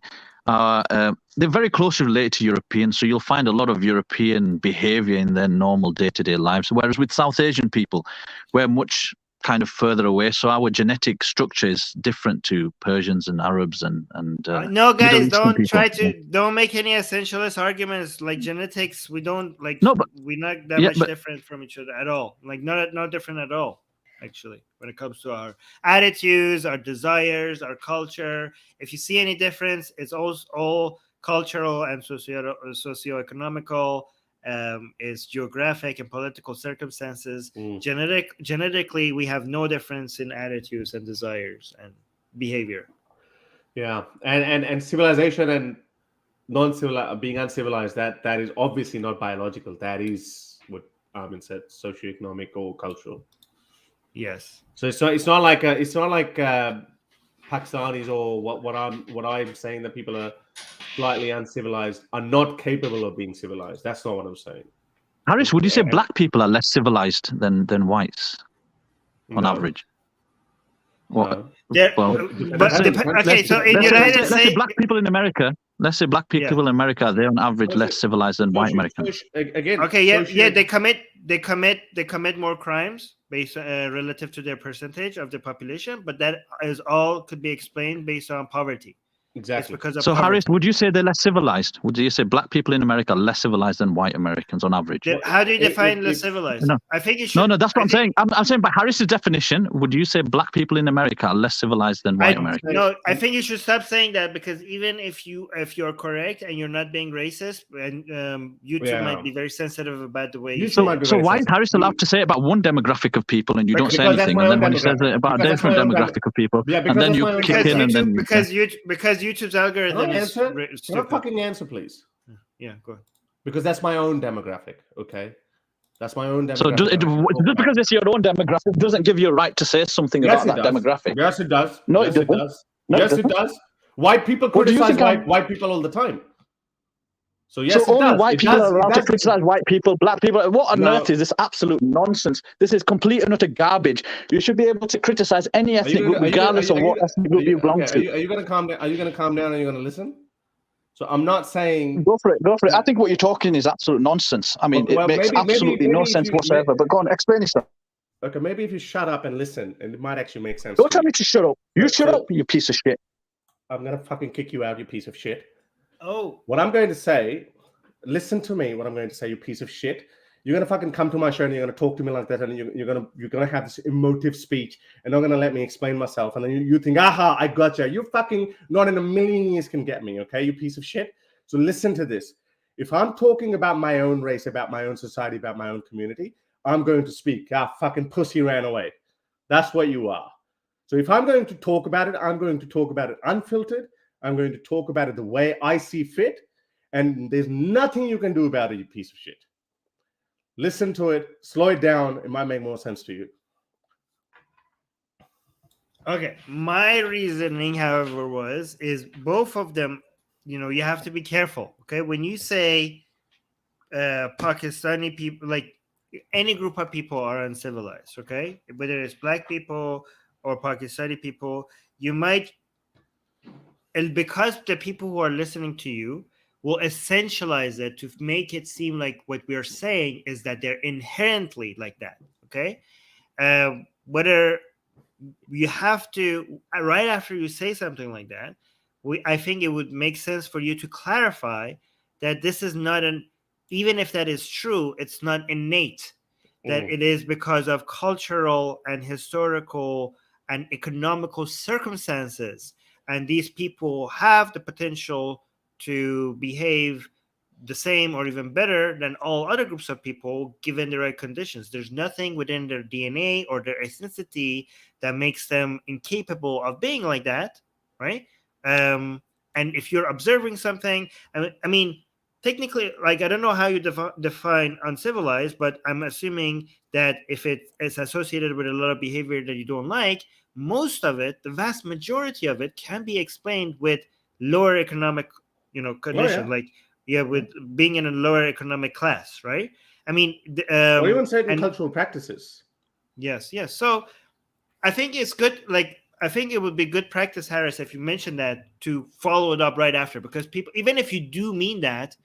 very closely related to Europeans, so you'll find a lot of European behavior in their normal day-to-day lives. Whereas with South Asian people, we're much kind of further away, so our genetic structure is different to Persians and Arabs and
no, guys, don't make any essentialist arguments like genetics. We don't like. No, but we're not that much different from each other at all. Like not different at all. Actually, when it comes to our attitudes, our desires, our culture, if you see any difference, it's all cultural and socioeconomical. Is geographic and political circumstances. Genetically, we have no difference in attitudes and desires and behavior.
Yeah, and civilization and being uncivilized, that is obviously not biological. That is what Armin said, socioeconomic or cultural.
Yes.
So it's not like Pakistanis or what I'm saying that people are slightly uncivilized are not capable of being civilized. That's not what I'm saying.
Harris, would you say black people are less civilized than whites on average?
Well,
okay. So in United States,
black people in America. Let's say black people in America, they're on average less civilized than white Americans.
Again,
okay, they commit more crimes based relative to their percentage of the population, but that is all could be explained based on poverty.
Exactly.
It's because of
poverty.
Harris,
would you say they're less civilized? Would you say black people in America are less civilized than white Americans on average?
How do you define less civilized?
No.
I think you should.
No, that's what I'm saying. I'm saying by Harris's definition, would you say black people in America are less civilized than white Americans?
No, I think you should stop saying that, because even if you're correct and you're not being racist, and YouTube might be very sensitive about the way you say it.
So why is Harris allowed to say it about one demographic of people and you don't say anything, and then when he says it about a different demographic of people, and then you kick in and then
because YouTube's algorithm
Can I fucking answer, please?
Yeah, go ahead.
Because that's my own demographic, okay? That's my own demographic.
So just because it's your own demographic doesn't give you a right to say something about that demographic.
Yes, it does.
No,
yes, it does. No, yes, it does. White people criticize white people all the time. So yes,
so only white people are allowed to criticize white people, black people. What on earth is this absolute nonsense? This is complete and utter garbage. You should be able to criticize any ethnic group, regardless of what ethnic group you belong to.
Are you going to calm down? Are you going to calm down? And are you going to listen? So I'm not saying.
Go for it. I think what you're talking is absolute nonsense. I mean, it makes absolutely no sense whatsoever. But go on, explain yourself.
Okay, maybe if you shut up and listen, and it might actually make sense.
Don't tell me to shut up. You shut up, you piece of shit.
I'm gonna fucking kick you out, you piece of shit.
Oh.
What I'm going to say. Listen to me. What I'm going to say, you piece of shit, You're gonna fucking come to my show and you're gonna talk to me like that, and you're gonna have this emotive speech and not gonna let me explain myself, and then you think, aha, I gotcha. You fucking not in a million years can get me, okay? You piece of shit. So listen to this. If I'm talking about my own race, about my own society, about my own community, I'm going to speak. Ah, fucking pussy ran away. That's what you are. So if I'm going to talk about it, I'm going to talk about it unfiltered. I'm going to talk about it the way I see fit. And there's nothing you can do about it, you piece of shit. Listen to it, slow it down. It might make more sense to you.
Okay. My reasoning, however, is both of them, you have to be careful. Okay. When you say Pakistani people, like any group of people are uncivilized, okay? Whether it's black people or Pakistani people, you might, and because the people who are listening to you will essentialize it to make it seem like what we're saying is that they're inherently like that, okay? Whether you have to, right after you say something like that, I think it would make sense for you to clarify that this is not even if that is true, it's not innate, that it is because of cultural and historical and economical circumstances. And these people have the potential to behave the same or even better than all other groups of people given the right conditions. There's nothing within their DNA or their ethnicity that makes them incapable of being like that, right? And if you're observing something, I mean, technically, like, I don't know how you define uncivilized, but I'm assuming that if it is associated with a lot of behavior that you don't like, most of it, the vast majority of it, can be explained with lower economic, conditions, with being in a lower economic class, right? I mean,
or even certain cultural practices.
Yes. So I think it's good. Like, I think it would be good practice, Harris, if you mentioned that, to follow it up right after, because people, even if you do mean that,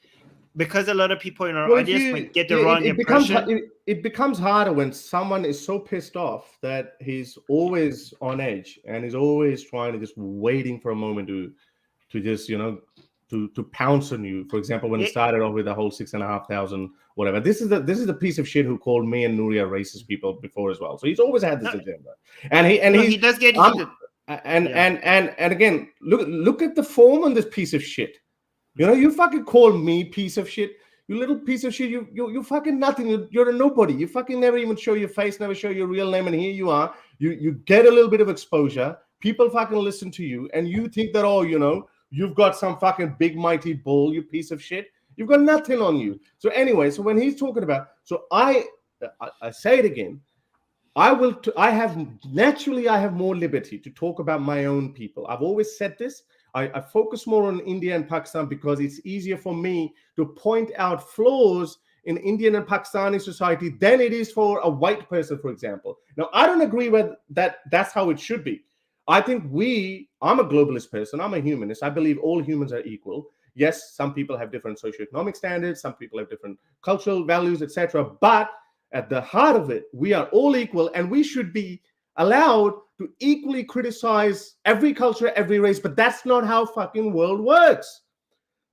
because a lot of people in our audience might get the wrong impression.
It becomes harder when someone is so pissed off that he's always on edge and is always trying to just waiting for a moment to just to pounce on you. For example, when it started off with the whole 6,500 whatever. This is the piece of shit who called me and Nuria racist people before as well. So he's always had this agenda, and he does get heated. And again, look at the form on this piece of shit. You fucking call me piece of shit. You little piece of shit. You fucking nothing. You're a nobody. You fucking never even show your face, never show your real name, and here you are. You get a little bit of exposure. People fucking listen to you, and you think that, you've got some fucking big mighty bull, you piece of shit. You've got nothing on you. So anyway, so when he's talking about, so I say it again, I have more liberty to talk about my own people. I've always said this. I focus more on India and Pakistan because it's easier for me to point out flaws in Indian and Pakistani society than it is for a white person, for example. Now, I don't agree with that. That's how it should be. I think I'm a globalist person. I'm a humanist. I believe all humans are equal. Yes, some people have different socioeconomic standards. Some people have different cultural values, etc. But at the heart of it, we are all equal, and we should be allowed to equally criticize every culture, every race. But that's not how fucking world works.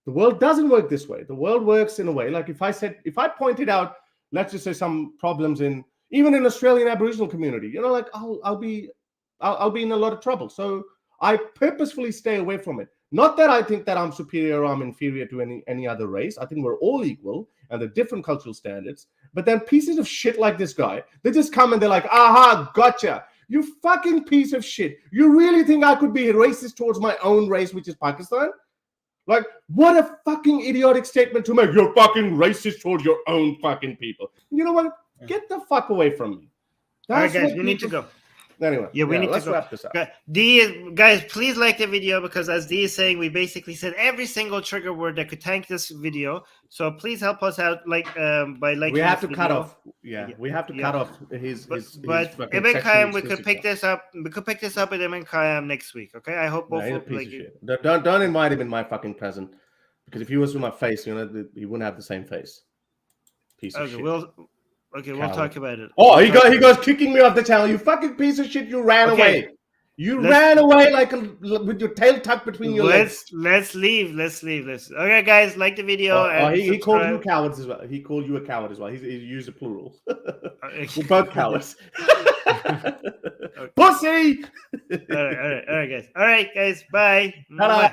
The world doesn't work this way. The world works in a way like if I pointed out, let's just say, some problems even in Australian Aboriginal community, I'll be in a lot of trouble. So I purposefully stay away from it. Not that I think that I'm superior or I'm inferior to any other race. I think we're all equal and they're different cultural standards. But then pieces of shit like this guy, they just come and they're like, aha, gotcha. You fucking piece of shit. You really think I could be racist towards my own race, which is Pakistan? Like, what a fucking idiotic statement to make. You're fucking racist towards your own fucking people. You know what? Get the fuck away from me.
All right, guys, we need to go.
Anyway,
we need
let's
to
wrap this up.
Guys, please like the video, because as D is saying, we basically said every single trigger word that could tank this video. So please help us out, by liking.
We have to cut off. We have to cut off his.
But Ibn Qayyim, we could pick this up. We could pick this up with Ibn Qayyim next week. Okay, I hope both.
Don't invite him in my fucking present, because if he was with my face, he wouldn't have the same face. Piece of shit.
We'll talk about it.
Oh, he goes kicking me off the channel. You fucking piece of shit! You ran away. You ran away with your tail tucked between your legs.
Let's leave. Okay, guys, like the video. And
he called you cowards as well. He called you a coward as well. He used a plural. We're both cowards. Pussy.
All right, guys. Bye.
Bye.